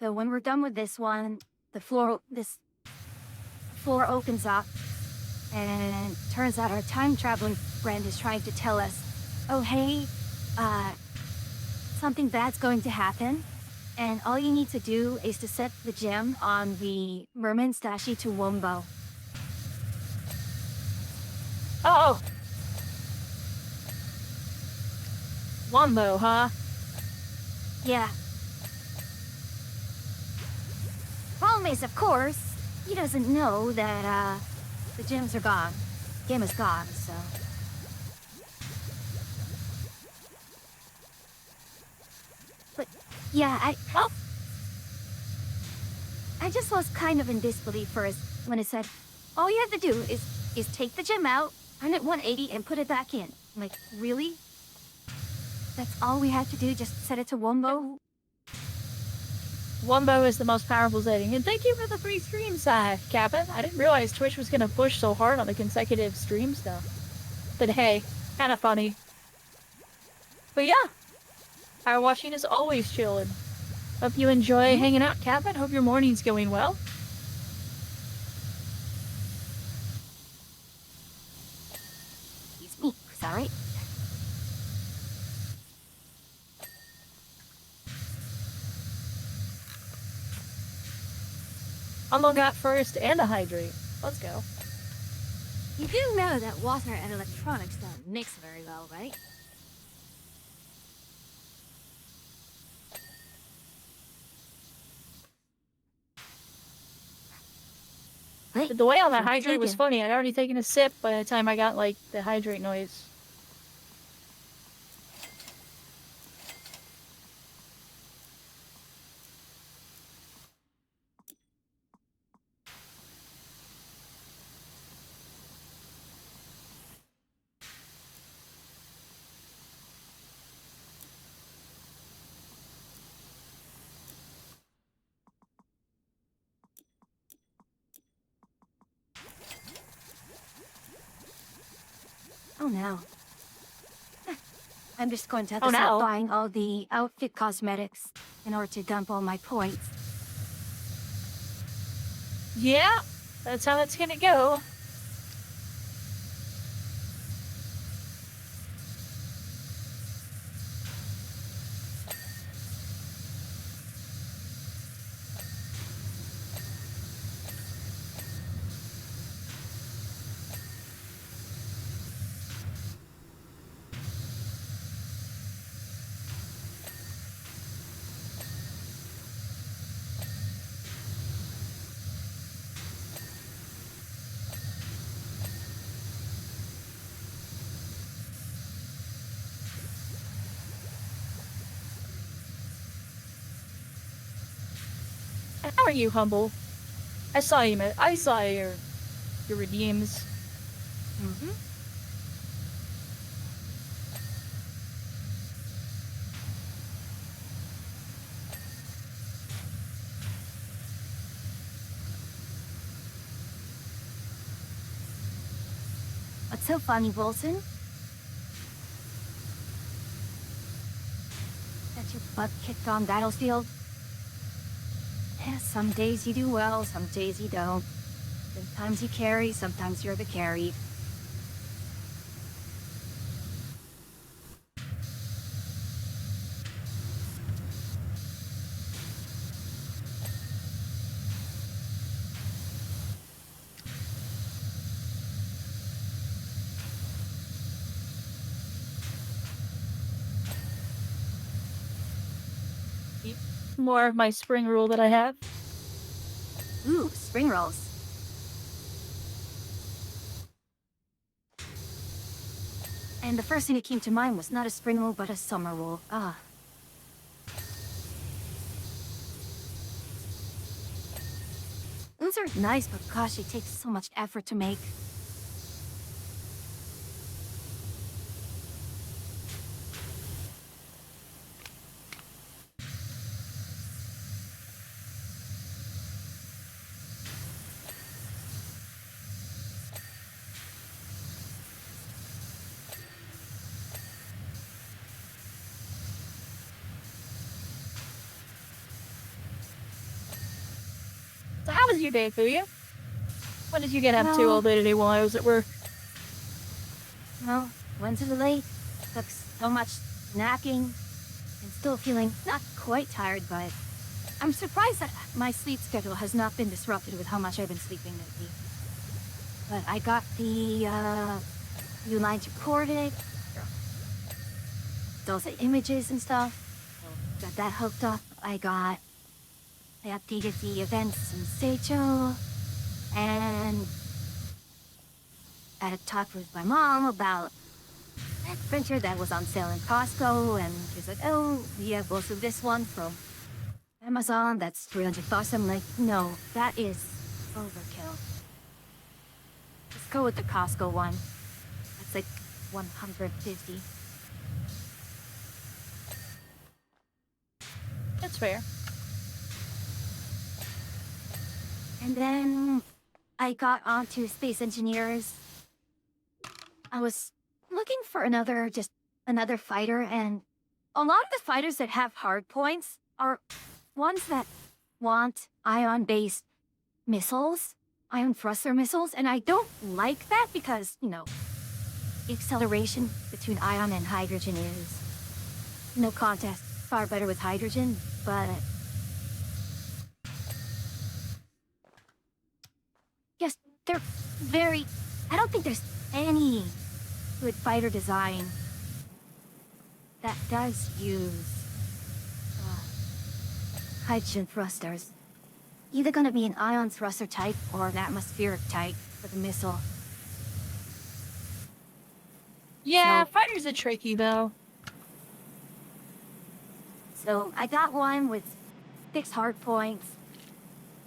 So when we're done with this one, this floor opens up, and turns out our time-traveling friend is trying to tell us, oh hey, something bad's going to happen, and all you need to do is to set the gem on the Merman Stashi to Wombo. Oh! Wombo, huh? Yeah. Problem is, of course, he doesn't know that, the gems are gone. Game is gone, so... But, yeah, I just was kind of in disbelief first when it said, all you have to do is take the gem out, turn it 180, and put it back in. I'm like, really? That's all we have to do, just set it to Wombo? Wombo is the most powerful setting. And thank you for the 3 streams, Captain. I didn't realize Twitch was gonna push so hard on the consecutive stream stuff. But hey, kinda funny. But yeah, Power Washing is always chillin'. Hope you enjoy hanging out, Captain. Hope your morning's going well. Excuse me, sorry. Almo got first and a hydrate. Let's go. You do know that water and electronics don't mix very well, right? Wait, The way on that I'm hydrate was taken. funny. I'd already taken a sip by the time I got, like, the hydrate noise. Oh no. I'm just going to have Oh, to stop no. buying all the outfit cosmetics in order to dump all my points. Yeah, that's how it's gonna go. How are you, Humble? I saw you. I saw your redeems. Mm-hmm. What's so funny, Wilson? That your butt kicked on Battlefield? Yeah, some days you do well, some days you don't. Sometimes you carry, sometimes you're the carried. More of my spring roll that I have. Ooh, spring rolls. And the first thing that came to mind was not a spring roll, but a summer roll. Ah. Those are nice, but gosh, it takes so much effort to make. So how was your day, Fuya? What did you get up to Well- all day today while I was at work? Well, went to the lake, took so much napping, and still feeling not quite tired, but I'm surprised that my sleep schedule has not been disrupted with how much I've been sleeping lately. But I got the, new lines recorded, those images and stuff, so got that hooked up. I updated the events in Seicho, and I had talked with my mom about that printer that was on sale in Costco, and she's like, oh, we have also this one from Amazon that's $300. I'm like, no, that is overkill. Let's go with the Costco one. That's like $150. That's fair. And then I got onto Space Engineers. I was looking for another fighter, and a lot of the fighters that have hard points are ones that want ion-based missiles, ion thruster missiles, and I don't like that because, you know, the acceleration between ion and hydrogen is no contest, far better with hydrogen, but yes, they're very... I don't think there's any good fighter design that does use hydrogen thrusters. Either gonna be an ion thruster type or an atmospheric type for the missile. Yeah, So- fighters are tricky though. So I got one with 6 hard points,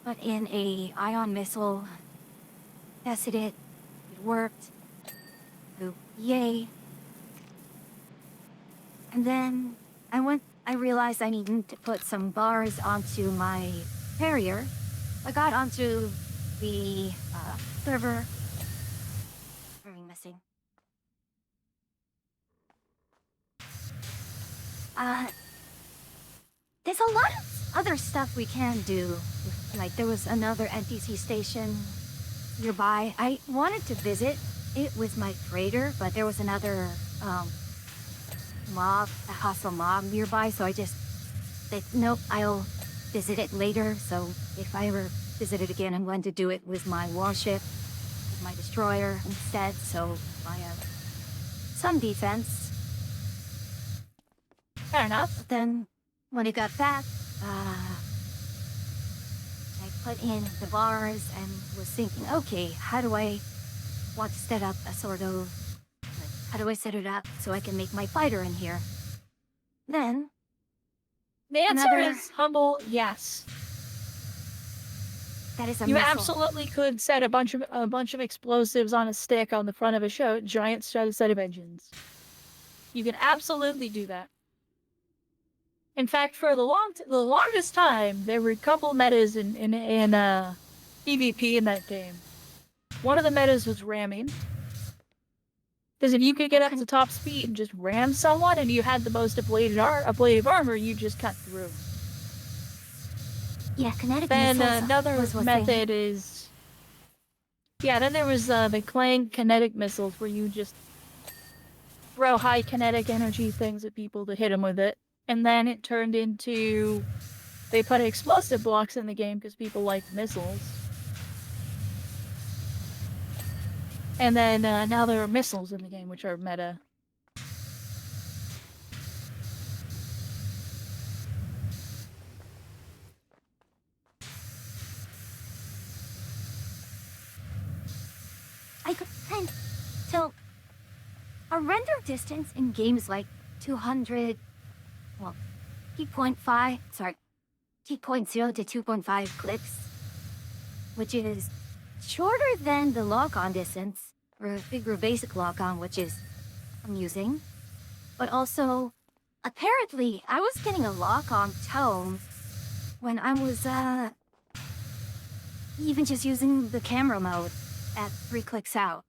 but in a ion missile. Tested it. It worked. So yay. And then I realized I needed to put some bars onto my carrier. I got onto the server. Very missing. Uh, there's a lot of other stuff we can do. Like, there was another NPC station nearby. I wanted to visit it with my freighter, but there was another, a hostile mob nearby, so I just said, nope, I'll visit it later. So if I ever visit it again, I'm going to do it with my warship, with my destroyer instead, so I have some defense. Fair enough. But then, when it got back, I put in the bars and was thinking, okay, how do I want to set up a sort of, how do I set it up so I can make my fighter in here? Then, The answer Another- is humble yes. that is a You missile. absolutely could set a bunch of explosives on a stick on the front of a giant set of engines. You can absolutely do that. In fact, for the longest time, there were a couple metas in PvP in that game. One of the metas was ramming. Because if you could get up to top speed and just ram someone, and you had the most ablative armor, you just cut through. Yeah, kinetic Then missiles another was one method is... Yeah, then there was the Clang kinetic missiles, where you just throw high kinetic energy things at people to hit them with it. And then it turned into... They put explosive blocks in the game because people like missiles. And then now there are missiles in the game, which are meta. I could kind so a render distance in games like 200, well, T.5, sorry, T.0 to 2.5 clicks, which is shorter than the lock-on distance, or figure basic lock-on, which is amusing. But also, apparently, I was getting a lock-on tone when I was, even just using the camera mode at 3 clicks out.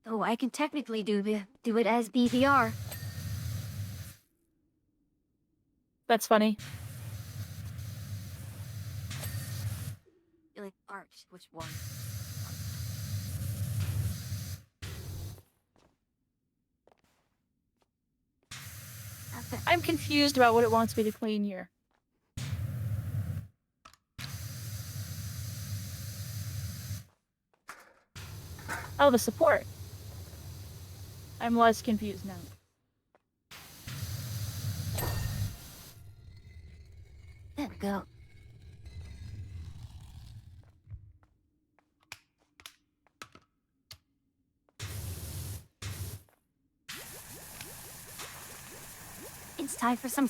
Though I can technically do it as BVR. That's funny. Like, arch, which one? Okay. I'm confused about what it wants me to clean here. Oh, the support. I'm less confused now. There we go. It's time for some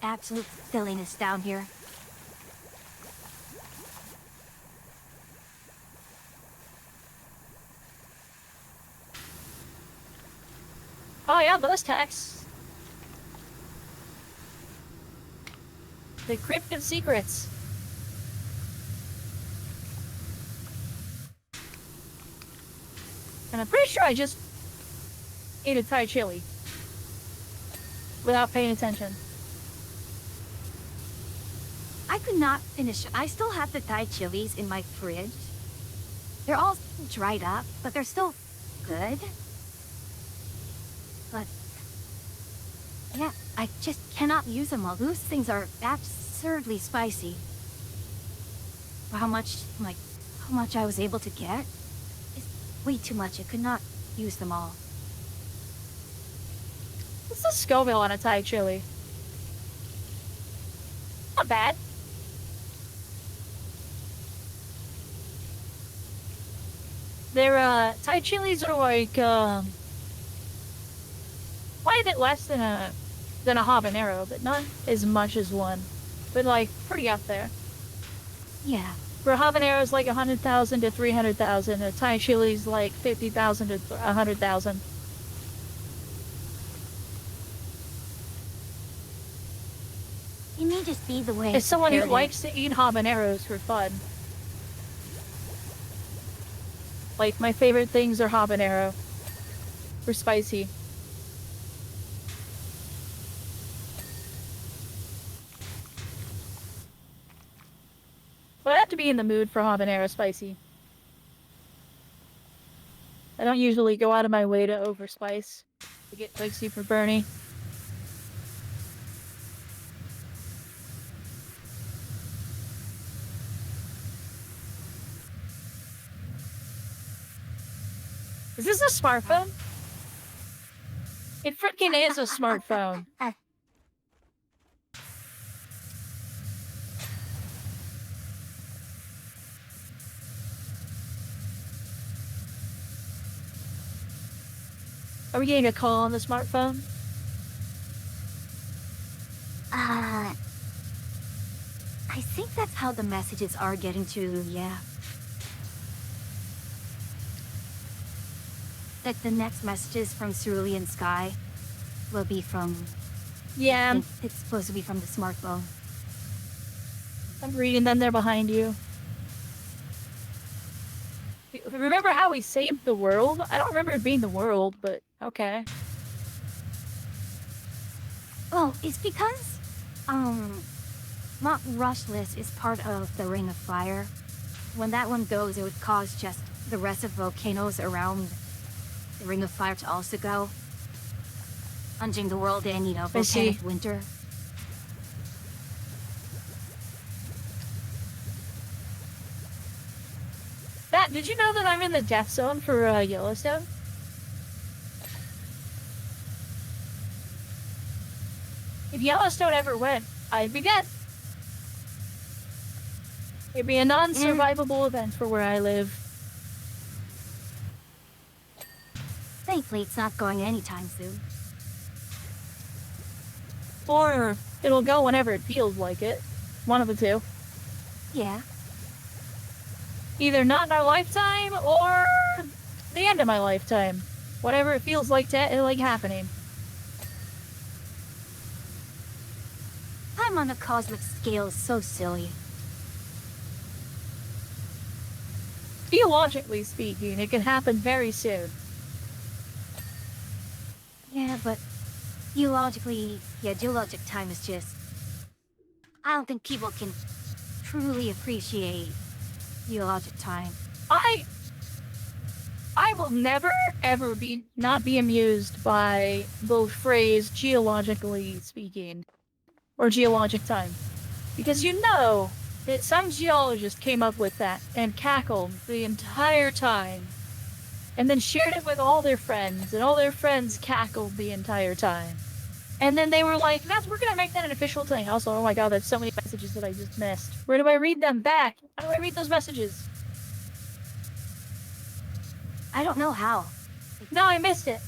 absolute silliness down here. Oh yeah, those texts. The Cryptic Secrets. And I'm pretty sure I just ate a Thai chili. Without paying attention. I could not finish. I still have the Thai chilies in my fridge. They're all dried up, but they're still good. But yeah, I just cannot use them all. Those things are absurdly spicy. For how much I was able to get, it's way too much. I could not use them all. What's the Scoville on a Thai chili? Not bad. Their Thai chilies are like quite a bit less than a habanero, but not as much as one. But like pretty up there. Yeah. For a habanero is like 100,000 to 300,000. A Thai chili's like 50,000 to 100,000. It may just be the way. As someone who prepared it. likes to eat habaneros for fun. Like, my favorite things are habanero. For spicy. But I have to be in the mood for habanero spicy. I don't usually go out of my way to overspice to get like super burny. Is this a smartphone? It freaking is a smartphone. Are we getting a call on the smartphone? I think that's how the messages are getting to, yeah. Like the next messages from Cerulean Sky will be from... Yeah, It's supposed to be from the smartphone. I'm reading them. They're behind you. Remember how we saved the world? I don't remember it being the world, but okay. Oh, it's because, Mount Rushless is part of the Ring of Fire. When that one goes, it would cause just the rest of volcanoes around the Ring of Fire to also go. Plunging the world in, you know, I see. volcanic winter. Matt, did you know that I'm in the death zone for Yellowstone? If Yellowstone ever went, I'd be dead. It'd be a non-survivable event for where I live. Thankfully, it's not going anytime soon. Or it'll go whenever it feels like it. One of the two. Yeah. Either not in our lifetime or the end of my lifetime. Whatever it feels like happening. Time on a cosmic scale is so silly. Theologically speaking, it can happen very soon. Yeah, but geologic time is just... I don't think people can truly appreciate geologic time. I will never ever not be amused by the phrase geologically speaking or geologic time. Because you know that some geologist came up with that and cackled the entire time and then shared it with all their friends and all their friends cackled the entire time. And then they were like, we're gonna make that an official thing. Also, oh my god, that's so many messages that I just missed. Where do I read them back? How do I read those messages? I don't know how. No, I missed it.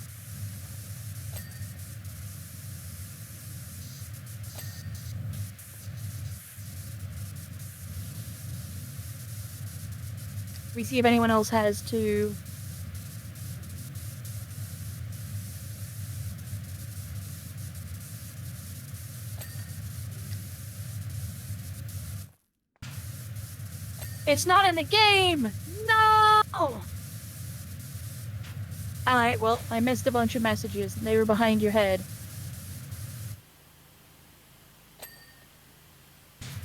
We see if anyone else has to. It's not in the game! No! Alright, well, I missed a bunch of messages. They were behind your head.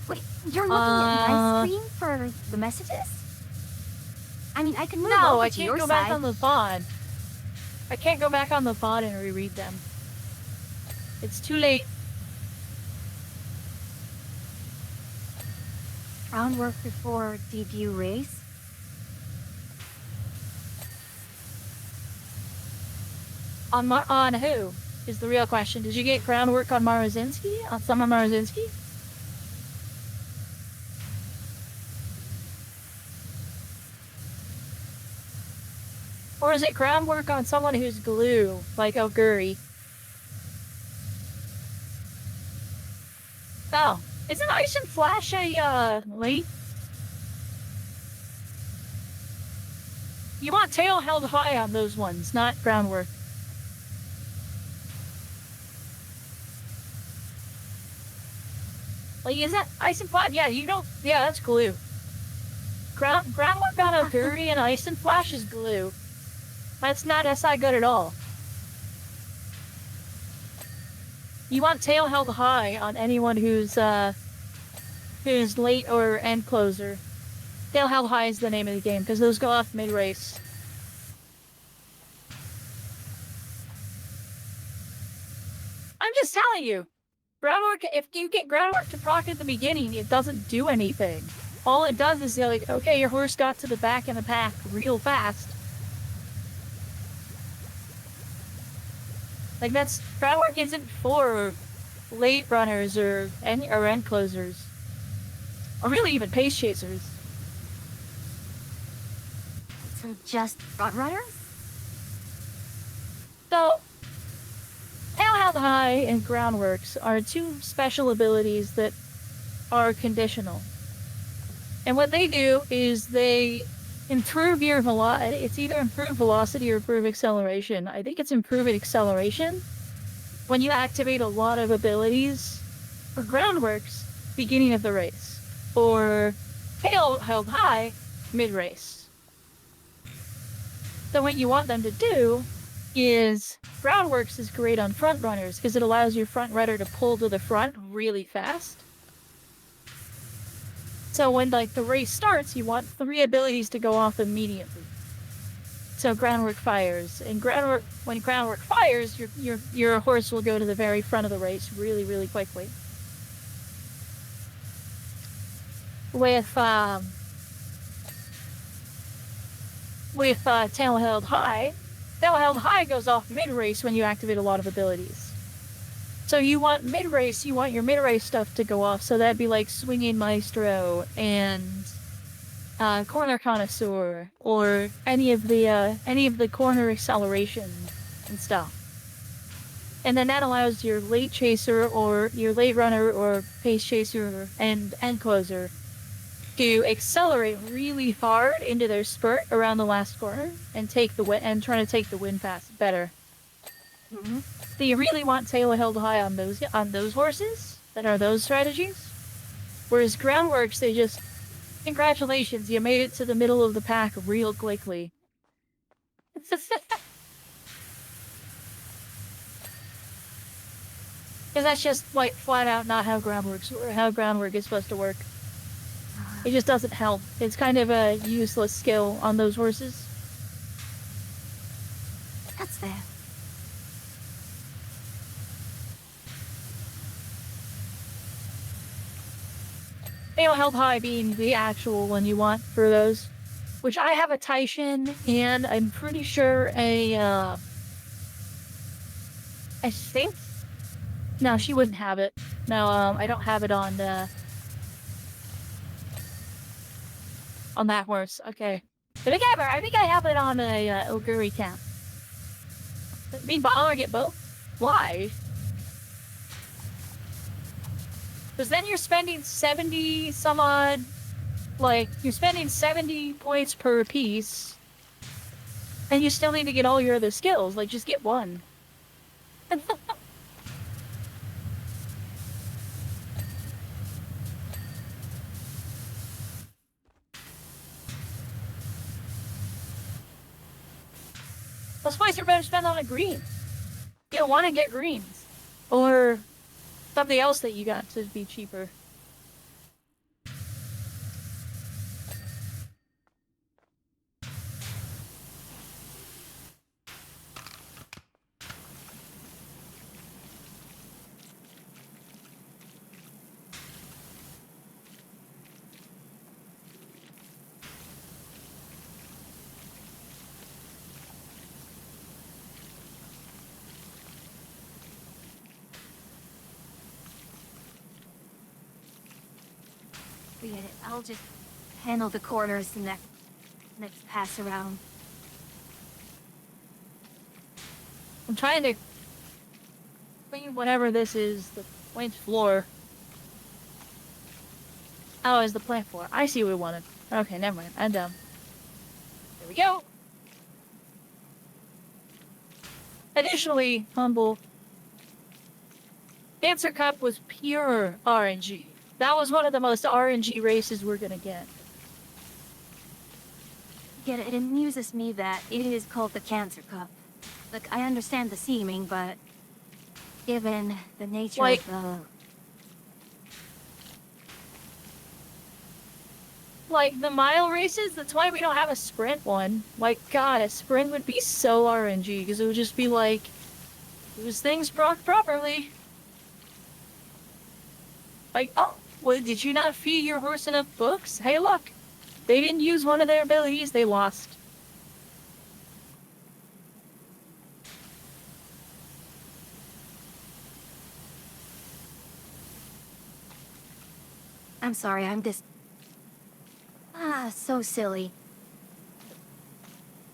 Wait, you're looking at my screen for the messages? I mean, I can move No, over I to can't your go side. back on the pod. I can't go back on the pod and reread them. It's too late. Groundwork before debut race? On who? Is the real question. Did you get groundwork on Marazinski? On someone Marazinski? Or is it groundwork on someone who's glue, like Oguri? Oh, isn't Ice and Flash a, late? You want tail held high on those ones, not groundwork. Like, is that Ice and Flash? Yeah, you don't. Yeah, that's glue. Groundwork on Oguri and Ice and Flash is glue. That's not SI good at all. You want tail held high on anyone who's who's late or end closer. Tail Held High is the name of the game, because those go off mid-race. I'm just telling you. Groundwork, if you get groundwork to proc at the beginning, it doesn't do anything. All it does is you're like, okay, your horse got to the back of the pack real fast. Like, that's, groundwork isn't for late runners or end closers. Or really even pace chasers. So just front runners? So, Tail Held High and Groundworks are two special abilities that are conditional. And what they do is they improve your velocity. It's either improve velocity or improve acceleration. I think it's improve acceleration when you activate a lot of abilities for Groundworks beginning of the race, or Tail Held High mid-race. So what you want them to do is, Groundworks is great on front runners because it allows your front runner to pull to the front really fast. So when like the race starts, you want 3 abilities to go off immediately. So Groundwork fires, and when Groundwork fires, your horse will go to the very front of the race really, really quickly. With Tail Held High, Tail Held High goes off mid-race when you activate a lot of abilities. So you want mid-race, you want your mid-race stuff to go off, so that'd be like Swinging Maestro and Corner Connoisseur, or any of the corner acceleration and stuff. And then that allows your late chaser or your late runner or pace chaser and end closer to accelerate really hard into their spurt around the last corner and take the win and try to take the win fast better. Mm-hmm. So you really want Tail Held High on those horses that are those strategies. Whereas Groundworks, they just, congratulations, you made it to the middle of the pack real quickly. Because that's just like flat out not how groundwork is supposed to work. It just doesn't help. It's kind of a useless skill on those horses. That's fair. Tail Held High being the actual one you want for those. Which I have a Taishin, and I'm pretty sure I think... No, she wouldn't have it. No, I don't have it on that horse. Okay. But I think I have it on a Oguri camp. I mean, but I want to get both. Why? Because then you're spending 70 some odd, like, you're spending 70 points per piece, and you still need to get all your other skills. Like, just get one. That's why you're better spend on a green. You don't want to get greens. Or something else that you got to be cheaper. Forget it. I'll just handle the corners the next pass around. I'm trying to clean whatever this is, the plant floor. Oh, it's the plant floor. I see what we wanted. Okay, never mind. I'm done. There we go. Additionally, Humble, Dancer Cup was pure RNG. That was one of the most RNG races we're gonna get. Yet it amuses me that it is called the Cancer Cup. Look, I understand the seeming, but given the nature Like, of the... Like, the mile races, that's why we don't have a sprint one. Like, God, a sprint would be so RNG, because it would just be like, those things brought properly. Like, oh, well, did you not feed your horse enough books? Hey, look, they didn't use one of their abilities, they lost. I'm sorry, I'm this... so silly.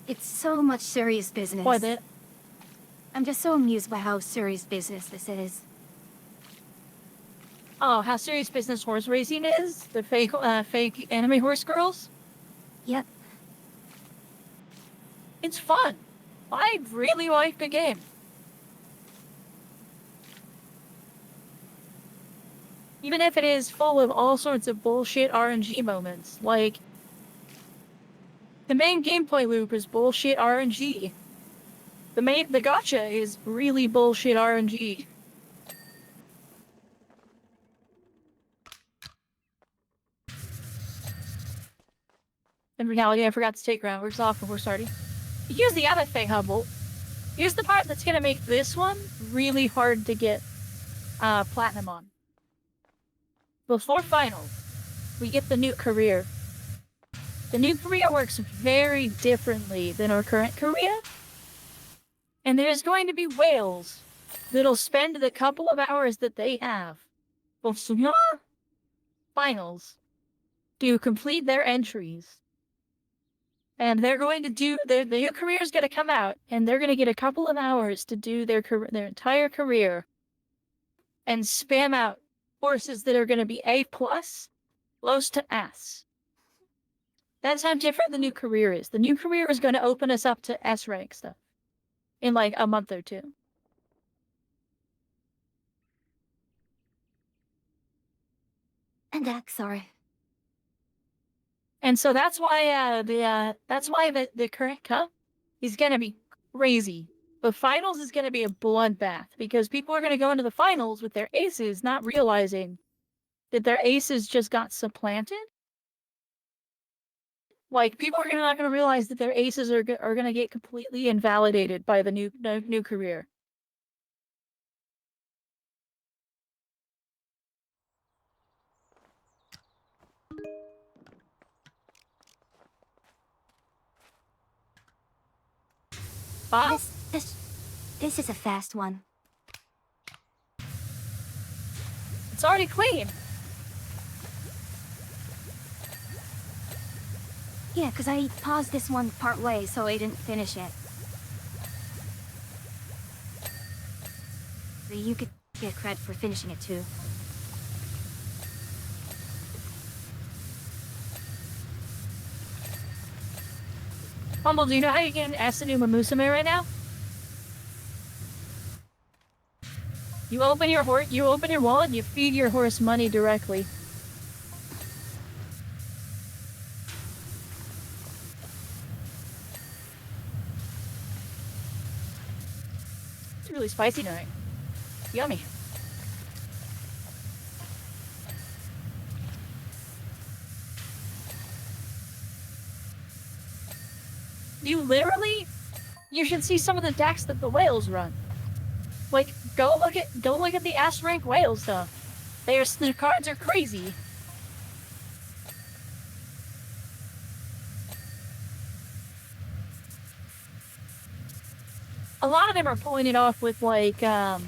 It's so much serious business. What, it? I'm just so amused by how serious business this is. Oh, how serious business horse racing is? The fake anime horse girls? Yep. It's fun. I really like the game. Even if it is full of all sorts of bullshit RNG moments, like... The main gameplay loop is bullshit RNG. The gacha is really bullshit RNG. In reality, I forgot to take groundworks off before starting. Here's the other thing, Hubble. Here's the part that's gonna make this one really hard to get platinum on. Before final, we get the new career. The new career works very differently than our current career. And there's going to be whales that'll spend the couple of hours that they have before finals to complete their entries. And they're going to do, the new career is going to come out, and they're going to get a couple of hours to do their entire career and spam out horses that are going to be A+, close to S. That's how different the new career is. The new career is going to open us up to S rank stuff in like a month or two. And sorry. And so that's why the current cup is gonna be crazy. The finals is gonna be a bloodbath because people are gonna go into the finals with their aces, not realizing that their aces just got supplanted. Like, people are not gonna realize that their aces are gonna get completely invalidated by the new career. Bob? This is a fast one. It's already clean. Yeah, because I paused this one part way, so I didn't finish it. So you could get credit for finishing it too. Humble, do you know how you get an Asanuma Musume right now? You open your wallet, and you feed your horse money directly. It's really spicy tonight. Yummy. You should see some of the decks that the whales run. Like, go look at the S rank whale stuff. Their cards are crazy. A lot of them are pulling it off with like they'll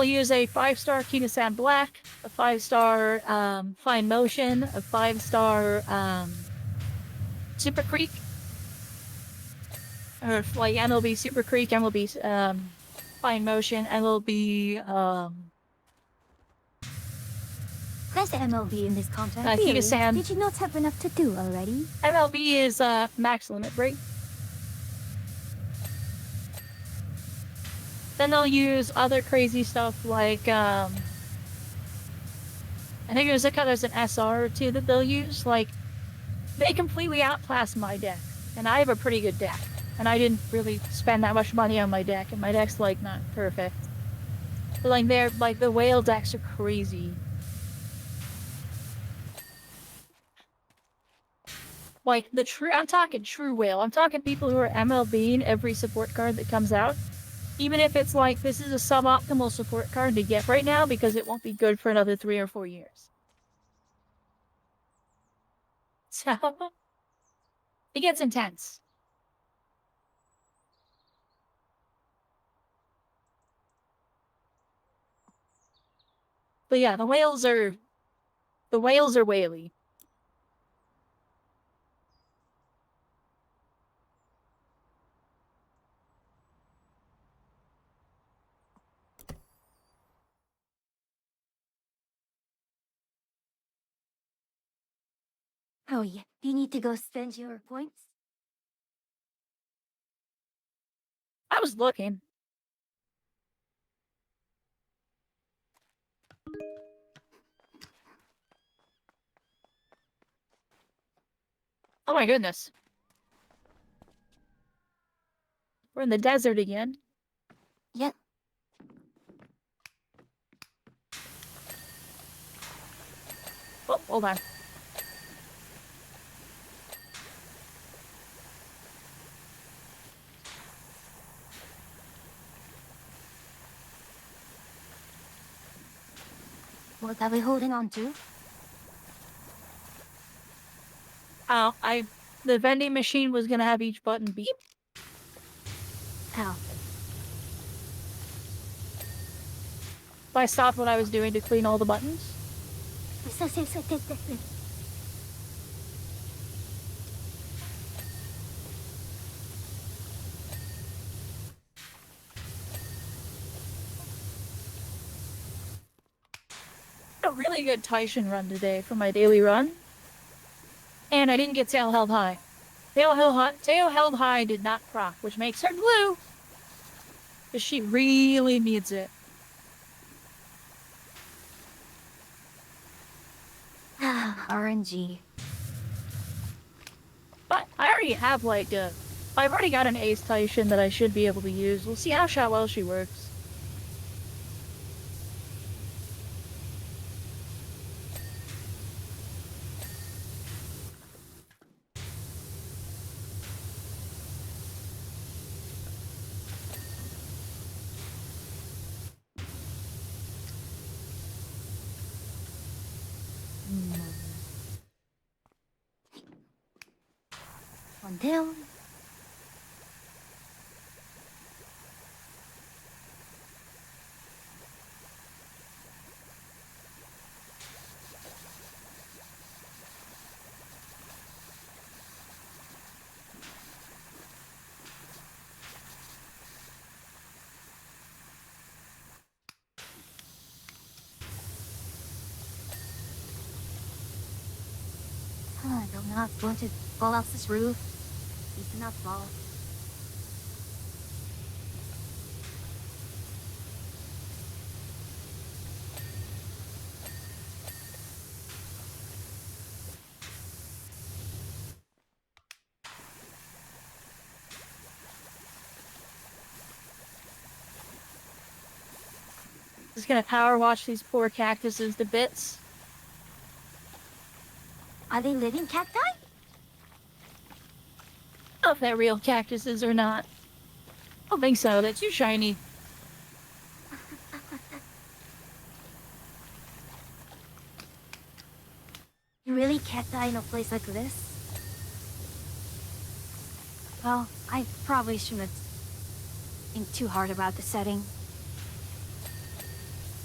use a 5-star Kinasan Black, a 5-star Fine Motion, a 5-star Super Creek, or like MLB Super Creek, MLB Fine Motion, MLB There's MLB in this content. Kinasan. Did you not have enough to do already? MLB is max limit break. Then they'll use other crazy stuff like I think there's an SR or two that they'll use. Like, they completely outclass my deck, and I have a pretty good deck, and I didn't really spend that much money on my deck, and my deck's like not perfect. But like the whale decks are crazy. Like, I'm talking true whale. I'm talking people who are MLBing every support card that comes out. Even if it's like, this is a suboptimal support card to get right now because it won't be good for another 3 or 4 years. So, it gets intense. But yeah, the whales are whaley. Oh, yeah. You need to go spend your points? I was looking. Oh my goodness. We're in the desert again. Yep. Oh, hold on. What are we holding on to? Oh, the vending machine was gonna have each button beep. Ow. I stopped what I was doing to clean all the buttons. A really good Taishin run today for my daily run. And I didn't get tail held high. Tail held high did not proc, which makes her blue. Because she really needs it. RNG. But I already have like I've already got an ace Taishin that I should be able to use. We'll see how well she works. One down. I don't know if going to fall off this roof. Please do not fall. Just gonna power wash these poor cactuses to bits. Are they living cacti? I don't know if they're real cactuses or not. I don't think so. They're too shiny. You really cacti in a place like this? Well, I probably shouldn't think too hard about the setting.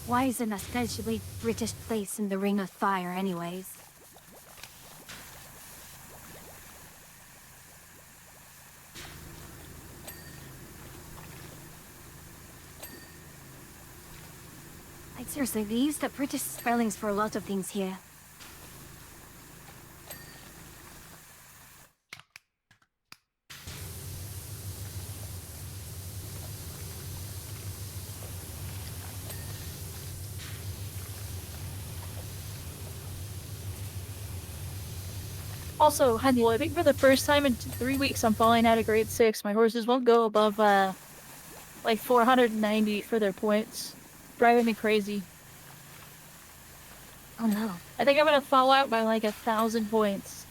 Why is it an especially British place in the Ring of Fire anyways? Like seriously, they use the British spellings for a lot of things here. Also, Handel, I think for the first time in 3 weeks I'm falling out of grade 6. My horses won't go above, like 490 for their points. Driving me crazy. Oh no. I think I'm gonna fall out by like 1,000 points.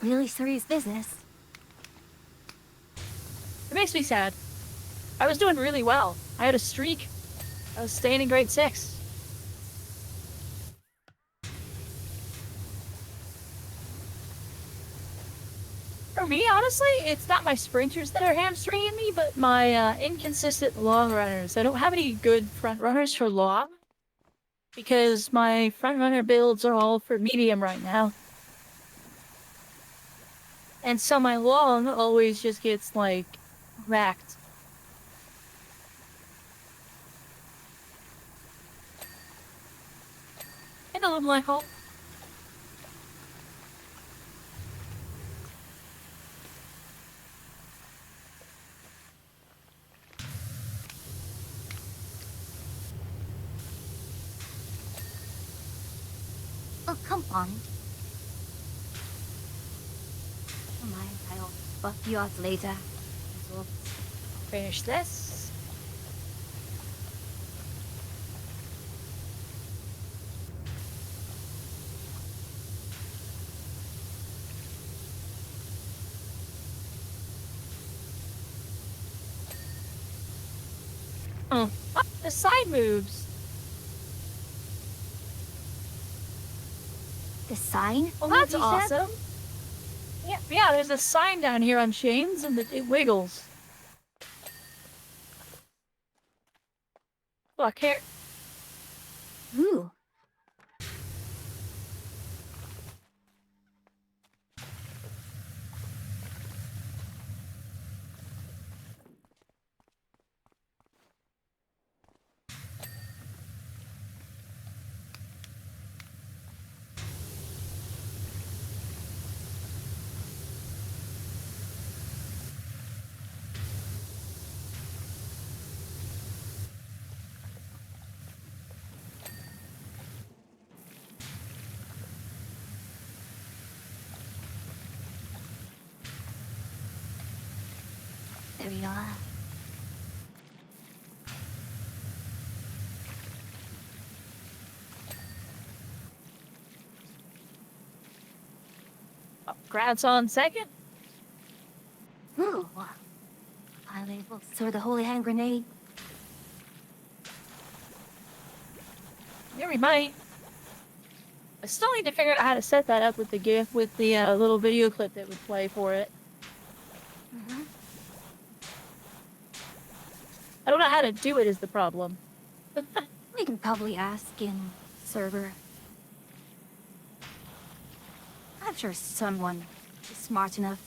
really serious business. It makes me sad. I was doing really well. I had a streak. I was staying in grade 6. For me, honestly, it's not my sprinters that are hamstringing me, but my inconsistent long runners. I don't have any good front runners for long because my front runner builds are all for medium right now. And so my long always just gets, like, whacked. And a little black hole. Oh, come on. Come on, I'll buff you out later. So, finish this. Oh, the side moves. The sign? Well, that's You said? awesome. Yeah, there's a sign down here on chains and it wiggles. Look here. Ooh. There we are. Grats on second. Ooh. I'll able to throw the holy hand grenade. Yeah, we might. I still need to figure out how to set that up with the GIF, with the little video clip that would play for it. Mm-hmm. I don't know how to do it is the problem. We can probably ask in server. I'm sure someone is smart enough.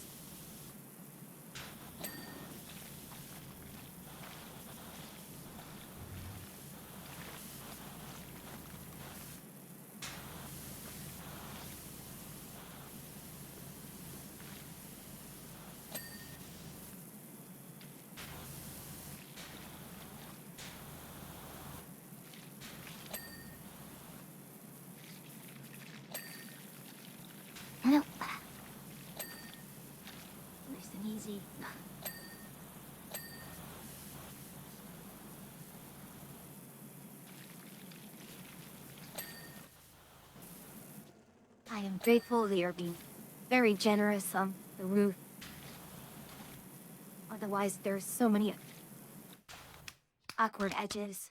Nope. Nice and easy. I am grateful they are being very generous on the roof. Otherwise, there's so many awkward edges.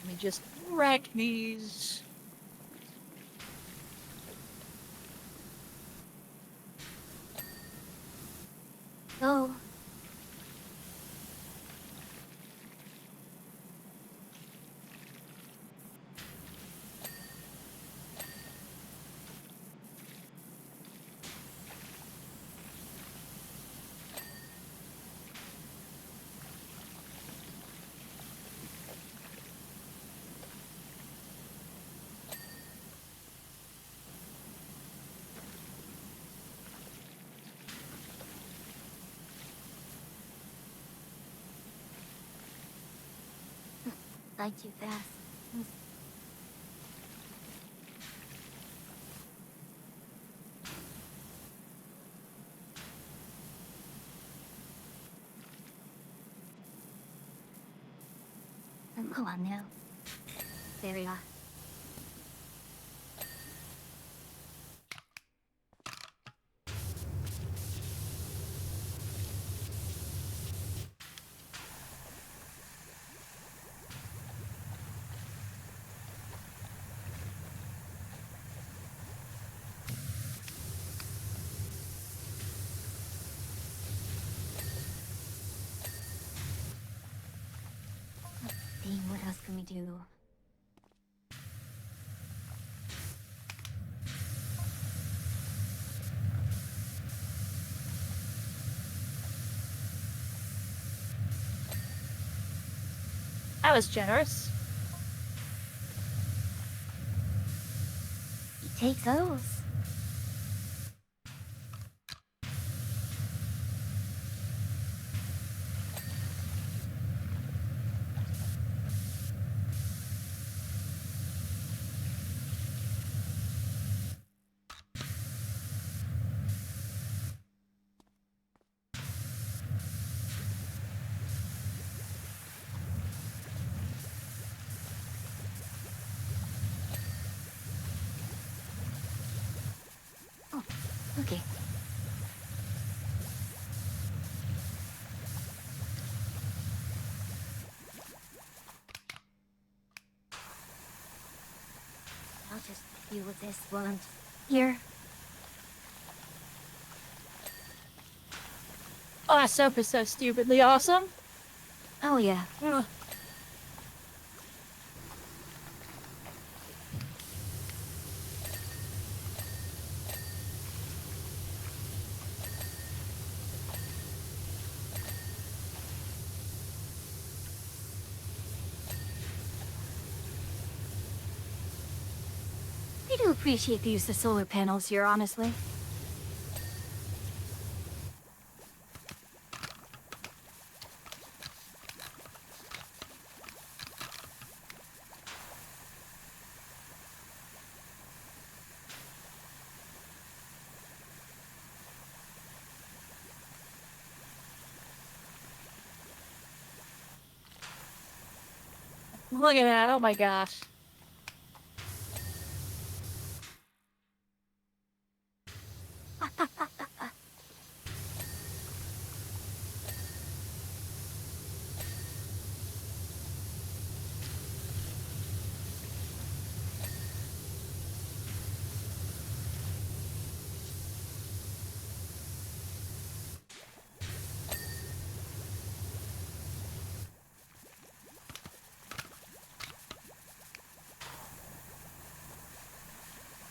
Let me just wreck these. Go. Like you fast. Come on now. There we are. See, what else can we do? That was generous. You take those. Oh, okay. I'll just deal with this one. Here. Oh, that soap is so stupidly awesome. Oh yeah. Ugh. I do appreciate the use of solar panels here, honestly. Look at that. Oh my gosh.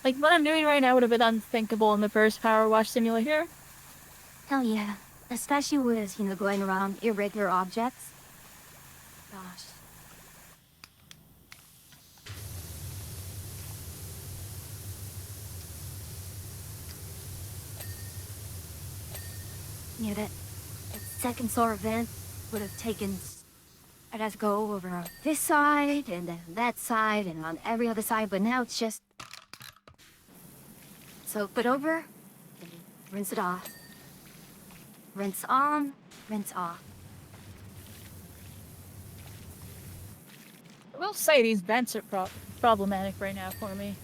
Like, what I'm doing right now would have been unthinkable in the first Power Wash simulator. Hell yeah. Especially with, going around irregular objects. Gosh. That second solar event would have taken... I'd have to go over on this side, and then that side, and on every other side, but now it's just... Soak it over, and rinse it off. Rinse on, rinse off. I will say these vents are problematic right now for me.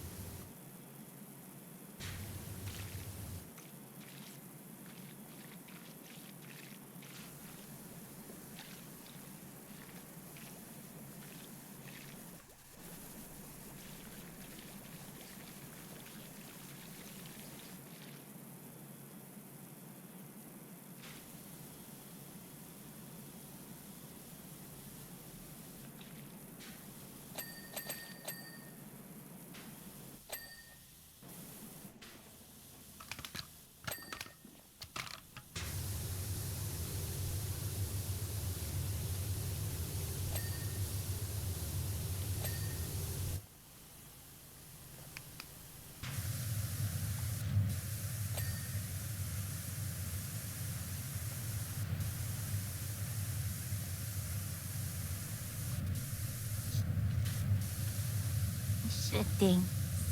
Shifting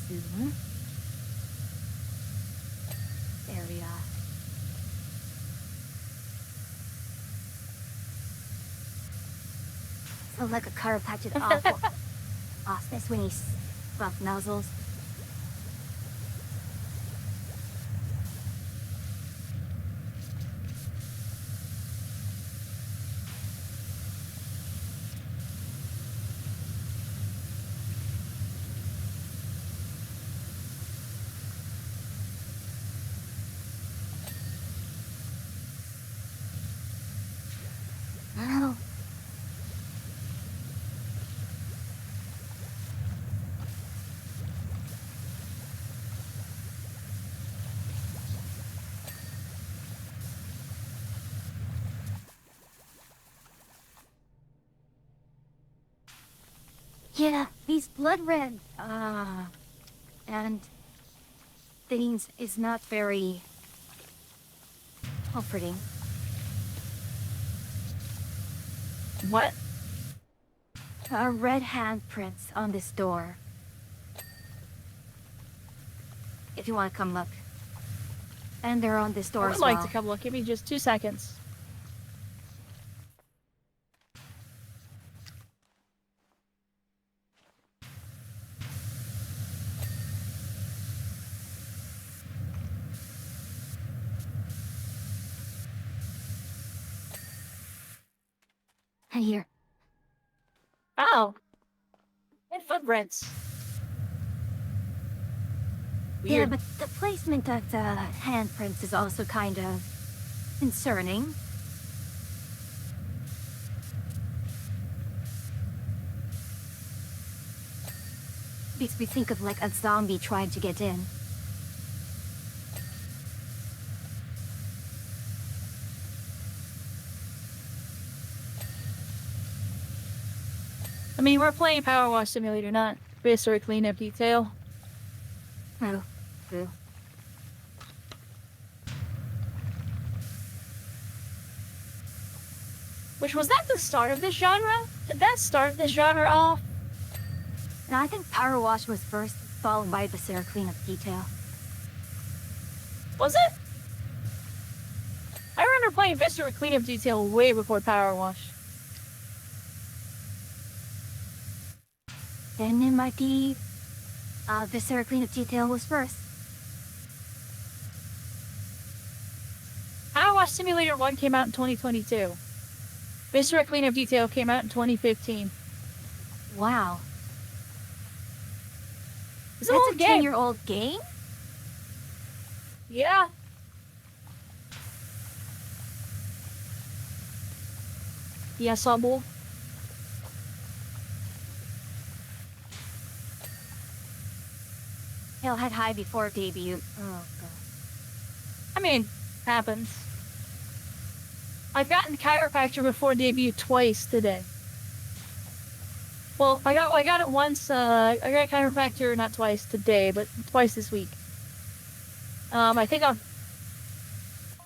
soon. There we are. like a chiropractic awful. Office when he bump nozzles. Oh. Yeah, these blood red, and things is not very comforting. What? Red handprints on this door. If you want to come look. And they're on this door I would as like well. to come look. Give me just 2 seconds. Here. Oh. And footprints. Yeah, Weird. but the placement of the handprints is also kind of concerning. Makes me think of like a zombie trying to get in. I mean, we're playing Power Wash Simulator, not Prehistoric Cleanup Detail. Oh, true. Which, was that the start of this genre? Did that start this genre off? And I think Power Wash was first, followed by the Sarah Cleanup Detail. Was it? I remember playing Prehistoric Cleanup Detail way before Power Wash. Then it might be, the Sarah Cleanup Detail was first. Power Wash Simulator 1 came out in 2022. Prehistoric Cleanup Detail came out in 2015. Wow. It's an That's old a game. 10-year-old game? Yeah. Yes, Hubble. Hell had high before debut. Oh, God. I mean, happens. I've gotten chiropractor before debut twice today. Well, I got it once. I got chiropractor not twice today, but twice this week. I think on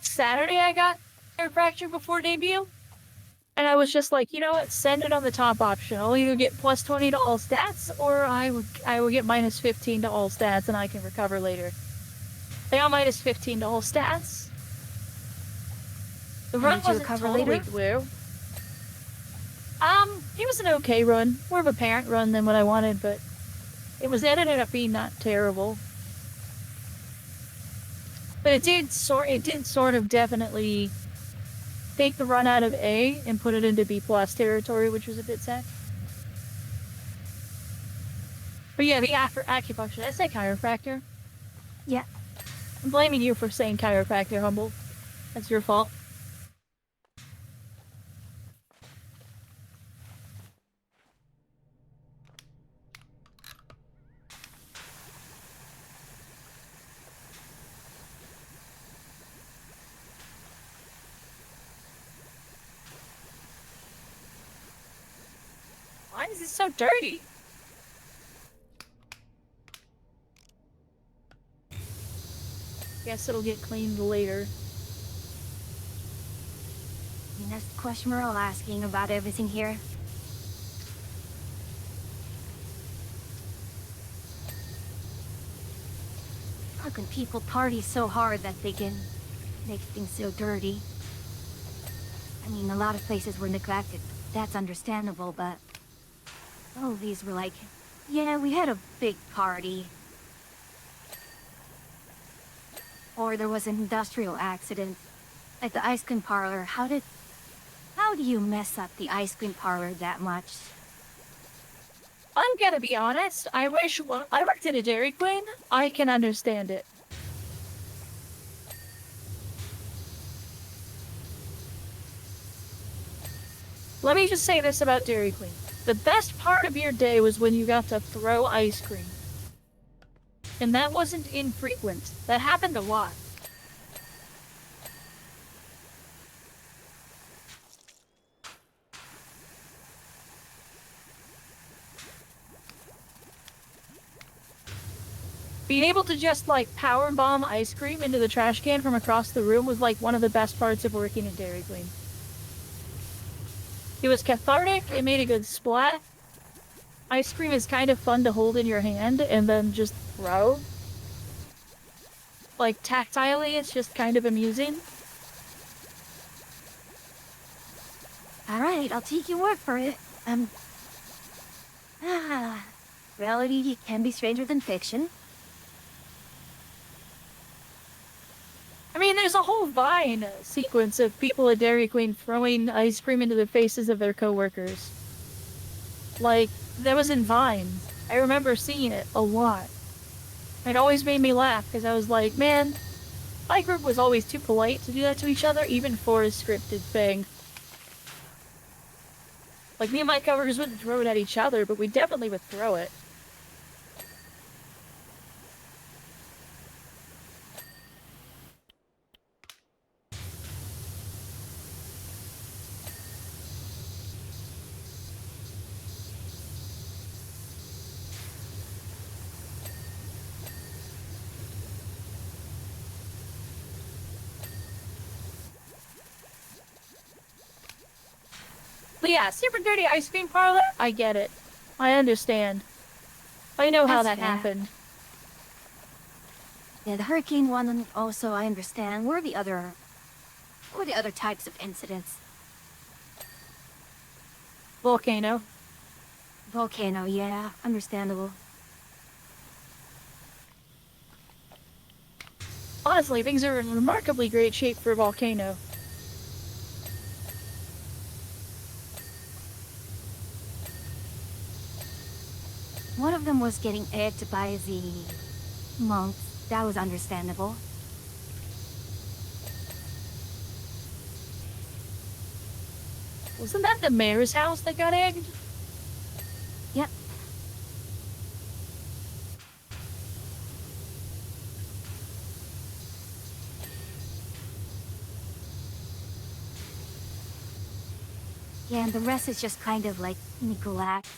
Saturday I got chiropractor before debut, and I was just like, you know what, send it on the top option. I'll either get plus 20 to all stats, or I would get minus 15 to all stats, and I can recover later. I got minus 15 to all stats. The run did you wasn't recover totally later? blue. It was an okay run. More of a parent run than what I wanted, but it ended up being not terrible. But it did sort of definitely take the run out of A and put it into B+ territory, which was a bit sad. But yeah, the acupuncture, did I say chiropractor? Yeah. I'm blaming you for saying chiropractor, Humble. That's your fault. Why is it so dirty? Guess it'll get cleaned later. I mean, that's the question we're all asking about everything here. How can people party so hard that they can make things so dirty? I mean, a lot of places were neglected that's understandable, but... Oh, these were like... Yeah, we had a big party. Or there was an industrial accident. At the ice cream parlor, how do you mess up the ice cream parlor that much? I'm gonna be honest, I wish I worked at a Dairy Queen. I can understand it. Let me just say this about Dairy Queen. The best part of your day was when you got to throw ice cream. And that wasn't infrequent. That happened a lot. Being able to just, like, power bomb ice cream into the trash can from across the room was, like, one of the best parts of working at Dairy Queen. It was cathartic, it made a good splat. Ice cream is kind of fun to hold in your hand and then just throw. Like, tactilely, it's just kind of amusing. Alright, I'll take your word for it. Reality can be stranger than fiction. I mean, there's a whole Vine sequence of people at Dairy Queen throwing ice cream into the faces of their coworkers. Like, that was in Vine. I remember seeing it a lot. It always made me laugh, because I was like, man, my group was always too polite to do that to each other, even for a scripted thing. Like, me and my coworkers wouldn't throw it at each other, but we definitely would throw it. But yeah, super dirty ice cream parlor, I get it. I understand. I know how That's that fair. happened. Yeah, the hurricane one also I understand. What are the other types of incidents? Volcano. Volcano, yeah, understandable. Honestly, things are in remarkably great shape for a volcano. One of them was getting egged by the monks. That was understandable. Wasn't that the mayor's house that got egged? Yep. Yeah, and the rest is just kind of like neglect.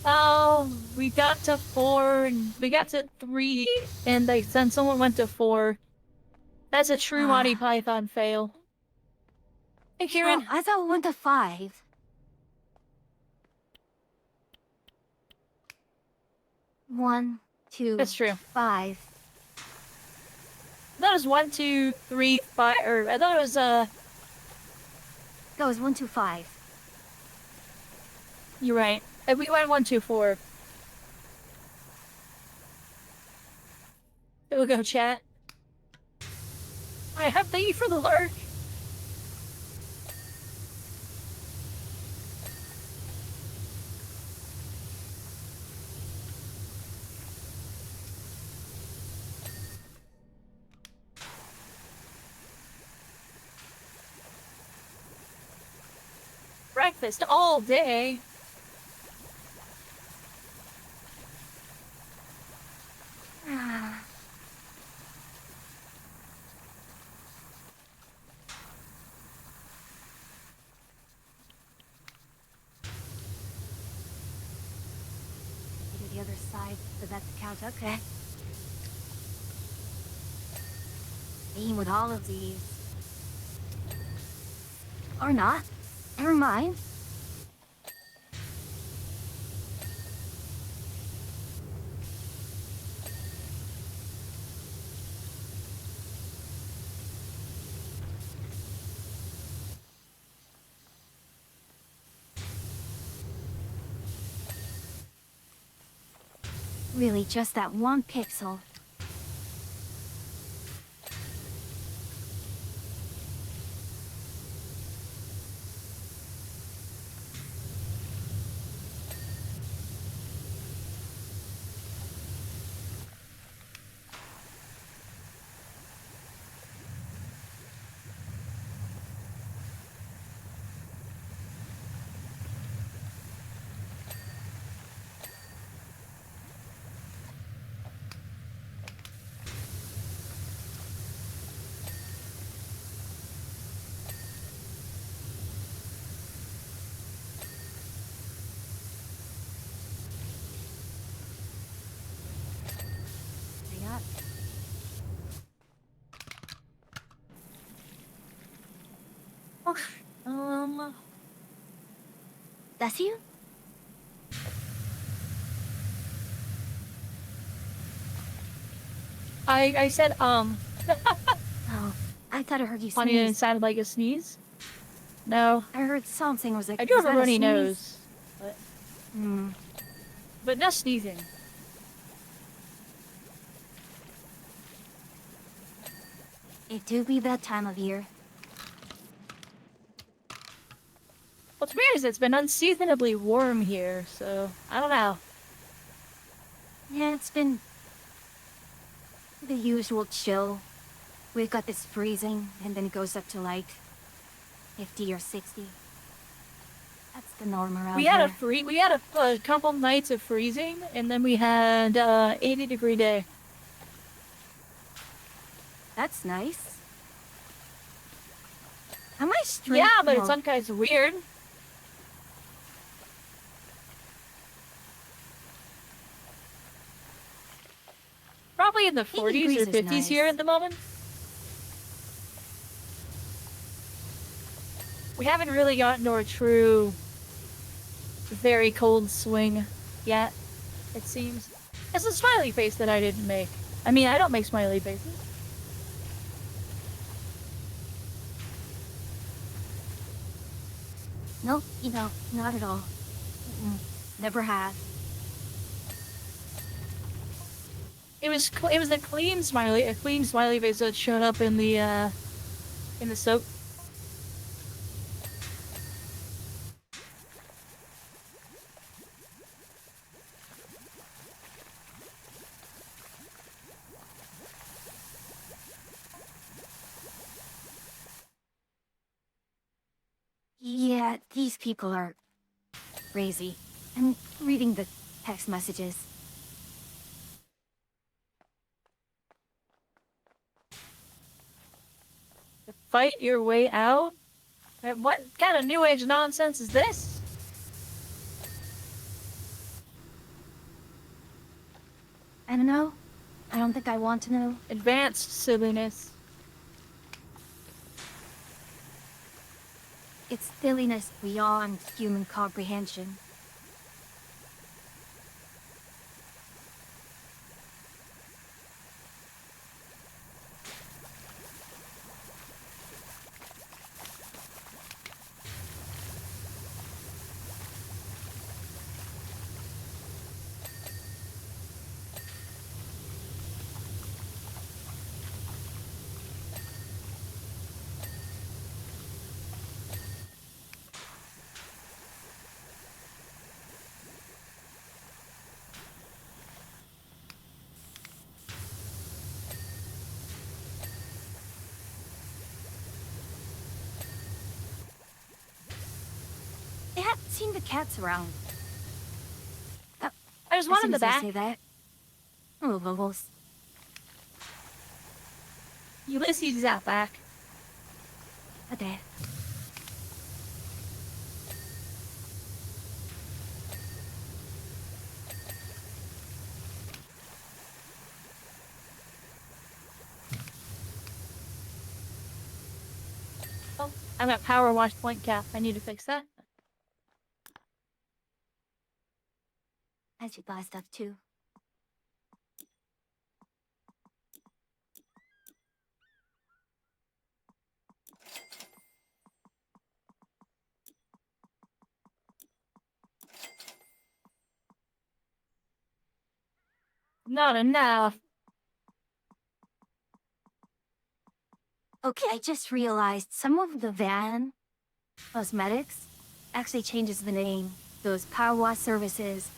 Oh, we got to 4, and we got to 3, and then someone went to 4. That's a true Monty Python fail. Hey, Oh, Kieran. I thought we went to 5. One, two, That's true. 5. That was 1, 2, 3, 5, or I thought it was, Goes 1, 2, 5. you're right. We went 1, 2, 4. Here we go, chat. I have thank you for the lurk. Breakfast all day. Do the other side, so that's the count. Okay. Being with all of these. Or not. Never mind. Really just that one pixel. Yeah. Um, That's you? I said, Oh, I thought I heard you funny and it sneeze. sounded like a sneeze. No, I heard something was like, I do was have a that a runny sneeze? nose, Hmm. but no sneezing. It do be that time of year. What's weird is it's been unseasonably warm here, so I don't know. Yeah, it's been the usual chill. We've got this freezing, and then it goes up to like 50 or 60. That's the norm around We had here. we had a couple nights of freezing, and then we had 80-degree day. That's nice. Am I straight? Yeah, but it's No. kind of weird. Probably in the 80 40s degrees or is 50s here nice. at the moment. We haven't really gotten to a true very cold swing yet, it seems. It's a smiley face that I didn't make. I mean, I don't make smiley faces. No, not at all. Never have. It was a clean smiley face that showed up in the soap. Yeah, these people are crazy. I'm reading the text messages. Fight your way out? What kind of new age nonsense is this? I don't know. I don't think I want to know. Advanced silliness. It's silliness beyond human comprehension. I haven't seen the cats around. There's As one soon in the as I back. say that. Oh, bubbles. Ulysses is out back. Okay. Oh, I'm at power wash point cap. I need to fix that. I should buy stuff too. Not enough. Okay, I just realized some of the van cosmetics actually changes the name. Those power wash services,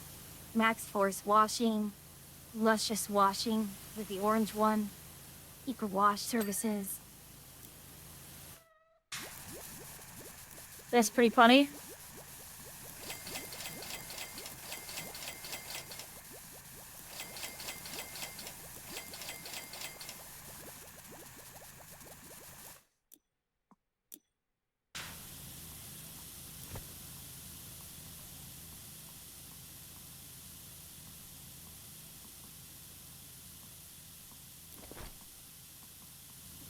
Max Force washing, Luscious washing with the orange one, Eco Wash services. That's pretty funny.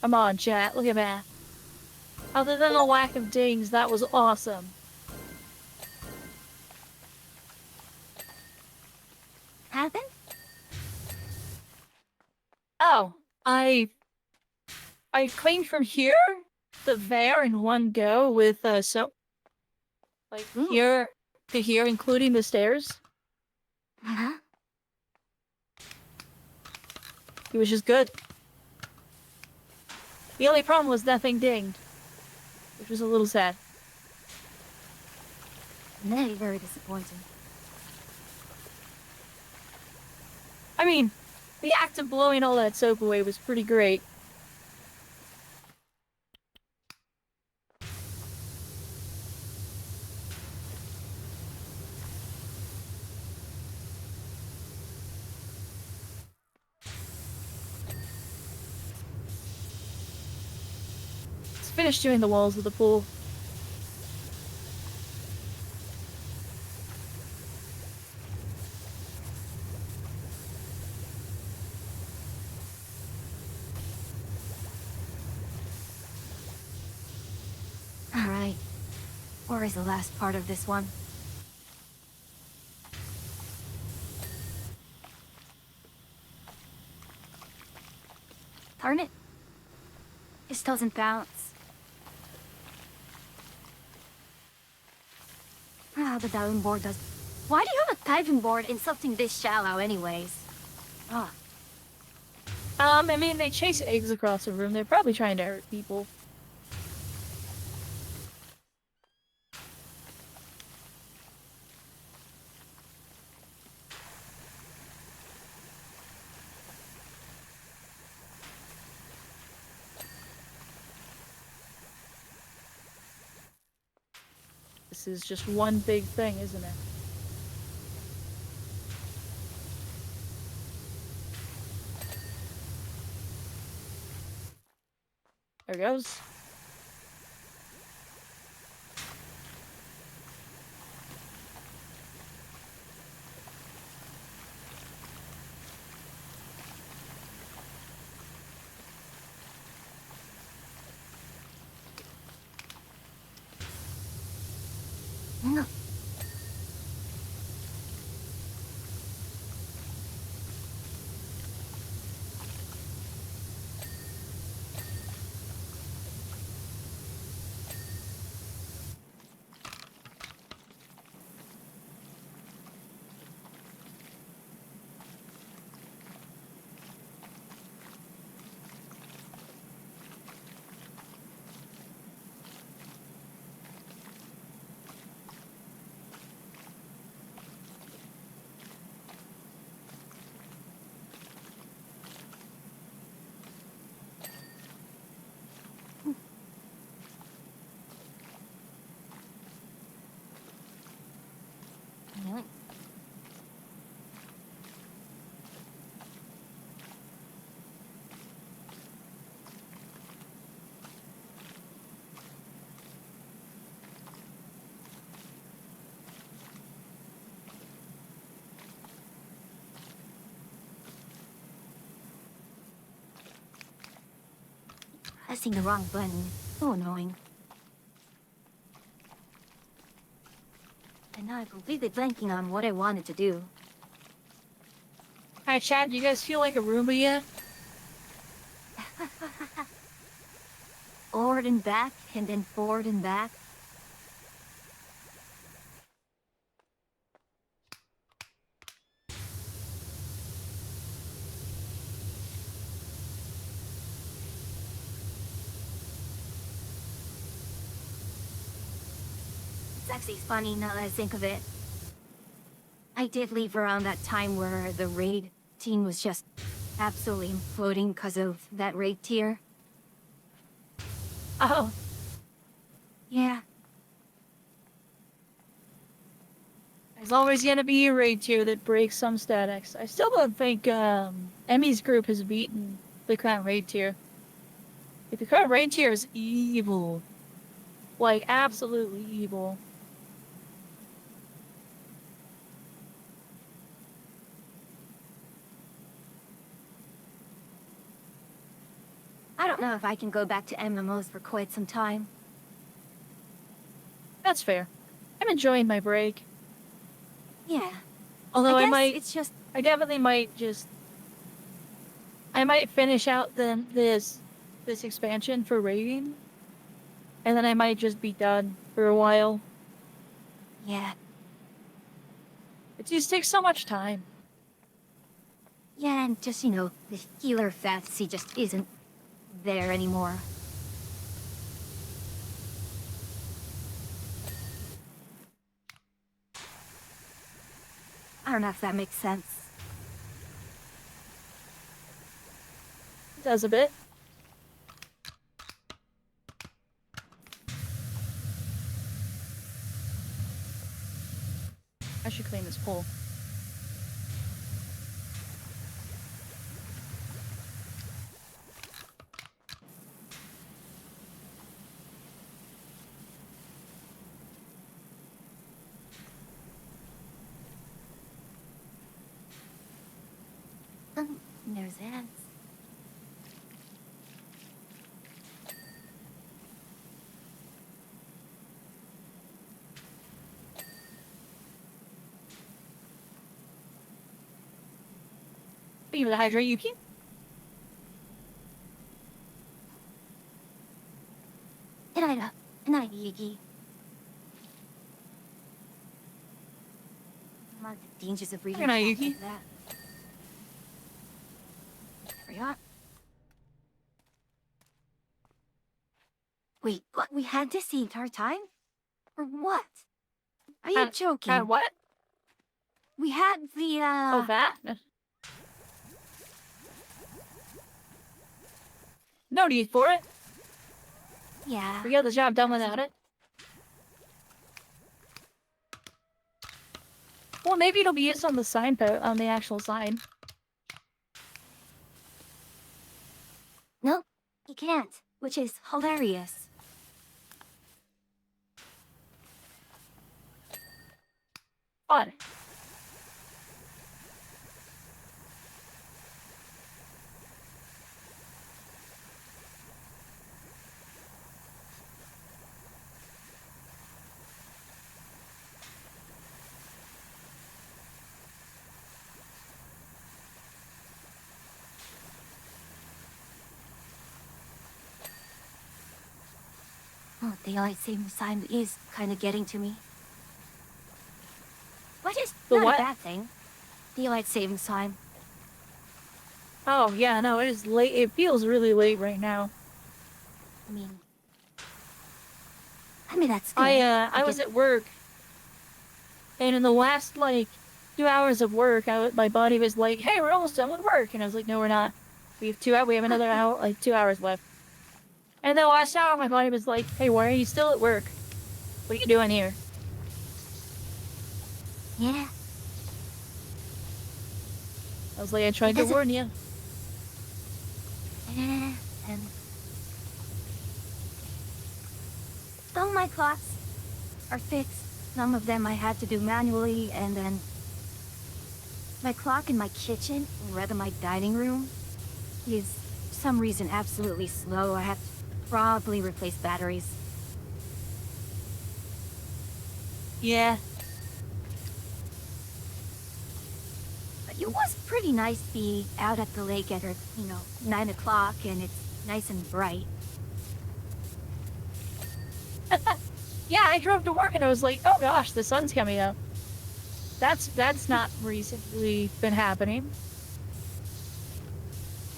Come on, chat. Look at that. Other than the lack of dings, that was awesome. Happen? Oh, I cleaned from here to there in one go with here to here, including the stairs. Huh? It was just good. The only problem was nothing dinged, which was a little sad. Very, very disappointing. I mean, the act of blowing all that soap away was pretty great. Let's finish doing the walls of the pool. Alright. Where is the last part of this one? Darn it. This doesn't bounce. Ah, the diving board does. Why do you have a diving board in something this shallow anyways? Ah, I mean, they chase eggs across the room. They're probably trying to hurt people. This is just one big thing, isn't it? There it goes. no. Really? Pressing the wrong button. So annoying. And now I'm completely blanking on what I wanted to do. Hi, chat. Do you guys feel like a Roomba yet? Forward and back, and then forward and back. actually funny now that I think of it. I did leave around that time where the raid team was just absolutely imploding because of that raid tier. Oh, Yeah. there's always gonna be a raid tier that breaks some statics. I still don't think Emmy's group has beaten the current raid tier. Like, the current raid tier is evil. Like, absolutely evil. I don't know if I can go back to MMOs for quite some time. That's fair. I'm enjoying my break. Yeah. Although I guess might, it's just I definitely might just, I might finish out this expansion for raiding, and then I might just be done for a while. yeah. It just takes so much time. Yeah, and just, the healer fantasy just isn't there anymore. I don't know if that makes sense. It does a bit. I should clean this pool. There's ants. Are you to hydrate, Yuki? Good night, Yugi. I'm not the dangers of reading Good night, crap Yuki. like that. There we are. Wait, what? We had this the entire time? Or what? Are you joking? What? We had the, Oh, that? No need for it. Yeah. We got the job done without it. Well, maybe it'll be used on the sign on the actual sign. Nope, you can't, which is hilarious. What? Oh, daylight saving time is kind of getting to me. Which is The not what? a bad thing. Daylight saving time. Oh, yeah, no, it is late. It feels really late right now. I mean that's good. I was at work, and in the last, 2 hours of work, my body was like, hey, we're almost done with work. And I was like, no, we're not. We have another hour, 2 hours left. And the last hour, my body was like, hey, why are you still at work? What are you doing here? Yeah. I was like, I tried to warn you. And some of my clocks are fixed. Some of them I had to do manually, and then my clock in my kitchen, or rather my dining room, is for some reason absolutely slow. I have to probably replace batteries. Yeah. But it was pretty nice to be out at the lake at 9 o'clock, and it's nice and bright. Yeah, I drove to work and I was like, oh gosh, the sun's coming up. That's not recently been happening.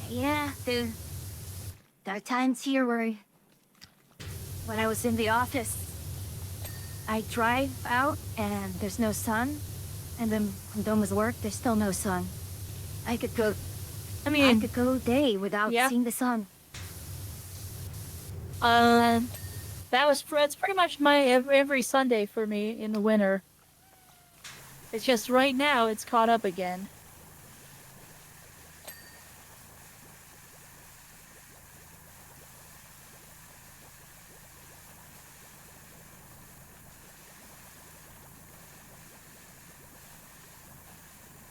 Yeah, there are times here where when I was in the office, I drive out and there's no sun, and then when done with work, there's still no sun. I could go I I mean, could go a day without yeah. seeing the sun. That's pretty much my every Sunday for me in the winter. It's just right now it's caught up again.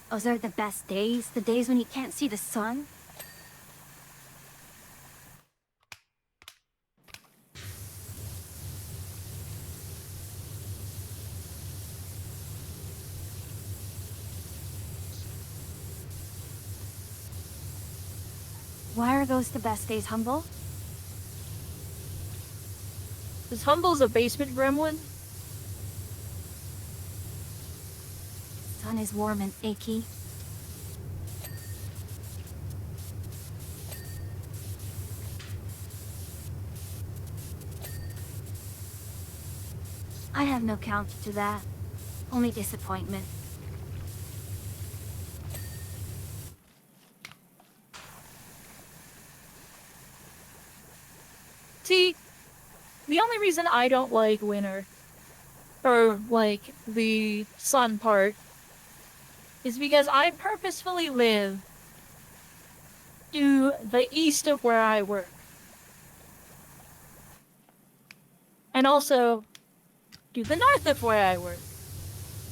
Those are the best days, the days when you can't see the sun. Why are those the best days, Humble? Is Humble's a basement gremlin? Sun is warm and achy. I have no counter to that. Only disappointment. See, the only reason I don't like winter, or like the sun part, is because I purposefully live to the east of where I work. And also to the north of where I work.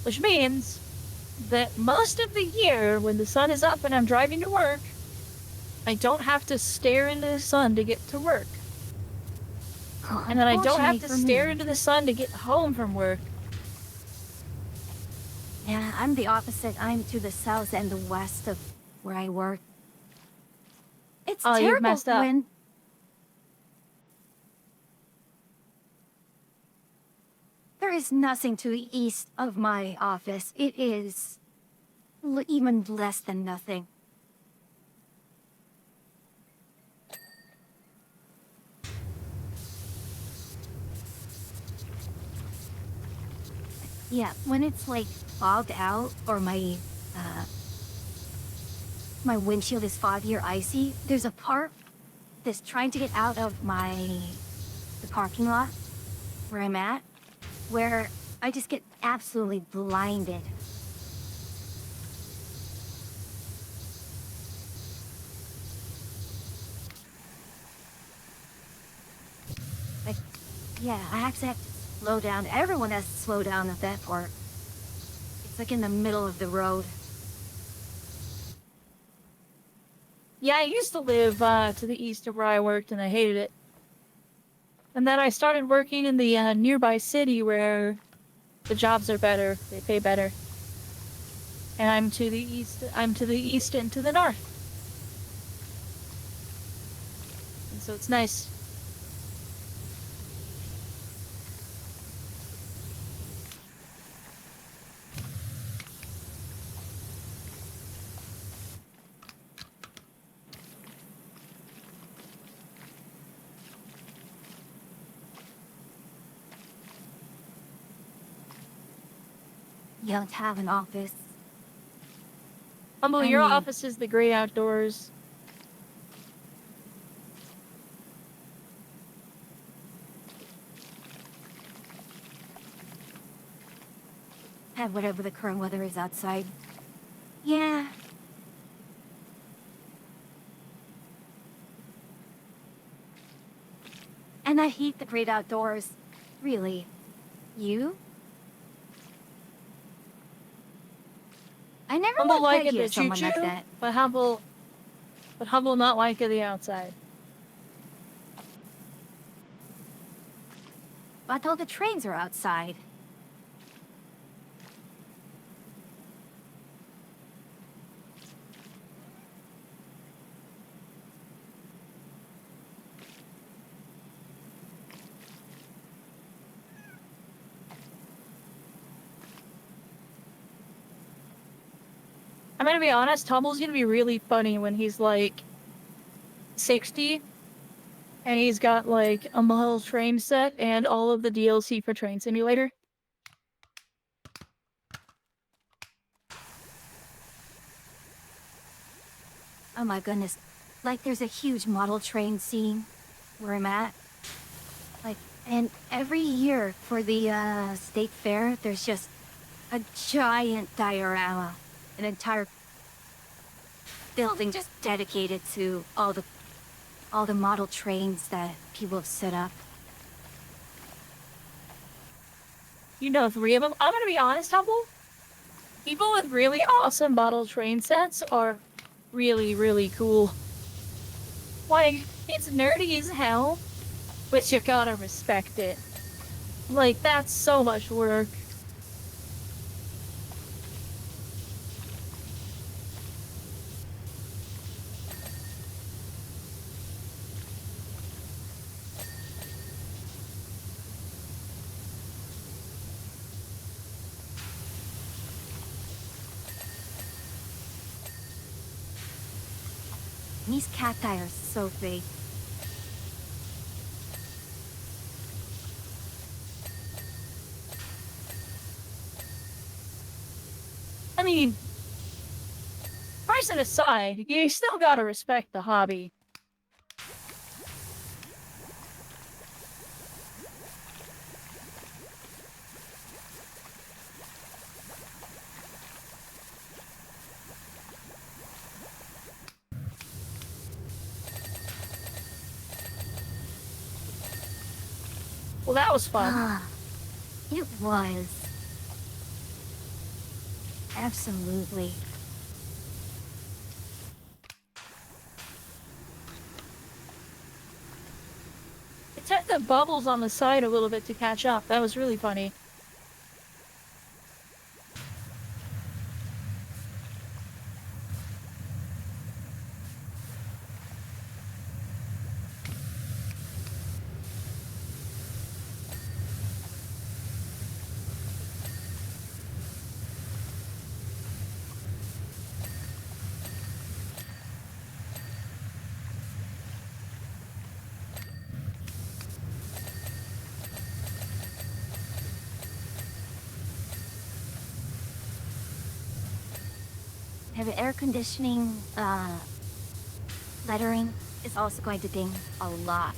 Which means that most of the year, when the sun is up and I'm driving to work, I don't have to stare into the sun to get to work. And then I don't have to stare into the sun to get home from work. Yeah, I'm the opposite. I'm to the south and the west of where I work. It's Oh, you've terrible messed up. when... There is nothing to the east of my office. It is even less than nothing. Yeah, when it's like fogged out or my windshield is foggy or icy, there's a part that's trying to get out of the parking lot where I'm at, where I just get absolutely blinded. Like, yeah, I actually have to slow down. Everyone has to slow down at that part. It's like in the middle of the road. Yeah, I used to live to the east of where I worked, and I hated it. And then I started working in the nearby city where the jobs are better, they pay better. And I'm to the east and to the north. And so it's nice. You don't have an office. Humble, I your mean- office is the great outdoors. Have whatever the current weather is outside. Yeah. And I hate the great outdoors. Really. You? I never Humble would like peg it you the as someone like choo-choo, that. but humble not like it the outside. But all the trains are outside. I'm gonna be honest, Humble's gonna be really funny when he's like 60 and he's got like a model train set and all of the DLC for Train Simulator. Oh my goodness. Like there's a huge model train scene where I'm at. Like, and every year for the state fair, there's just a giant diorama. An entire building just dedicated to all the model trains that people have set up. You know 3 of them? I'm gonna be honest, Humble. People with really awesome model train sets are really, really cool. Like, it's nerdy as hell, but you gotta respect it. Like, that's so much work. These cacti are so big. I mean, pricing aside, you still gotta respect the hobby. Well, that was fun. Ah, it was. Absolutely. It took the bubbles on the side a little bit to catch up. That was really funny. Have air conditioning, lettering is also going to ding a lot.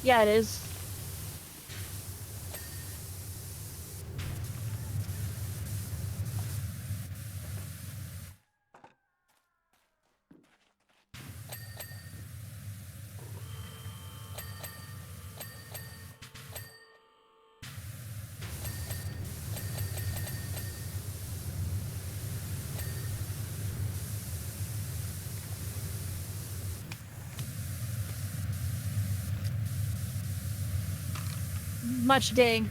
Yeah, it is. Much ding.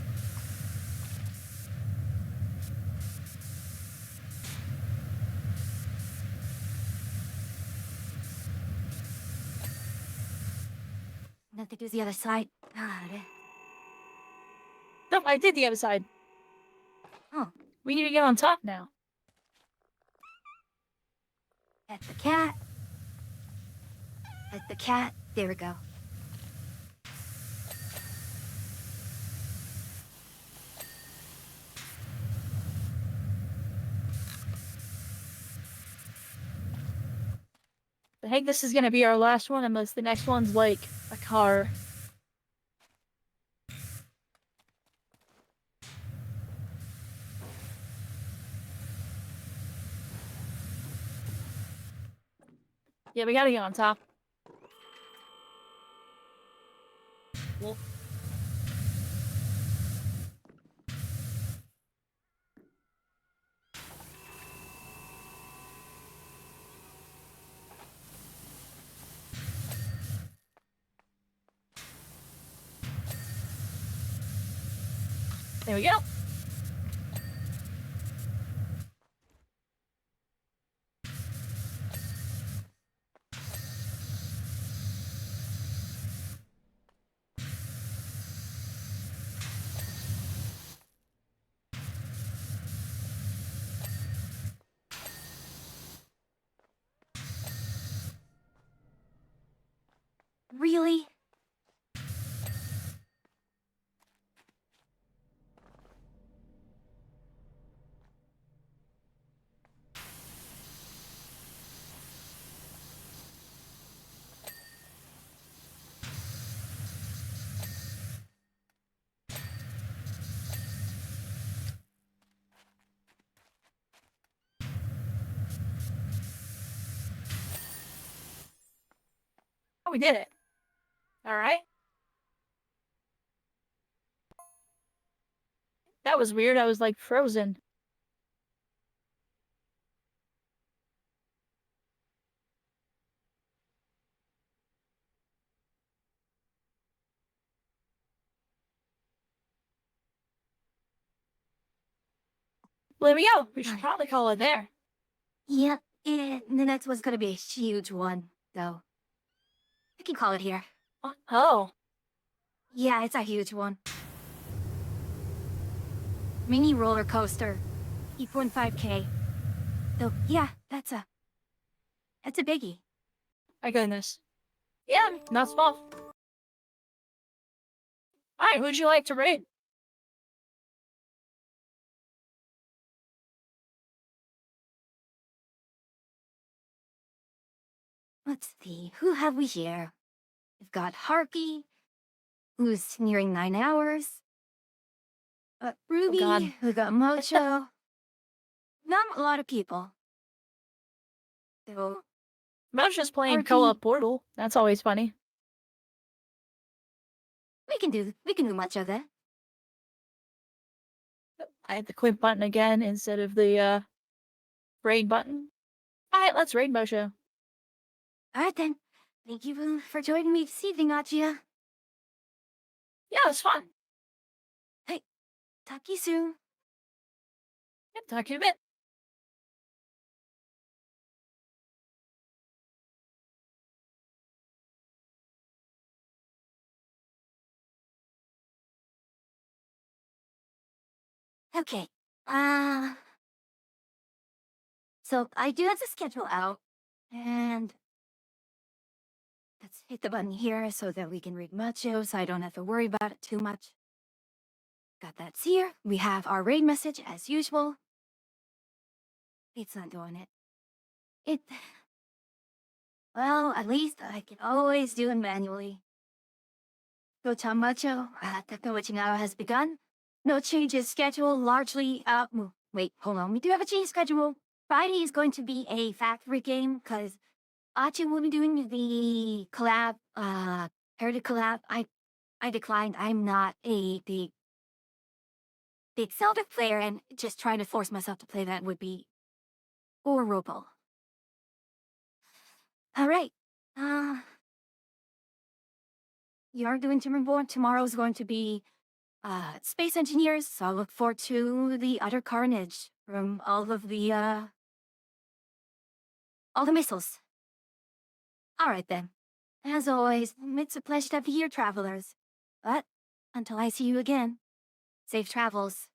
Nothing to the other side. No, I did the other side. Oh, We need to get on top now. at the cat. At the cat. There we go. I think this is gonna be our last one unless the next one's like a car. Yeah, we gotta get on top. Well, there we go. Really? we did it. Alright. That was weird. I was like frozen. There we go. We should probably call it there. Yep, the next one's gonna be a huge one, though. I can call it here. Oh. Yeah, it's a huge one. Mini roller coaster. 8.5K. So, yeah, that's a biggie. My goodness. Yeah, not small. Alright, who'd you like to raid? Let's see, who have we here? We've got Harpy, who's nearing 9 hours. Ruby, God. we got Mocho. Not a lot of people. So, Mocha's playing RP. co-op Portal. That's always funny. we can do much of that. I hit the quit button again instead of the raid button. Alright, let's raid Mocha. Alright then. Thank you for joining me this evening, Achia. Yeah, it's fun. Talk to you soon. Yep, talk to you in a bit. Okay. So I do have to schedule out, and let's hit the button here so that we can read Macho, so I don't have to worry about it too much. Got that here. We have our raid message as usual. It's not doing it. Well, at least I can always do it manually. Go Macho, technology now has begun. No changes schedule, largely, wait, hold on, we do have a change schedule. Friday is going to be a factory game, because Achi will be doing the collab, Heritage collab. I declined. I'm not a big Zelda player, and just trying to force myself to play that would be horrible. Alright, you are doing Timberborn. Tomorrow's going to be Space Engineers, so I look forward to the utter carnage from all the missiles. Alright then. As always, it's a pleasure to have you here, travelers. But, until I see you again, safe travels.